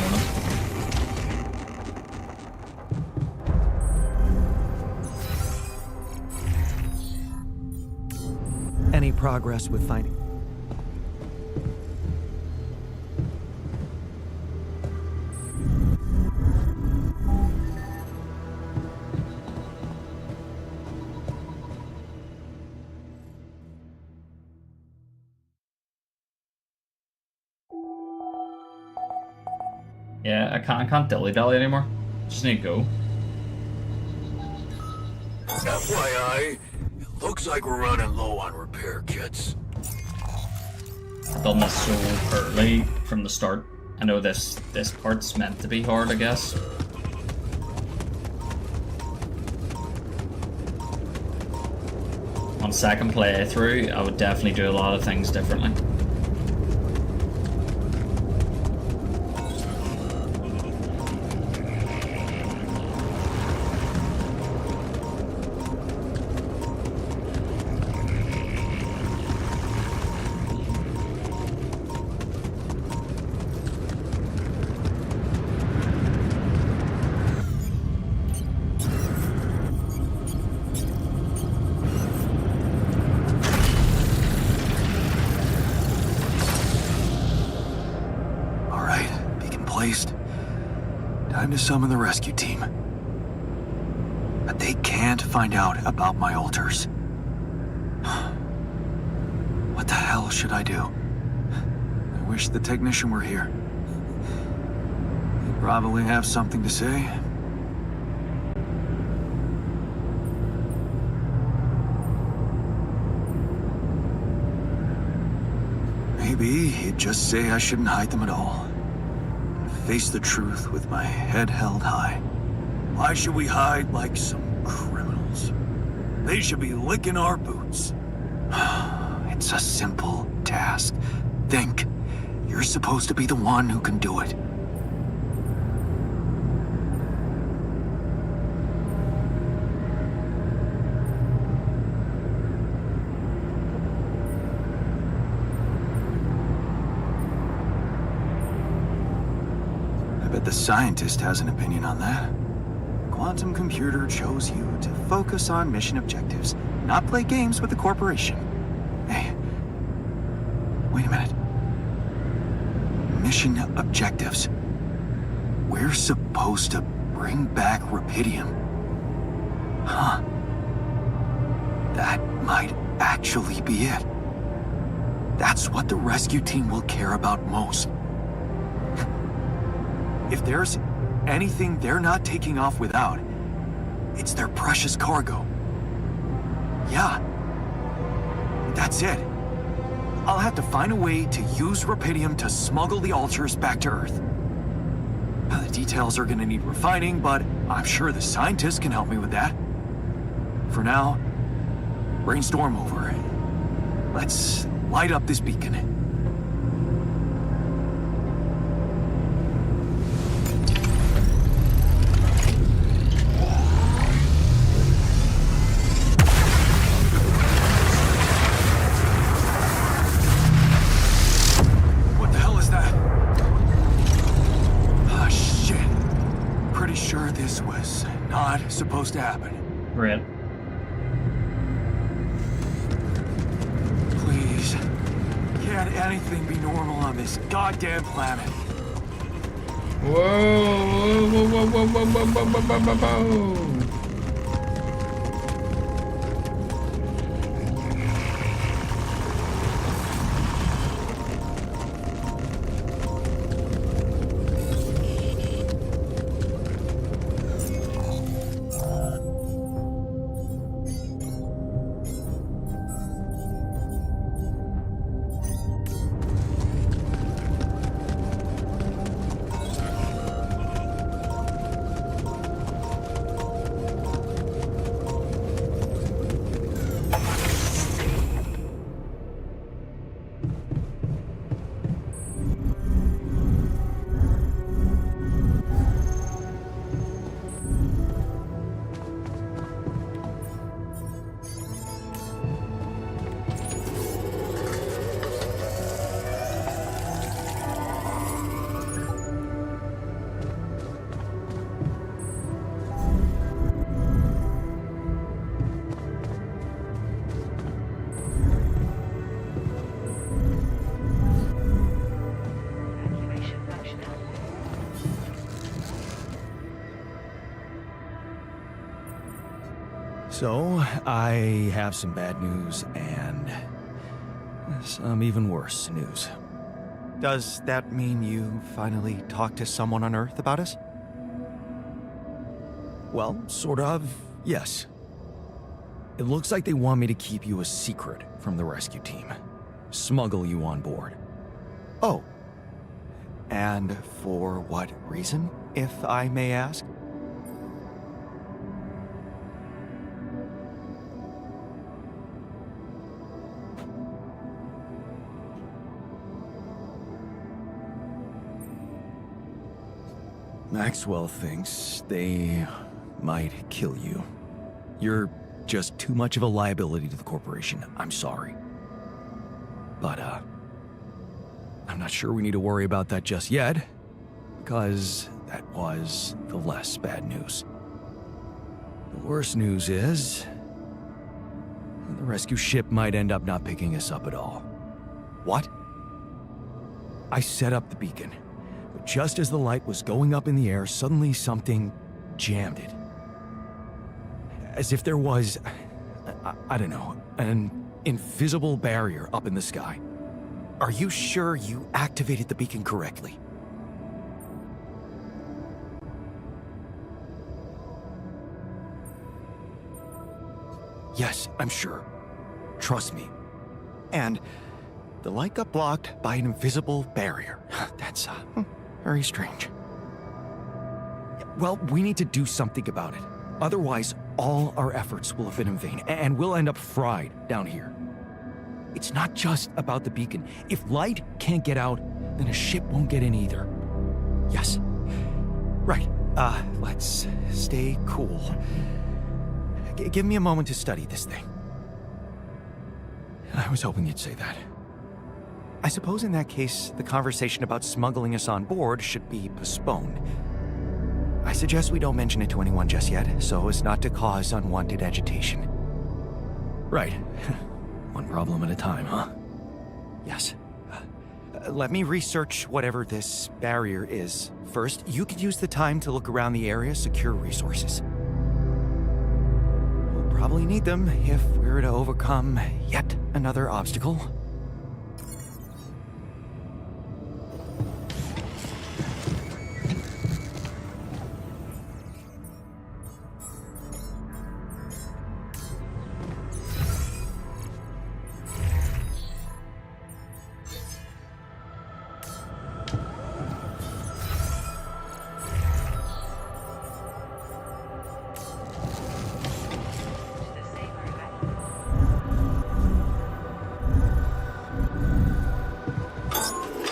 [SPEAKER 1] moment.
[SPEAKER 12] Any progress with finding?
[SPEAKER 1] Yeah, I can't dilly-dally anymore. Just need to go.
[SPEAKER 3] FYI, it looks like we're running low on repair kits.
[SPEAKER 1] I've done this so early from the start. I know this part's meant to be hard, I guess. On second playthrough, I would definitely do a lot of things differently.
[SPEAKER 10] Time to summon the rescue team. But they can't find out about my altars. What the hell should I do? I wish the technician were here. He'd probably have something to say. Maybe he'd just say I shouldn't hide them at all. Face the truth with my head held high. Why should we hide like some criminals? They should be licking our boots. It's a simple task. Think. You're supposed to be the one who can do it. The scientist has an opinion on that. Quantum computer chose you to focus on mission objectives, not play games with the corporation. Hey, wait a minute. Mission objectives. We're supposed to bring back Rapidium. Huh. That might actually be it. That's what the rescue team will care about most. If there's anything they're not taking off without, it's their precious cargo. Yeah. That's it. I'll have to find a way to use Rapidium to smuggle the altars back to Earth. The details are gonna need refining, but I'm sure the scientists can help me with that. For now, brainstorm over. Let's light up this beacon.
[SPEAKER 3] to happen.
[SPEAKER 1] Great.
[SPEAKER 3] Please. Can't anything be normal on this goddamn planet?
[SPEAKER 1] Whoa, whoa, whoa, whoa, whoa, whoa, whoa, whoa, whoa, whoa, whoa.
[SPEAKER 7] So, I have some bad news and some even worse news.
[SPEAKER 12] Does that mean you finally talked to someone on Earth about us?
[SPEAKER 7] Well, sort of, yes. It looks like they want me to keep you a secret from the rescue team. Smuggle you on board.
[SPEAKER 12] Oh. And for what reason, if I may ask?
[SPEAKER 7] Maxwell thinks they might kill you. You're just too much of a liability to the corporation. I'm sorry. But, I'm not sure we need to worry about that just yet, because that was the less bad news. The worst news is the rescue ship might end up not picking us up at all.
[SPEAKER 12] What?
[SPEAKER 7] I set up the beacon, but just as the light was going up in the air, suddenly something jammed it. As if there was, I don't know, an invisible barrier up in the sky.
[SPEAKER 12] Are you sure you activated the beacon correctly?
[SPEAKER 7] Yes, I'm sure. Trust me.
[SPEAKER 12] And the light got blocked by an invisible barrier. That's, very strange.
[SPEAKER 7] Well, we need to do something about it. Otherwise, all our efforts will have been in vain, and we'll end up fried down here. It's not just about the beacon. If light can't get out, then a ship won't get in either.
[SPEAKER 12] Yes. Right. Let's stay cool. Give me a moment to study this thing.
[SPEAKER 7] I was hoping you'd say that.
[SPEAKER 12] I suppose in that case, the conversation about smuggling us on board should be postponed. I suggest we don't mention it to anyone just yet, so as not to cause unwanted agitation.
[SPEAKER 7] Right. One problem at a time, huh?
[SPEAKER 12] Yes. Let me research whatever this barrier is. First, you could use the time to look around the area, secure resources. We'll probably need them if we're to overcome yet another obstacle.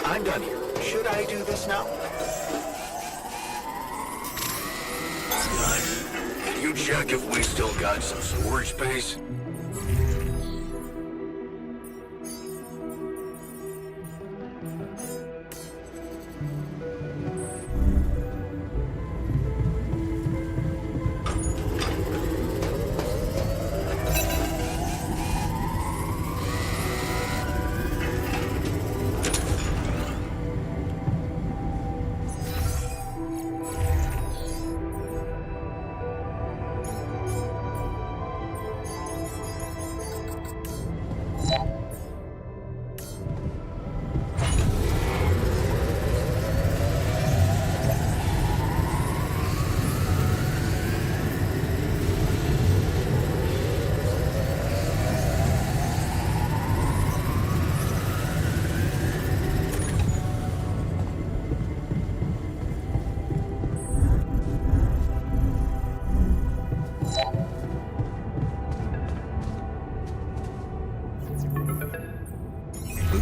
[SPEAKER 10] I'm done here. Should I do this now?
[SPEAKER 3] Can you check if we still got some storage space?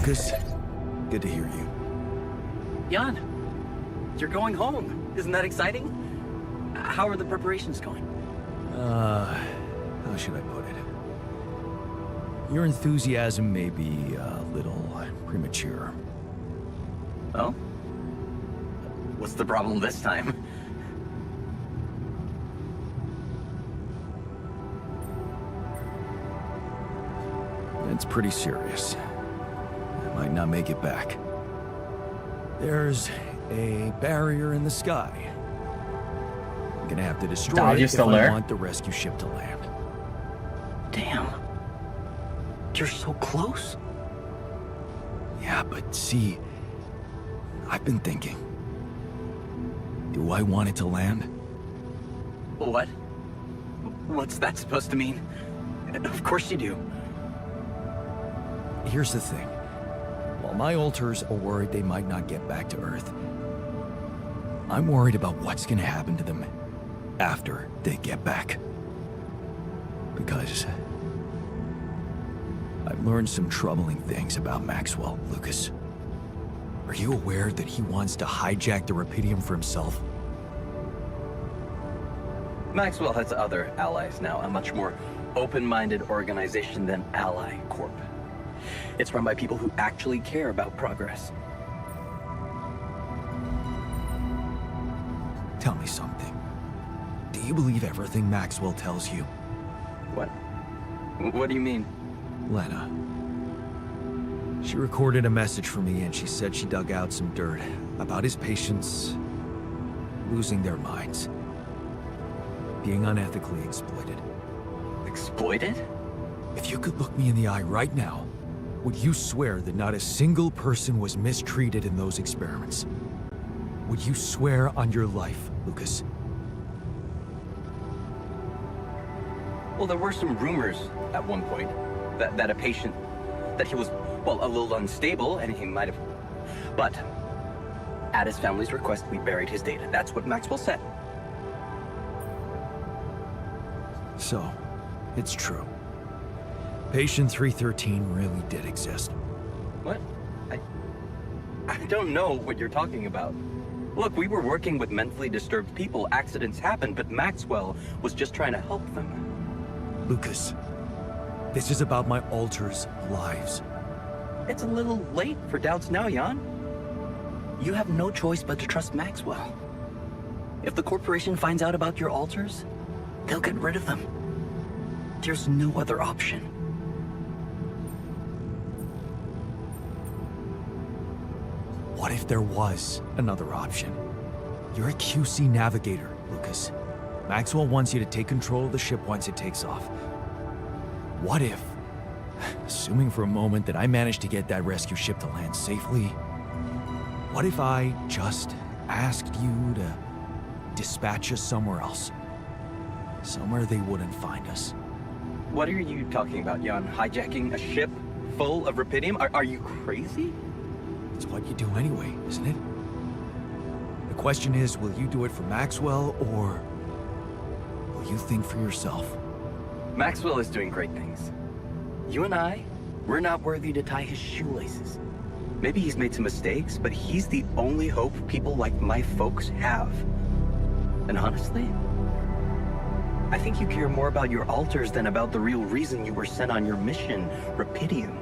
[SPEAKER 3] Lucas, good to hear you.
[SPEAKER 9] Jan, you're going home. Isn't that exciting? How are the preparations going?
[SPEAKER 3] How should I put it? Your enthusiasm may be a little premature.
[SPEAKER 9] Oh? What's the problem this time?
[SPEAKER 3] It's pretty serious. I might not make it back. There's a barrier in the sky. I'm gonna have to destroy
[SPEAKER 1] Dad,
[SPEAKER 3] it
[SPEAKER 1] you
[SPEAKER 3] if
[SPEAKER 1] still
[SPEAKER 3] I
[SPEAKER 1] there?
[SPEAKER 3] want the rescue ship to land.
[SPEAKER 9] Damn. You're so close.
[SPEAKER 3] Yeah, but see, I've been thinking. Do I want it to land?
[SPEAKER 9] What? What's that supposed to mean? Of course you do.
[SPEAKER 3] Here's the thing. While my alters are worried they might not get back to Earth, I'm worried about what's gonna happen to them after they get back. Because I've learned some troubling things about Maxwell, Lucas. Are you aware that he wants to hijack the Rapidium for himself?
[SPEAKER 9] Maxwell has other allies now, a much more open-minded organization than Ally Corp. It's run by people who actually care about progress.
[SPEAKER 3] Tell me something. Do you believe everything Maxwell tells you?
[SPEAKER 9] What? What do you mean?
[SPEAKER 3] Lena. She recorded a message for me and she said she dug out some dirt about his patients losing their minds. Being unethically exploited.
[SPEAKER 9] Exploited?
[SPEAKER 3] If you could look me in the eye right now, would you swear that not a single person was mistreated in those experiments? Would you swear on your life, Lucas?
[SPEAKER 9] Well, there were some rumors at one point that a patient, that he was, well, a little unstable and he might have... But at his family's request, we buried his data. That's what Maxwell said.
[SPEAKER 3] So, it's true. Patient 313 really did exist.
[SPEAKER 9] What? I don't know what you're talking about. Look, we were working with mentally disturbed people. Accidents happen, but Maxwell was just trying to help them.
[SPEAKER 3] Lucas, this is about my alters' lives.
[SPEAKER 9] It's a little late for doubts now, Jan. You have no choice but to trust Maxwell. If the corporation finds out about your alters, they'll get rid of them. There's no other option.
[SPEAKER 3] What if there was another option? You're a QC navigator, Lucas. Maxwell wants you to take control of the ship once it takes off. What if, assuming for a moment that I managed to get that rescue ship to land safely, what if I just asked you to dispatch us somewhere else? Somewhere they wouldn't find us.
[SPEAKER 9] What are you talking about, Jan? Hijacking a ship full of Rapidium? Are you crazy?
[SPEAKER 3] It's what you do anyway, isn't it? The question is, will you do it for Maxwell, or will you think for yourself?
[SPEAKER 9] Maxwell is doing great things. You and I, we're not worthy to tie his shoelaces. Maybe he's made some mistakes, but he's the only hope people like my folks have. And honestly, I think you care more about your alters than about the real reason you were sent on your mission, Rapidium.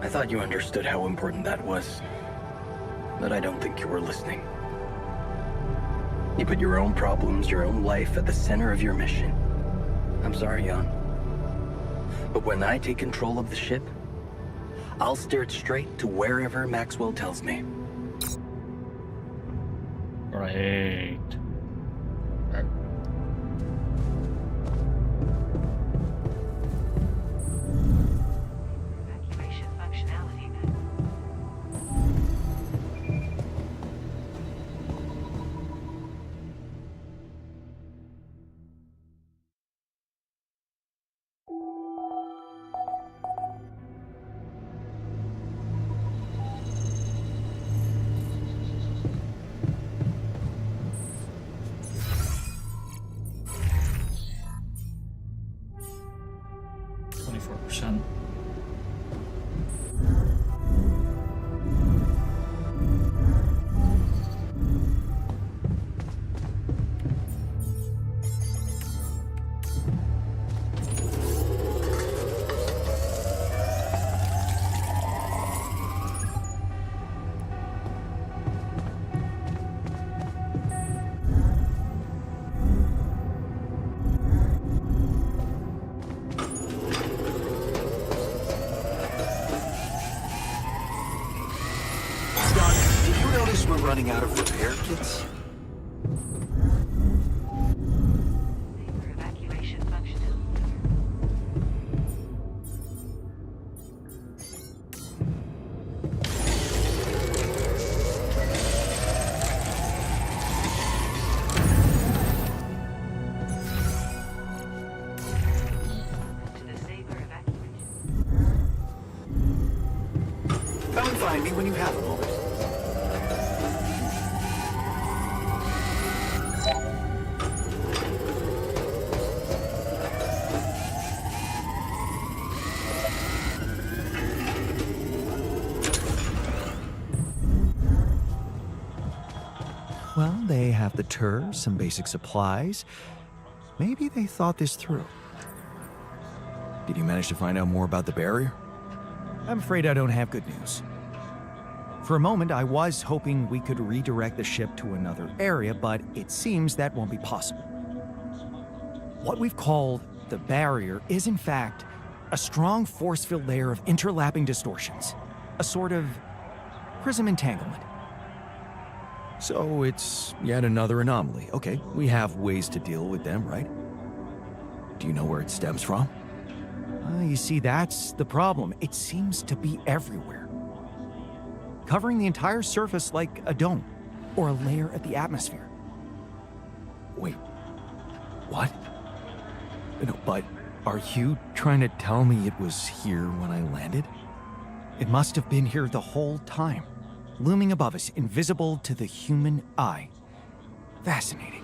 [SPEAKER 9] I thought you understood how important that was, but I don't think you were listening. You put your own problems, your own life at the center of your mission. I'm sorry, Jan. But when I take control of the ship, I'll steer it straight to wherever Maxwell tells me.
[SPEAKER 1] Right.
[SPEAKER 6] Evacuation functionality.
[SPEAKER 10] running out of repair kits?
[SPEAKER 6] Evacuation functional. To the safer evacuation.
[SPEAKER 10] Come and find me when you have a moment.
[SPEAKER 12] Well, they have the tur, some basic supplies. Maybe they thought this through.
[SPEAKER 3] Did you manage to find out more about the barrier?
[SPEAKER 12] I'm afraid I don't have good news. For a moment, I was hoping we could redirect the ship to another area, but it seems that won't be possible. What we've called the barrier is, in fact, a strong force-filled layer of interlapping distortions. A sort of prism entanglement.
[SPEAKER 3] So it's yet another anomaly. Okay, we have ways to deal with them, right? Do you know where it stems from?
[SPEAKER 12] You see, that's the problem. It seems to be everywhere. Covering the entire surface like a dome, or a layer of the atmosphere.
[SPEAKER 3] Wait, what?
[SPEAKER 12] No, but are you trying to tell me it was here when I landed? It must have been here the whole time, looming above us, invisible to the human eye. Fascinating.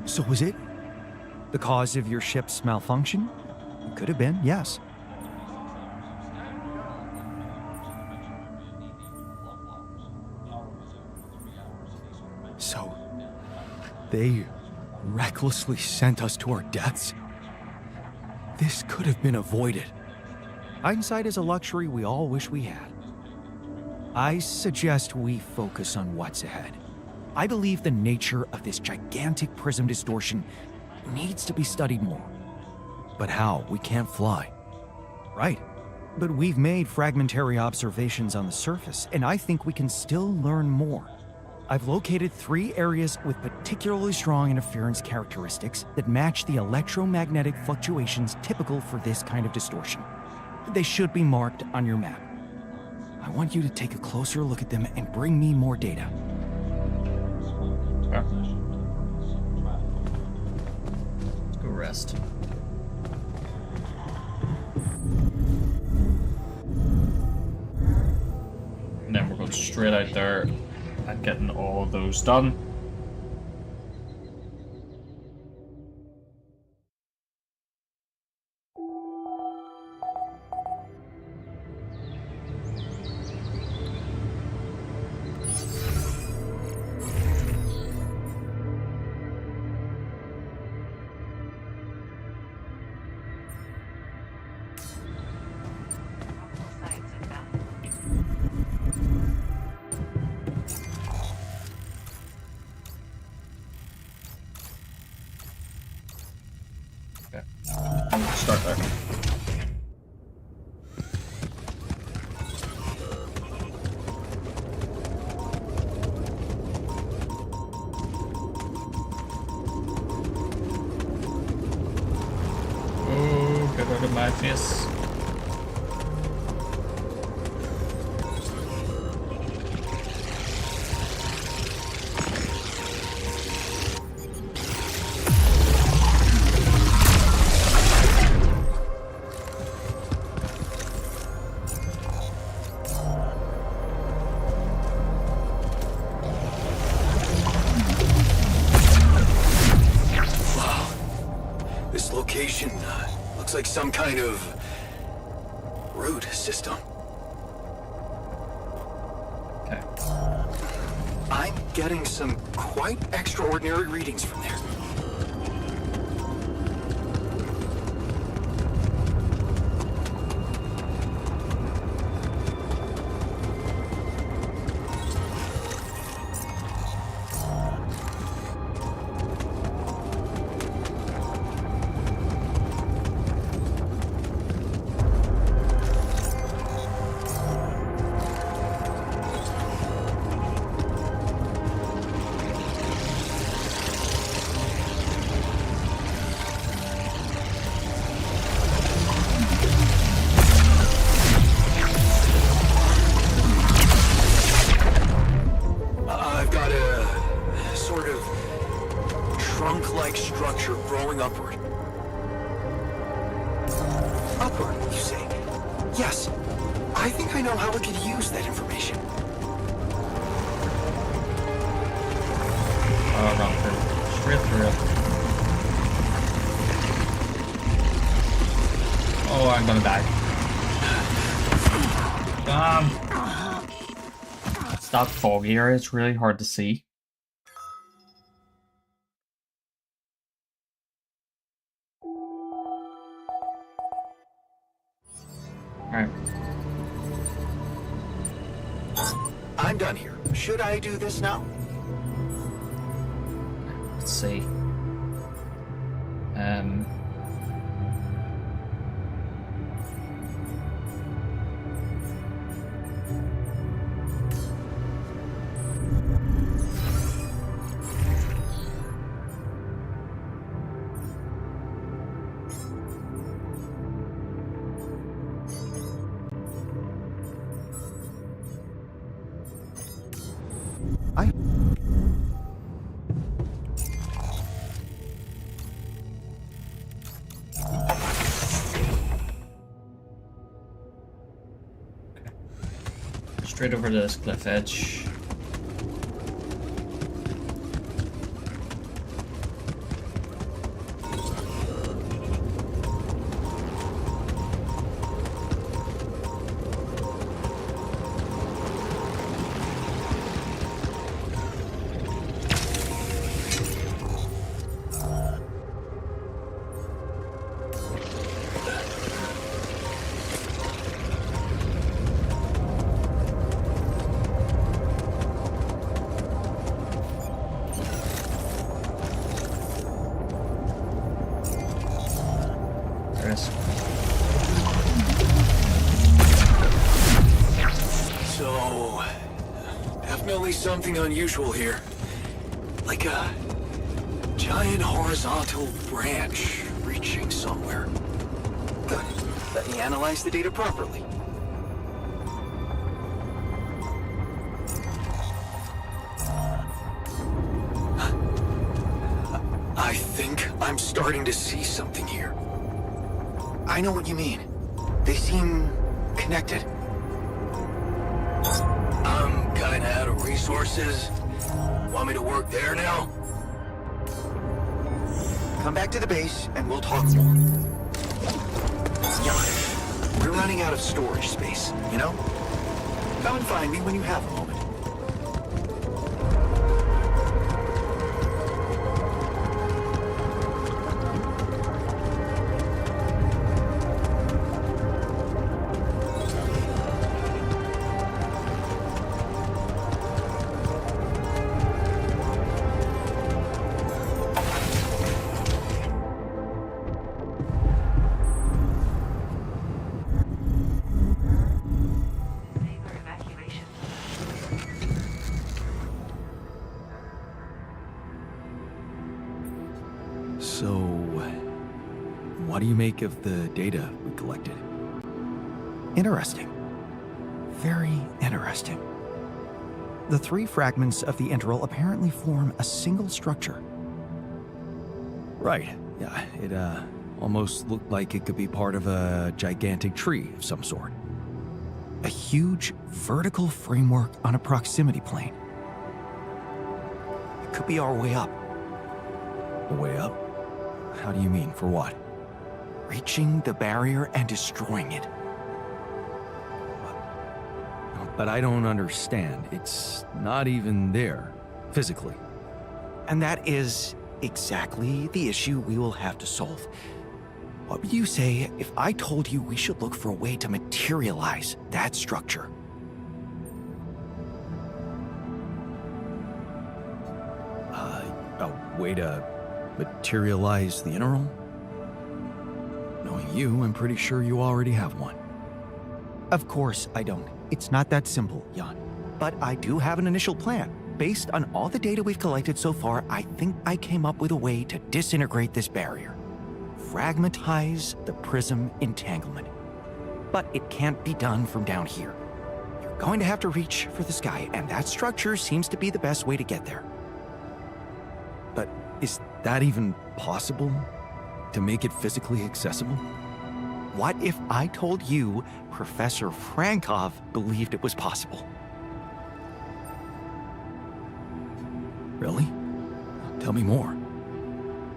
[SPEAKER 12] So was it the cause of your ship's malfunction? Could have been, yes. So, they recklessly sent us to our deaths? This could have been avoided. Hindsight is a luxury we all wish we had. I suggest we focus on what's ahead. I believe the nature of this gigantic prism distortion needs to be studied more.
[SPEAKER 3] But how? We can't fly.
[SPEAKER 12] Right. But we've made fragmentary observations on the surface, and I think we can still learn more. I've located 3 areas with particularly strong interference characteristics that match the electromagnetic fluctuations typical for this kind of distortion. They should be marked on your map. I want you to take a closer look at them and bring me more data.
[SPEAKER 1] Okay. Let's go rest. And then we're going straight out there and getting all those done. Start there. Oh, get out of my face.
[SPEAKER 10] Looks like some kind of root system.
[SPEAKER 1] Okay.
[SPEAKER 10] I'm getting some quite extraordinary readings from there.
[SPEAKER 12] Blackburn, you say? Yes. I think I know how we could use that information.
[SPEAKER 1] Oh, wrong through. Straight through it. Oh, I'm gonna die. It's that foggy area, it's really hard to see. Alright.
[SPEAKER 12] I'm done here. Should I do this now?
[SPEAKER 1] Let's see. Straight over to this cliff edge.
[SPEAKER 3] So, definitely something unusual here. Like a giant horizontal branch reaching somewhere. Good. Let me analyze the data properly. I think I'm starting to see something here.
[SPEAKER 12] I know what you mean. They seem connected.
[SPEAKER 3] I'm kinda out of resources. Want me to work there now?
[SPEAKER 12] Come back to the base and we'll talk more. Jan, we're running out of storage space, you know? Come and find me when you have a moment.
[SPEAKER 7] So, what do you make of the data we collected?
[SPEAKER 12] Interesting. Very interesting. The three fragments of the interval apparently form a single structure.
[SPEAKER 7] Right. Yeah, it almost looked like it could be part of a gigantic tree of some sort.
[SPEAKER 12] A huge vertical framework on a proximity plane. It could be our way up.
[SPEAKER 7] A way up? How do you mean? For what?
[SPEAKER 12] Reaching the barrier and destroying it.
[SPEAKER 7] But I don't understand. It's not even there, physically.
[SPEAKER 12] And that is exactly the issue we will have to solve. What would you say if I told you we should look for a way to materialize that structure?
[SPEAKER 7] A way to materialize the interval? Knowing you, I'm pretty sure you already have one.
[SPEAKER 12] Of course I don't. It's not that simple, Jan. But I do have an initial plan. Based on all the data we've collected so far, I think I came up with a way to disintegrate this barrier. Fragmentize the prism entanglement. But it can't be done from down here. You're going to have to reach for the sky, and that structure seems to be the best way to get there.
[SPEAKER 7] But is that even possible? To make it physically accessible?
[SPEAKER 12] What if I told you Professor Frankov believed it was possible?
[SPEAKER 3] Really? Tell me more.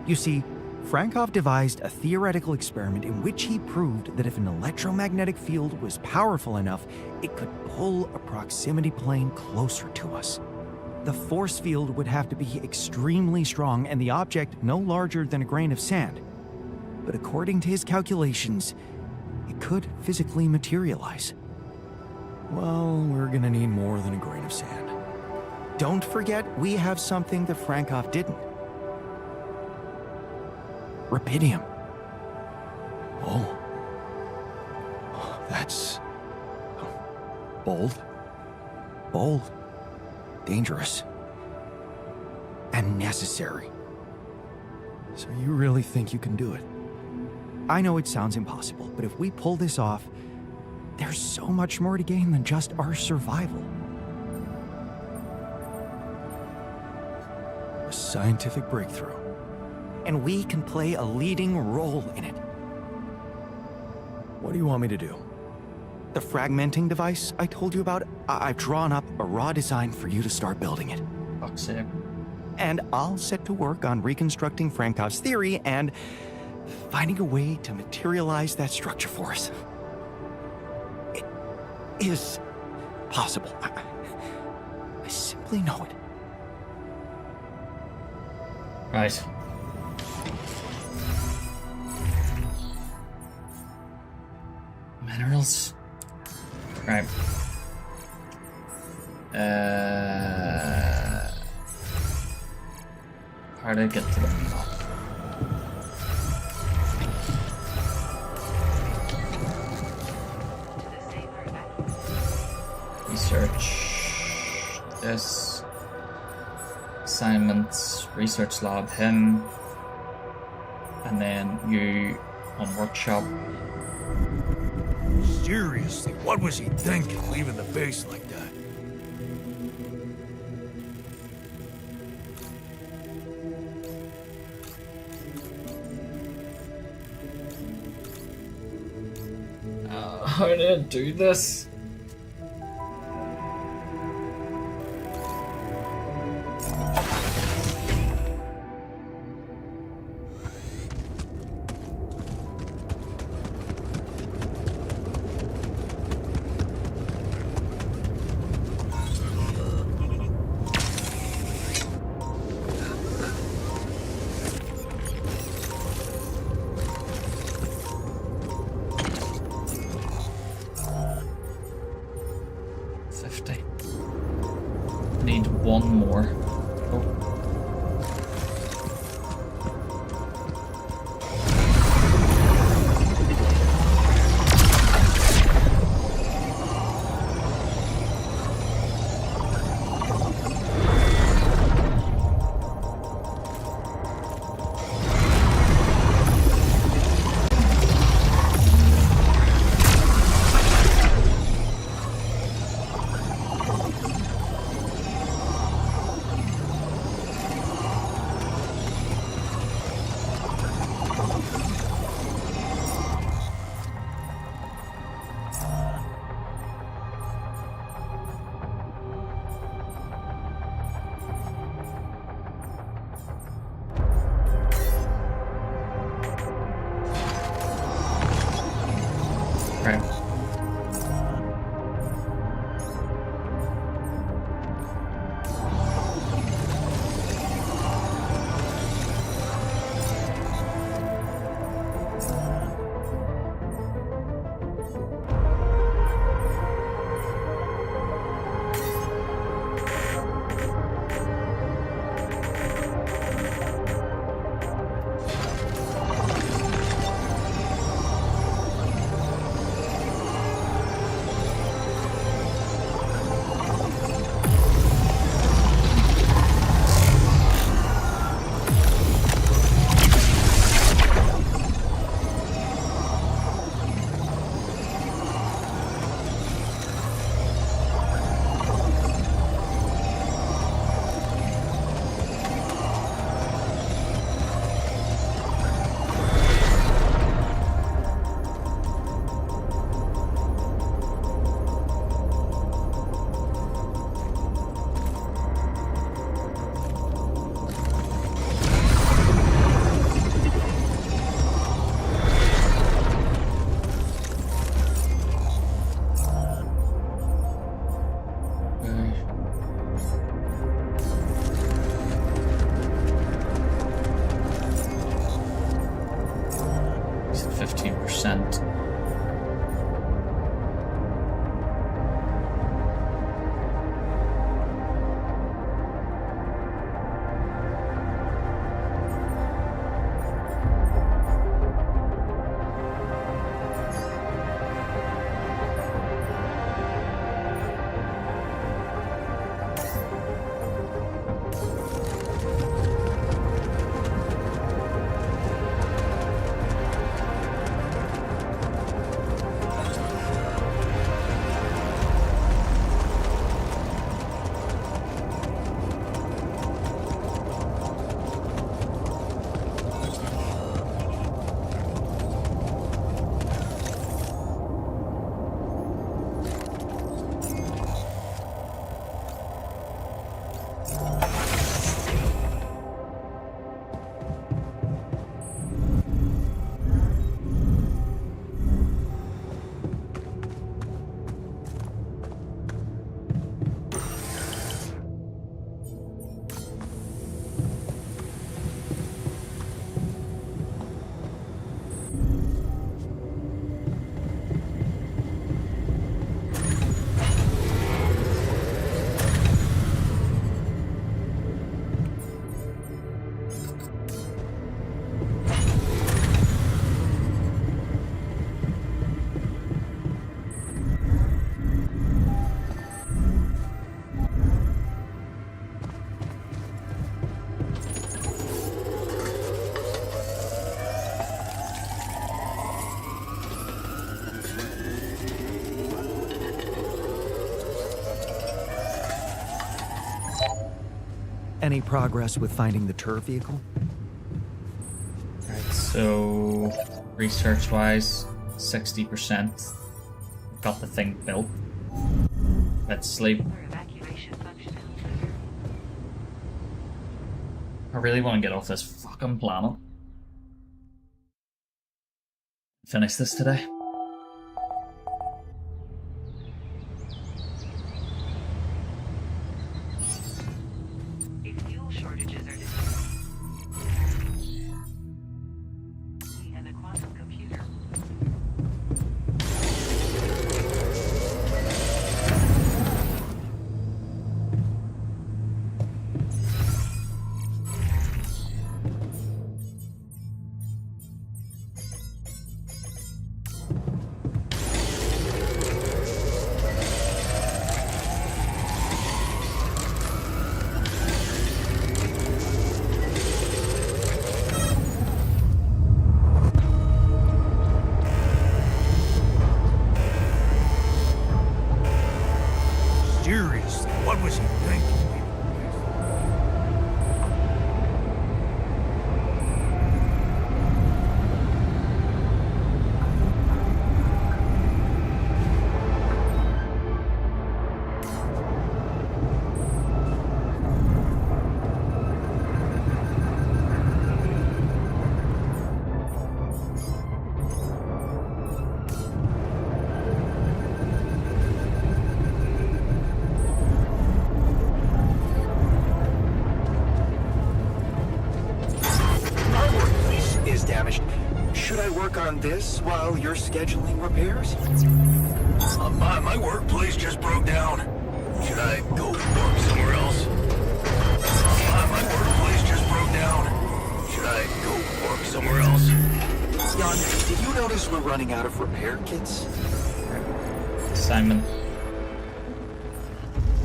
[SPEAKER 12] You see, Frankov devised a theoretical experiment in which he proved that if an electromagnetic field was powerful enough, it could pull a proximity plane closer to us. The force field would have to be extremely strong and the object no larger than a grain of sand. But according to his calculations, it could physically materialize.
[SPEAKER 3] Well, we're gonna need more than a grain of sand.
[SPEAKER 12] Don't forget, we have something that Frankov didn't. Rubidium.
[SPEAKER 3] Oh. That's... bold.
[SPEAKER 12] Bold. Dangerous. And necessary.
[SPEAKER 3] So you really think you can do it?
[SPEAKER 12] I know it sounds impossible, but if we pull this off, there's so much more to gain than just our survival.
[SPEAKER 3] A scientific breakthrough.
[SPEAKER 12] And we can play a leading role in it.
[SPEAKER 3] What do you want me to do?
[SPEAKER 12] The fragmenting device I told you about, I've drawn up a raw design for you to start building it.
[SPEAKER 1] Fuck's sake.
[SPEAKER 12] And I'll set to work on reconstructing Frankov's theory and finding a way to materialize that structure for us. It is possible. I simply know it.
[SPEAKER 1] Right. Minerals. Right. How do I get to the map? Research. This. Assignments. Research lab. Him. And then you on workshop.
[SPEAKER 3] Seriously, what was he thinking, leaving the base like that?
[SPEAKER 1] How did I do this? Need one more. Oh. 15%.
[SPEAKER 7] Any progress with finding the tour vehicle?
[SPEAKER 1] Right, so research-wise, 60%. Got the thing built. Let's sleep. I really want to get off this fucking planet. Finish this today.
[SPEAKER 3] Seriously, what was he thinking?
[SPEAKER 10] On this while you're scheduling repairs?
[SPEAKER 3] My workplace just broke down. Should I go work somewhere else? My workplace just broke down. Should I go work somewhere else?
[SPEAKER 10] Jan, did you notice we're running out of repair kits?
[SPEAKER 1] Simon.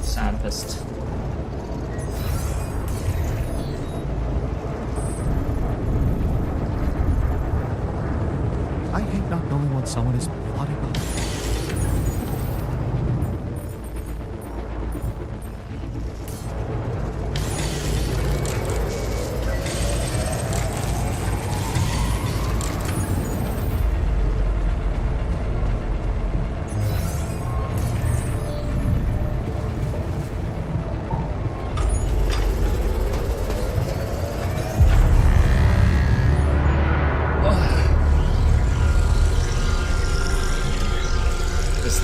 [SPEAKER 1] Sadist.
[SPEAKER 7] I hate not knowing what someone is plotting on.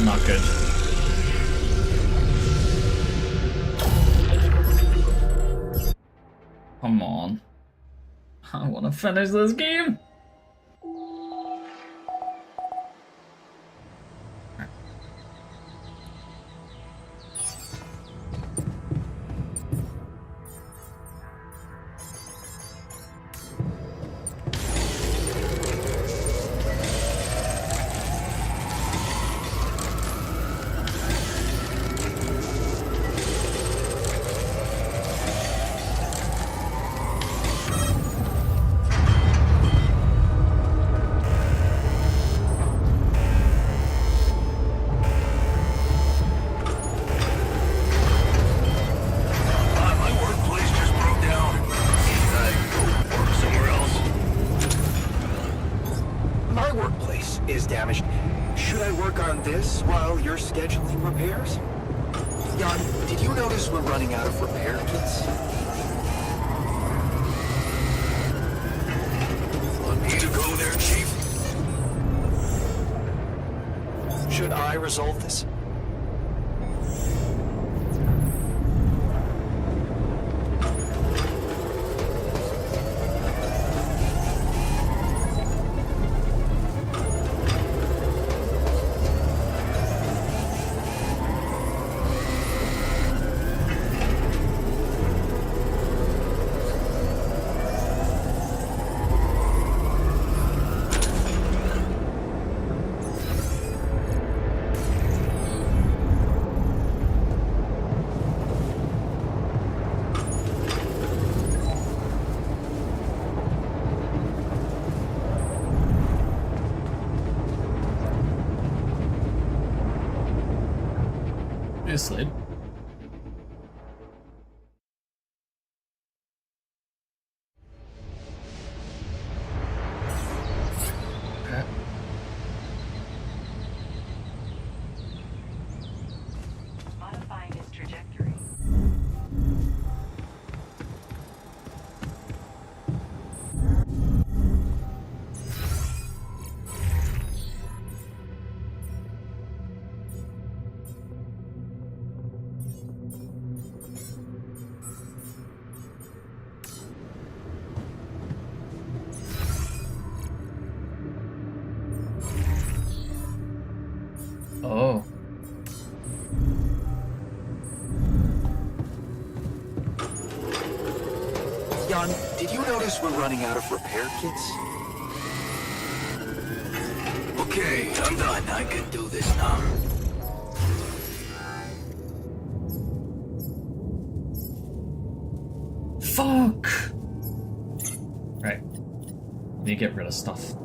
[SPEAKER 1] Not good. Come on. I want to finish this game.
[SPEAKER 10] my workplace is damaged. Should I work on this while you're scheduling repairs? Jan, did you notice we're running out of repair kits?
[SPEAKER 3] Want me to go there, Chief?
[SPEAKER 10] Should I resolve this?
[SPEAKER 1] Asleep. Okay.
[SPEAKER 8] Modifying its trajectory.
[SPEAKER 1] Oh.
[SPEAKER 10] Jan, did you notice we're running out of repair kits?
[SPEAKER 3] Okay, I'm done. I can do this now.
[SPEAKER 1] Fuck! Right. Need to get rid of stuff.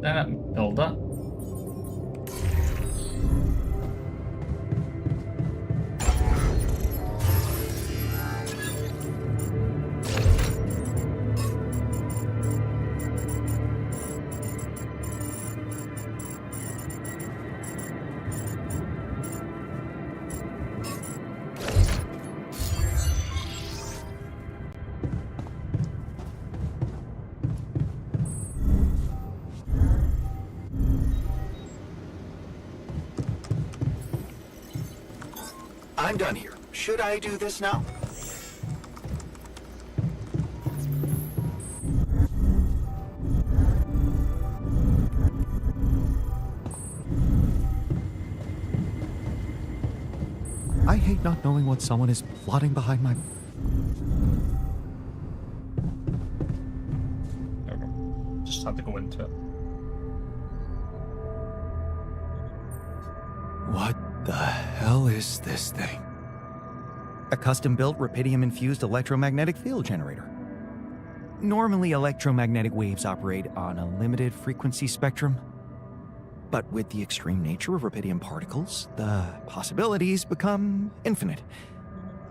[SPEAKER 1] Damn it, builder.
[SPEAKER 10] I'm done here. Should I do this now?
[SPEAKER 12] I hate not knowing what someone is plotting behind my...
[SPEAKER 1] There we go. Just had to go into it.
[SPEAKER 12] What the hell is this thing? A custom-built rubidium-infused electromagnetic field generator. Normally, electromagnetic waves operate on a limited frequency spectrum. But with the extreme nature of rubidium particles, the possibilities become infinite.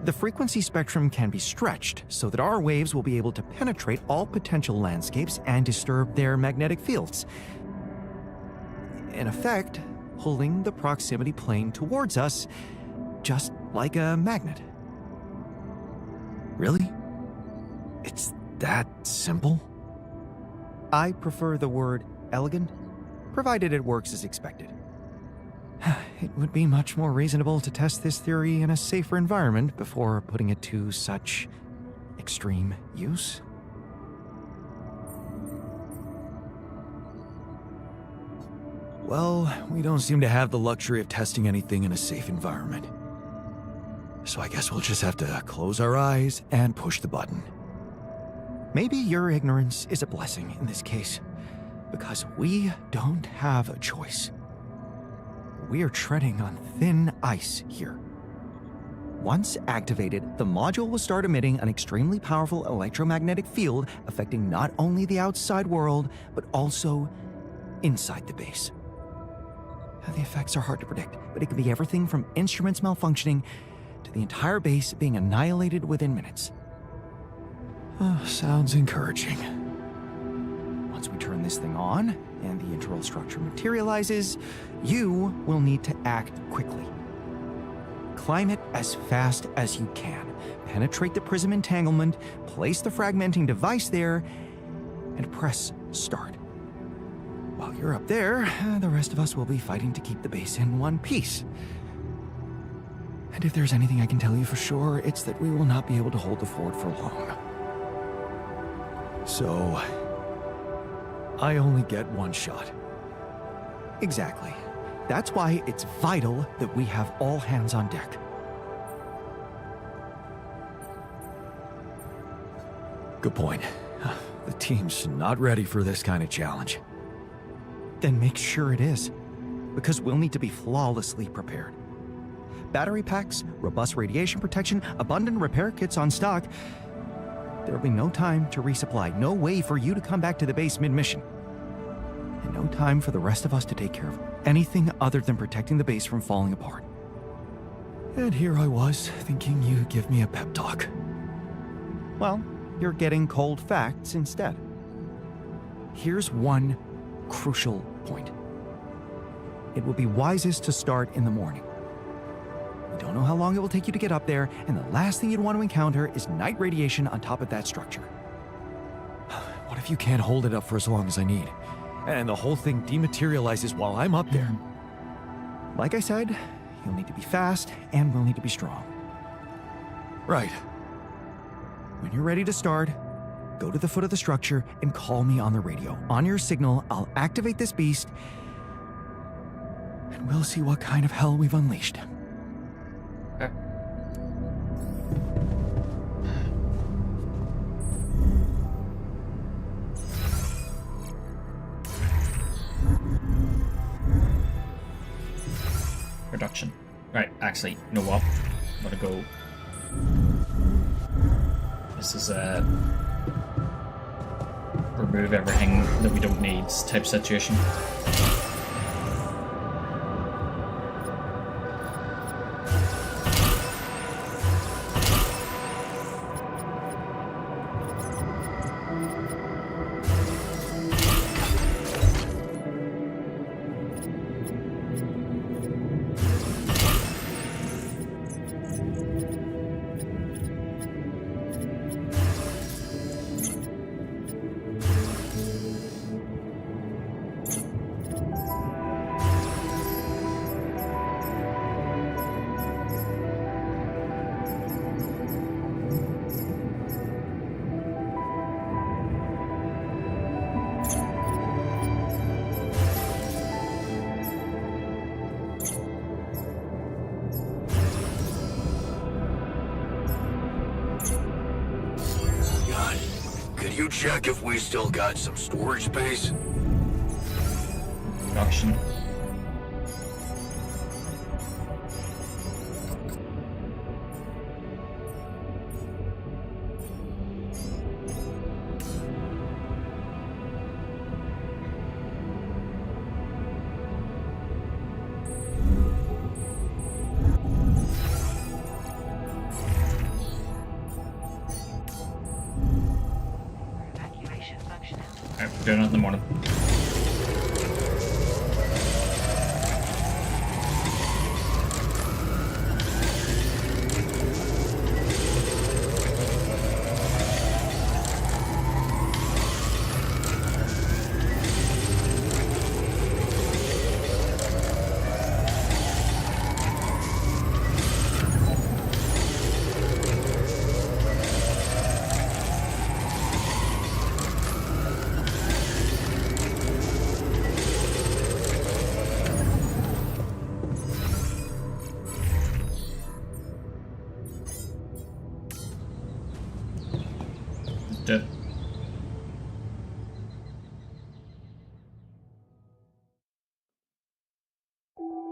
[SPEAKER 12] The frequency spectrum can be stretched so that our waves will be able to penetrate all potential landscapes and disturb their magnetic fields. In effect, pulling the proximity plane towards us, just like a magnet. Really? It's that simple? I prefer the word elegant, provided it works as expected. It would be much more reasonable to test this theory in a safer environment before putting it to such extreme use.
[SPEAKER 7] Well, we don't seem to have the luxury of testing anything in a safe environment. So I guess we'll just have to close our eyes and push the button.
[SPEAKER 12] Maybe your ignorance is a blessing in this case, because we don't have a choice. We are treading on thin ice here. Once activated, the module will start emitting an extremely powerful electromagnetic field affecting not only the outside world, but also inside the base. The effects are hard to predict, but it can be everything from instruments malfunctioning to the entire base being annihilated within minutes.
[SPEAKER 7] Sounds encouraging.
[SPEAKER 12] Once we turn this thing on and the internal structure materializes, you will need to act quickly. Climb it as fast as you can, penetrate the prism entanglement, place the fragmenting device there, and press start. While you're up there, the rest of us will be fighting to keep the base in one piece. And if there's anything I can tell you for sure, it's that we will not be able to hold the fort for long.
[SPEAKER 7] So, I only get one shot.
[SPEAKER 12] Exactly. That's why it's vital that we have all hands on deck.
[SPEAKER 7] Good point. The team's not ready for this kind of challenge.
[SPEAKER 12] Then make sure it is, because we'll need to be flawlessly prepared. Battery packs, robust radiation protection, abundant repair kits on stock. There'll be no time to resupply, no way for you to come back to the base mid-mission. And no time for the rest of us to take care of anything other than protecting the base from falling apart.
[SPEAKER 7] And here I was, thinking you'd give me a pep talk.
[SPEAKER 12] Well, you're getting cold facts instead. Here's one crucial point. It will be wisest to start in the morning. We don't know how long it will take you to get up there, and the last thing you'd want to encounter is night radiation on top of that structure.
[SPEAKER 7] What if you can't hold it up for as long as I need, and the whole thing dematerializes while I'm up there?
[SPEAKER 12] Like I said, you'll need to be fast, and we'll need to be strong.
[SPEAKER 7] Right.
[SPEAKER 12] When you're ready to start, go to the foot of the structure and call me on the radio. On your signal, I'll activate this beast, and we'll see what kind of hell we've unleashed.
[SPEAKER 1] Okay. Production. Right, actually, you know what? I'm gonna go. This is a remove everything that we don't need type situation.
[SPEAKER 3] Could you check if we still got some storage space?
[SPEAKER 1] Production. Alright, we're doing it in the morning.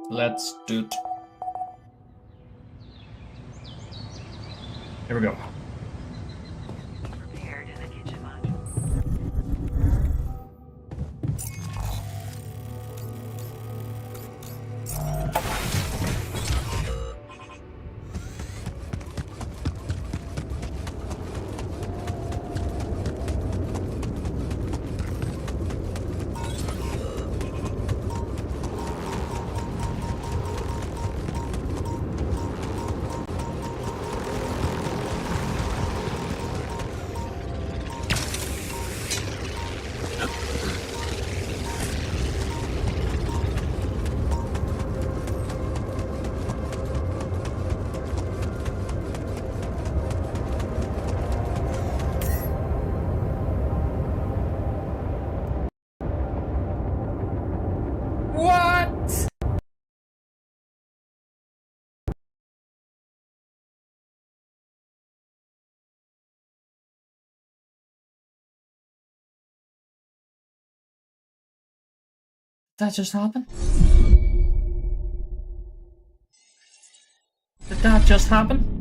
[SPEAKER 1] Let's do it. Here we go.
[SPEAKER 8] Prepared in the kitchen module.
[SPEAKER 1] What? Did that just happen? Did that just happen?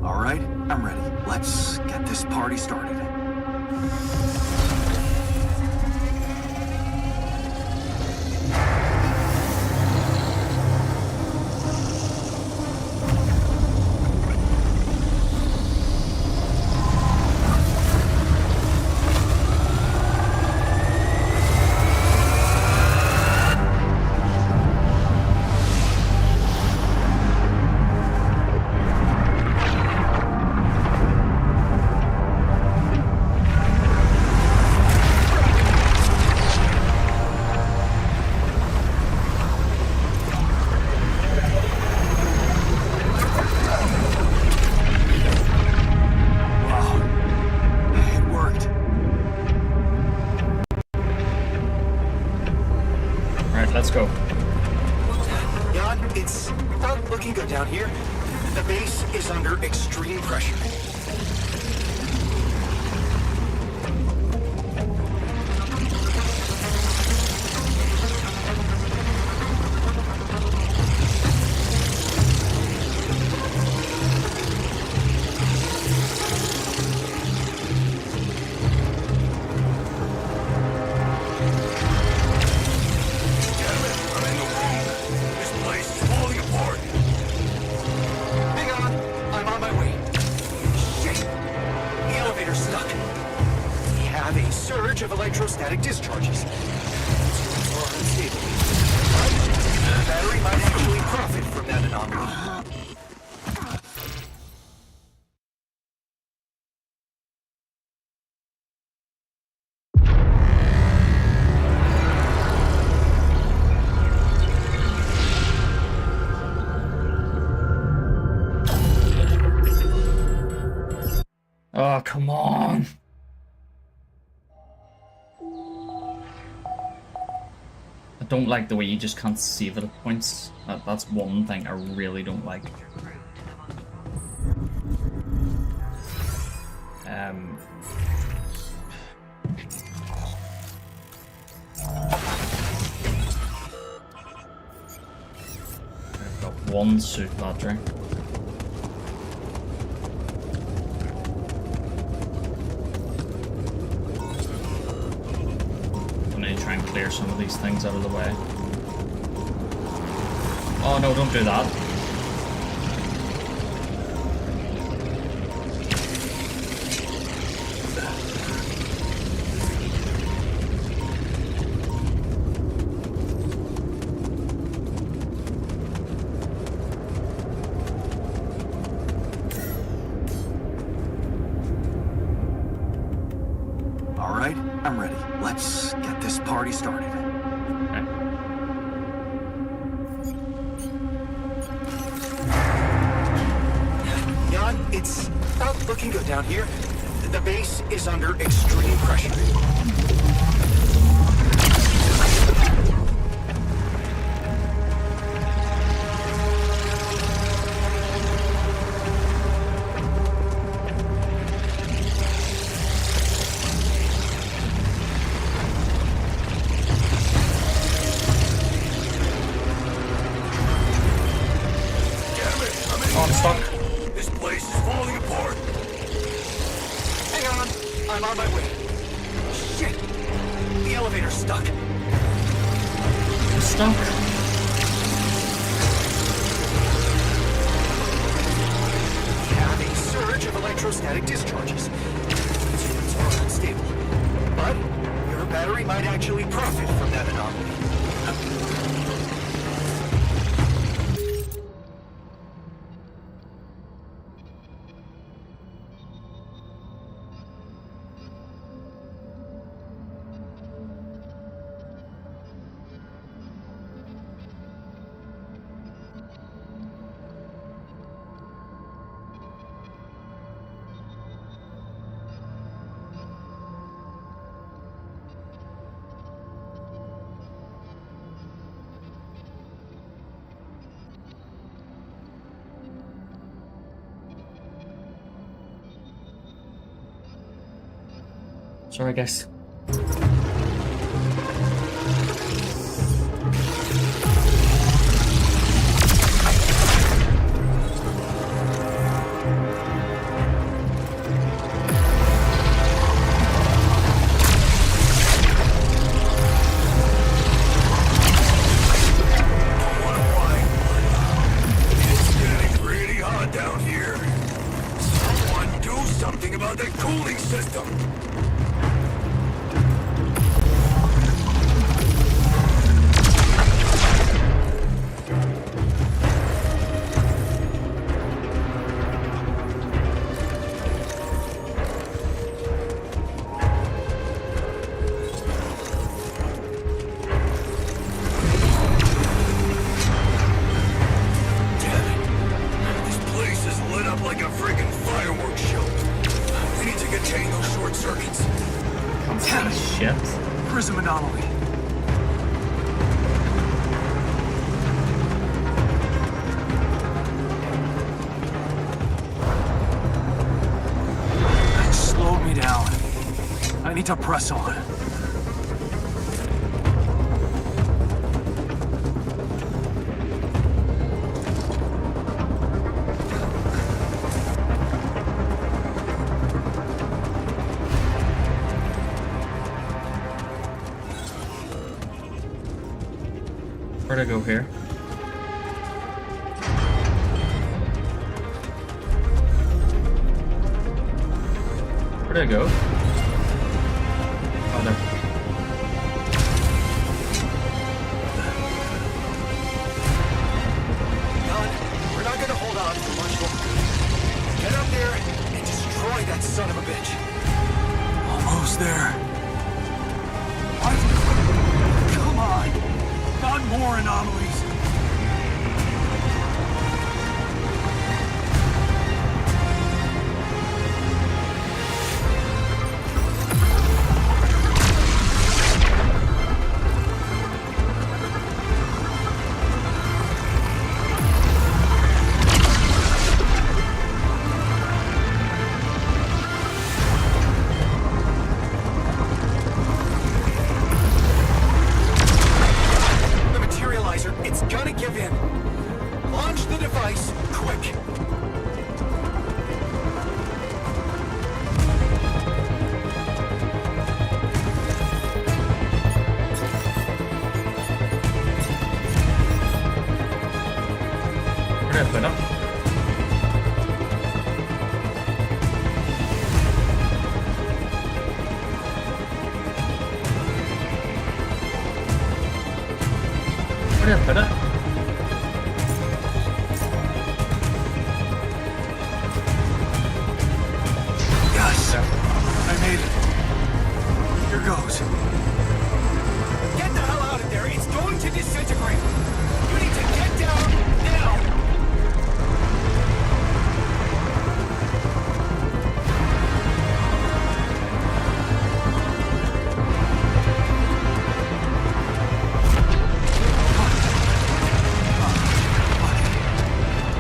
[SPEAKER 10] All right, I'm ready. Let's get this party started.
[SPEAKER 1] Let's go.
[SPEAKER 12] Jan, it's not looking good down here. The base is under extreme pressure. Of electrostatic discharges. It's more unstable. The battery might actually profit from that anomaly.
[SPEAKER 1] Oh, come on. I don't like the way you just can't save it at points. That's one thing I really don't like. one suit battery. I need to try and clear some of these things out of the way. Oh no, don't do that.
[SPEAKER 10] All right, I'm ready. Let's get this party started. Jan, it's not looking good down here. The base is under extreme pressure.
[SPEAKER 1] Oh, I'm stuck.
[SPEAKER 3] This place is falling apart.
[SPEAKER 10] Hang on, I'm on my way. Shit, the elevator's stuck.
[SPEAKER 1] I'm stuck.
[SPEAKER 10] We have a surge of electrostatic discharges. These units are unstable, but your battery might actually profit from that anomaly.
[SPEAKER 1] Sorry, guys.
[SPEAKER 3] It's getting pretty hot down here. Someone do something about that cooling system. This place is lit up like a friggin' fireworks show. We need to contain those short circuits.
[SPEAKER 1] Shit.
[SPEAKER 10] Prism anomaly. It slowed me down. I need to press on.
[SPEAKER 1] Where'd I go here? Where'd I go? Oh, there.
[SPEAKER 10] We're not gonna hold on for much longer. Get up there and destroy that son of a bitch. Almost there. What? Come on. Not more anomalies.
[SPEAKER 1] did I put him? Where did I put it?
[SPEAKER 3] Yes! I made it. Here goes. Get the hell out of there! It's going to disintegrate! You need to get down now!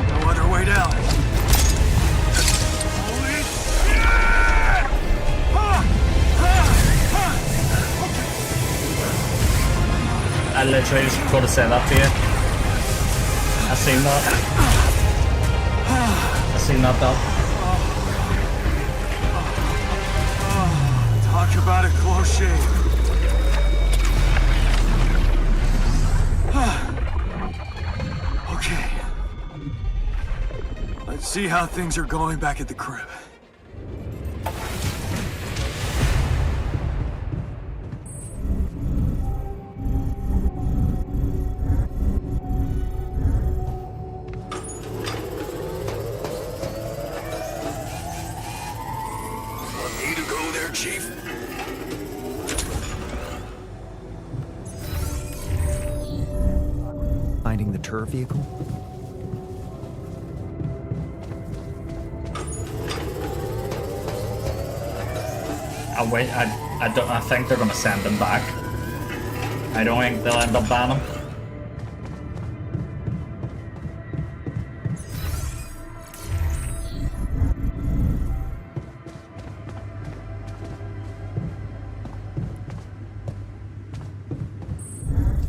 [SPEAKER 3] No other way down. Holy shit!
[SPEAKER 1] I literally just could have said that to you. I seen that. I seen that though.
[SPEAKER 3] Talk about a close shave. Okay. Let's see how things are going back at the crib. Want me to go there, Chief?
[SPEAKER 12] Finding the turf vehicle?
[SPEAKER 1] I think they're gonna send him back. I don't think they'll end up banning him.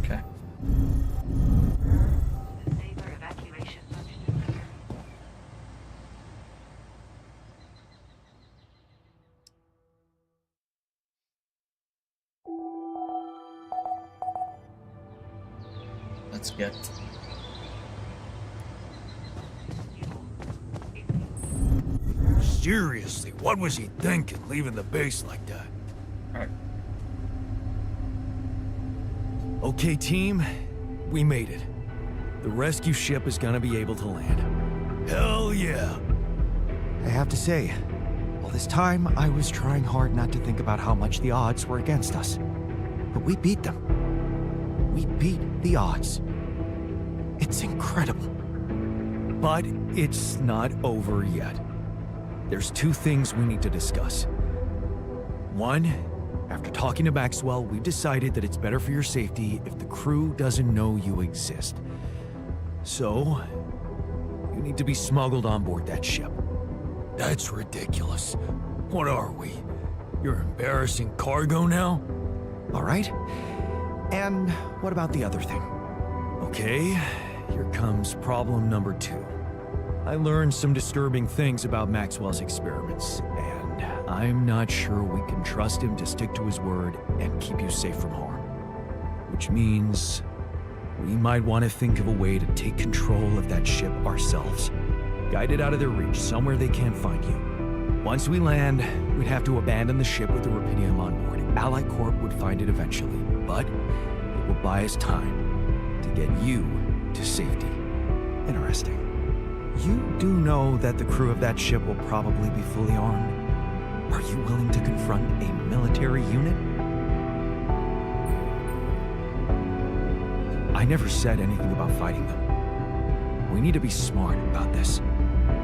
[SPEAKER 1] Okay. Let's get.
[SPEAKER 3] Seriously, what was he thinking, leaving the base like that?
[SPEAKER 1] Alright.
[SPEAKER 7] Okay, team, we made it. The rescue ship is gonna be able to land.
[SPEAKER 3] Hell yeah!
[SPEAKER 12] I have to say, all this time I was trying hard not to think about how much the odds were against us. But we beat them. We beat the odds. It's incredible.
[SPEAKER 7] But it's not over yet. There's two things we need to discuss. One, after talking to Maxwell, we've decided that it's better for your safety if the crew doesn't know you exist. So, you need to be smuggled on board that ship.
[SPEAKER 3] That's ridiculous. What are we? You're embarrassing cargo now?
[SPEAKER 12] All right. And what about the other thing?
[SPEAKER 7] Okay, here comes problem number two. I learned some disturbing things about Maxwell's experiments, and I'm not sure we can trust him to stick to his word and keep you safe from harm. Which means we might want to think of a way to take control of that ship ourselves. Guide it out of their reach, somewhere they can't find you. Once we land, we'd have to abandon the ship with the Rapidium on board. Allied Corp would find it eventually, but it will buy us time to get you to safety.
[SPEAKER 12] Interesting. You do know that the crew of that ship will probably be fully armed. Are you willing to confront a military unit? I never said anything about fighting them. We need to be smart about this.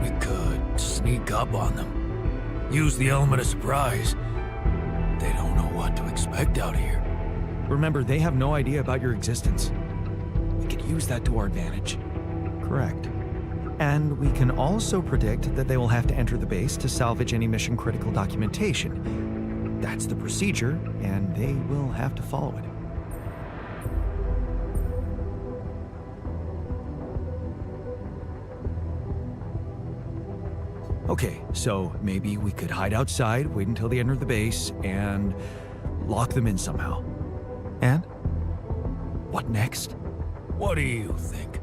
[SPEAKER 3] We could sneak up on them. Use the element of surprise. They don't know what to expect out here.
[SPEAKER 12] Remember, they have no idea about your existence. We could use that to our advantage. Correct. And we can also predict that they will have to enter the base to salvage any mission-critical documentation. That's the procedure, and they will have to follow it.
[SPEAKER 7] Okay, so maybe we could hide outside, wait until they enter the base, and lock them in somehow.
[SPEAKER 12] And? What next?
[SPEAKER 3] What do you think?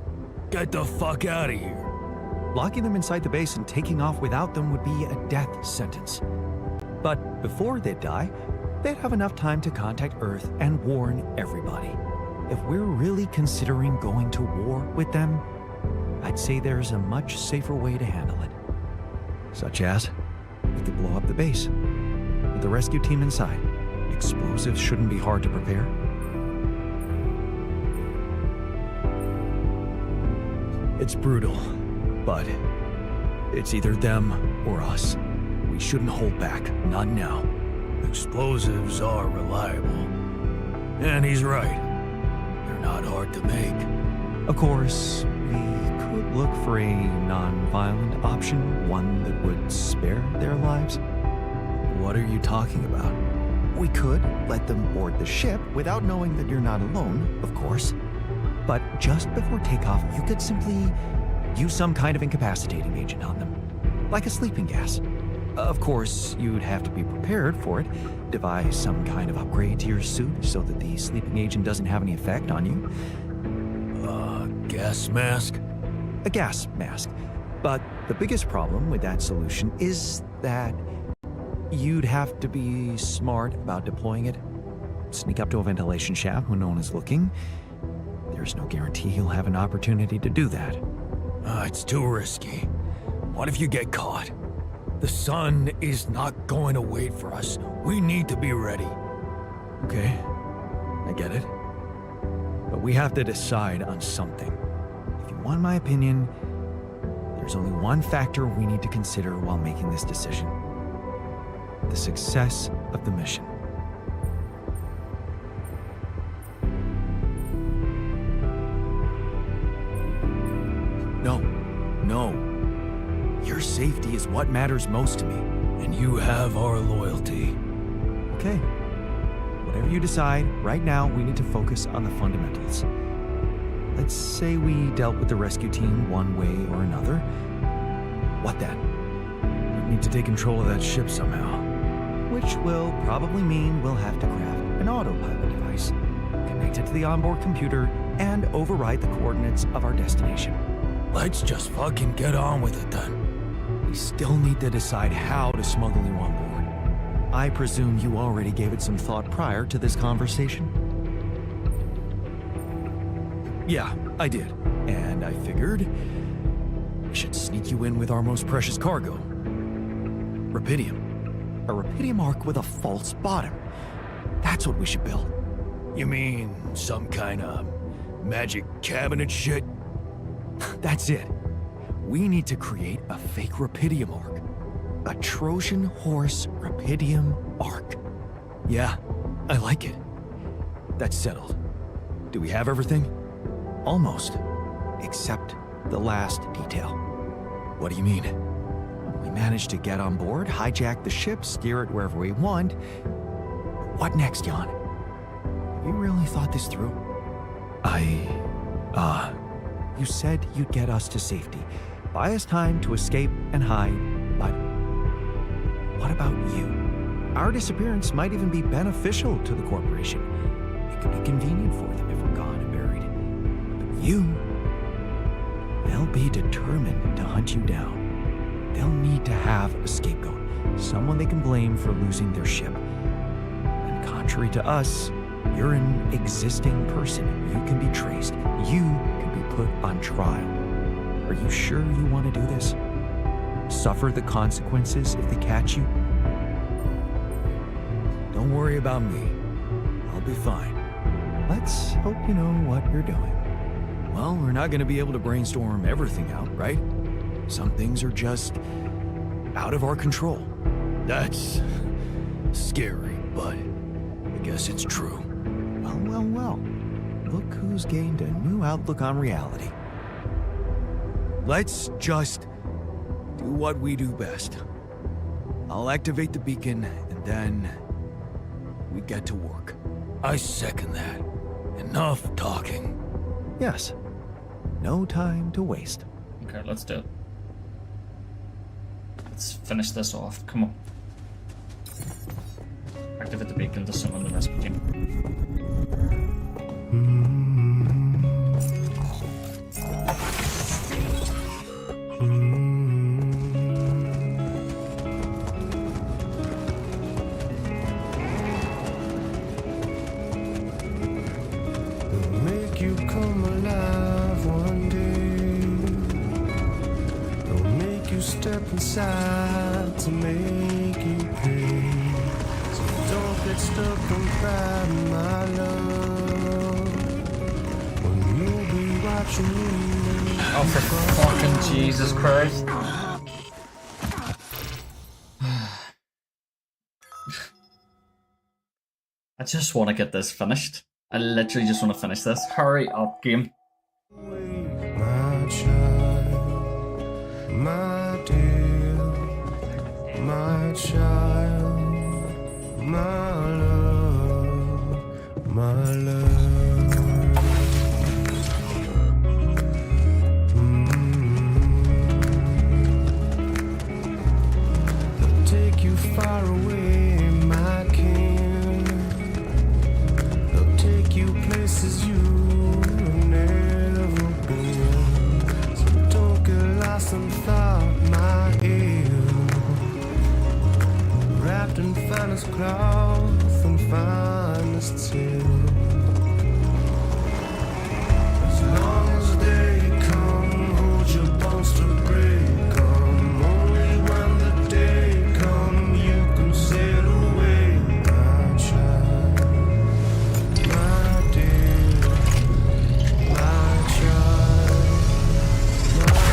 [SPEAKER 3] Get the fuck out of here.
[SPEAKER 7] Locking them inside the base and taking off without them would be a death sentence. But before they'd die, they'd have enough time to contact Earth and warn everybody. If we're really considering going to war with them, I'd say there's a much safer way to handle it. Such as, we could blow up the base with the rescue team inside. Explosives shouldn't be hard to prepare. It's brutal, but it's either them or us. We shouldn't hold back, not now.
[SPEAKER 3] Explosives are reliable. And he's right. They're not hard to make.
[SPEAKER 7] Of course, we could look for a non-violent option, one that would spare their lives.
[SPEAKER 3] What are you talking about?
[SPEAKER 12] We could let them board the ship without knowing that you're not alone, of course.
[SPEAKER 7] But just before takeoff, you could simply use some kind of incapacitating agent on them, like a sleeping gas. Of course, you'd have to be prepared for it. Devise some kind of upgrade to your suit so that the sleeping agent doesn't have any effect on you.
[SPEAKER 3] Gas mask?
[SPEAKER 7] A gas mask. But the biggest problem with that solution is that you'd have to be smart about deploying it. Sneak up to a ventilation shaft when no one is looking. There's no guarantee you'll have an opportunity to do that.
[SPEAKER 3] It's too risky. What if you get caught? The sun is not going to wait for us. We need to be ready.
[SPEAKER 7] Okay, I get it. But we have to decide on something. If you want my opinion, there's only one factor we need to consider while making this decision. The success of the mission. No. Your safety is what matters most to me.
[SPEAKER 3] And you have our loyalty.
[SPEAKER 7] Okay. Whatever you decide, right now we need to focus on the fundamentals. Let's say we dealt with the rescue team one way or another. What then?
[SPEAKER 3] We need to take control of that ship somehow.
[SPEAKER 7] Which will probably mean we'll have to craft an autopilot device, connect it to the onboard computer, and override the coordinates of our destination.
[SPEAKER 3] Let's just fucking get on with it then.
[SPEAKER 7] We still need to decide how to smuggle you on board. I presume you already gave it some thought prior to this conversation?
[SPEAKER 3] Yeah, I did.
[SPEAKER 7] And I figured we should sneak you in with our most precious cargo. Rapidium. A Rapidium arc with a false bottom. That's what we should build.
[SPEAKER 3] You mean some kind of magic cabinet shit?
[SPEAKER 7] That's it. We need to create a fake Rapidium arc. A Trojan horse Rapidium arc.
[SPEAKER 3] Yeah, I like it. That's settled. Do we have everything?
[SPEAKER 7] Almost. Except the last detail.
[SPEAKER 3] What do you mean?
[SPEAKER 7] We managed to get on board, hijack the ship, steer it wherever we want. What next, Jan? Have you really thought this through? You said you'd get us to safety, buy us time to escape and hide, but what about you? Our disappearance might even be beneficial to the corporation. It could be convenient for them if we're gone and buried. But you, they'll be determined to hunt you down. They'll need to have a scapegoat, someone they can blame for losing their ship. And contrary to us, you're an existing person. You can be traced. You can be put on trial. Are you sure you want to do this? Suffer the consequences if they catch you?
[SPEAKER 3] Don't worry about me. I'll be fine.
[SPEAKER 7] Let's hope you know what you're doing.
[SPEAKER 3] Well, we're not going to be able to brainstorm everything out, right? Some things are just out of our control. That's scary, but I guess it's true.
[SPEAKER 7] Well. Look who's gained a new outlook on reality.
[SPEAKER 3] Let's just do what we do best. I'll activate the beacon, and then we get to work. I second that. Enough talking.
[SPEAKER 7] Yes. No time to waste.
[SPEAKER 1] Okay, let's do it. Let's finish this off. Come on. Activate the beacon to summon the rescue team.
[SPEAKER 13] inside to make you pay. So don't get stuck and cry, my love. When you'll be watching me.
[SPEAKER 1] Oh, for fucking Jesus Christ. I just want to get this finished. I literally just want to finish this. Hurry up, game.
[SPEAKER 13] My child, my dear, my child, my love, my love. I'll take you far away, my king. I'll take you places you've never been. So don't get lost in thought, my ear. Wrapped in finest cloth and finest silk. As long as they come, hold your bones to break. Come only when the day come, you can sail away, my child, my dear, my child, my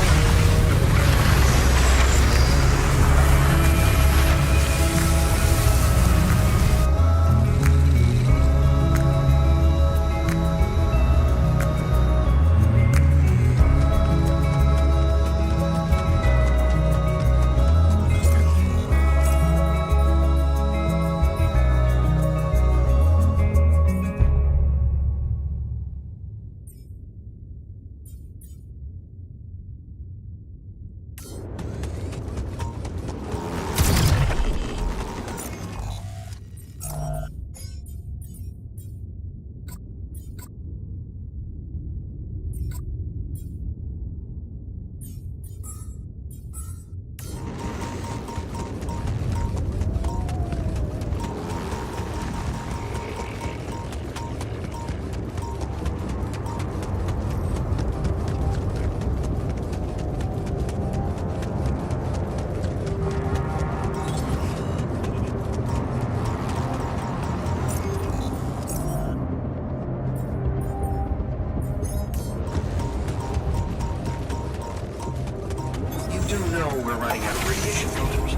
[SPEAKER 10] You do know we're running out of radiation filters.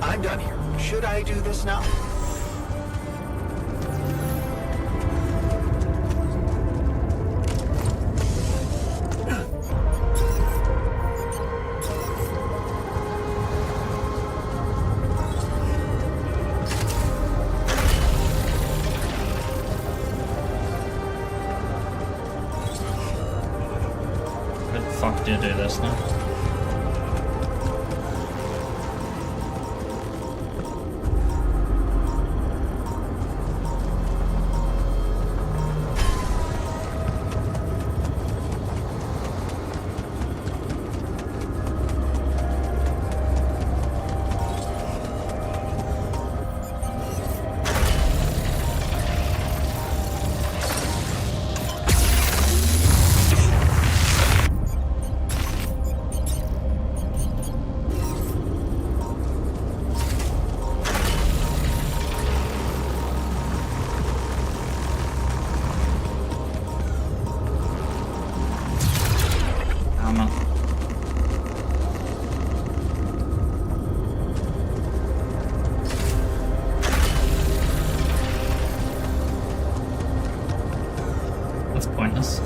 [SPEAKER 10] I'm done here. Should I do this now?
[SPEAKER 1] fuck do you do this now? That's pointless.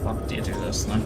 [SPEAKER 1] Fuck do you do this now?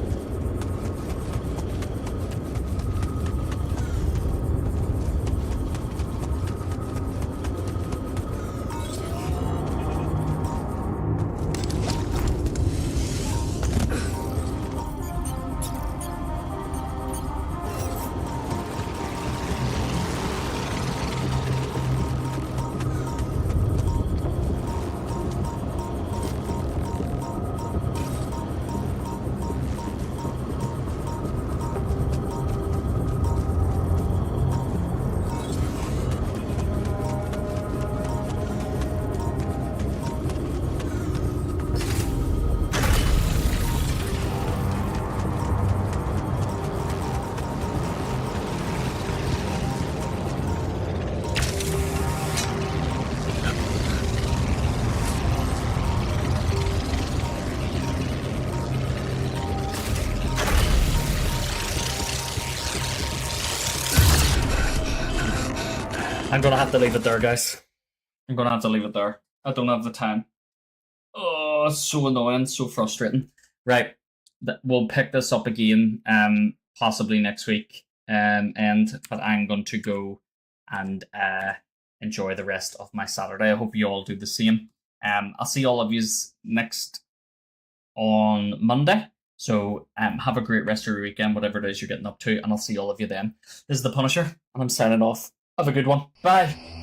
[SPEAKER 1] I'm gonna have to leave it there, guys. I'm gonna have to leave it there. I don't have the time. Oh, it's so annoying, so frustrating. Right, we'll pick this up again, possibly next week. But I'm going to go and enjoy the rest of my Saturday. I hope you all do the same. I'll see all of yous next on Monday. So have a great rest of your weekend, whatever it is you're getting up to, and I'll see all of you then. This is the Punisher, and I'm signing off. Have a good one. Bye.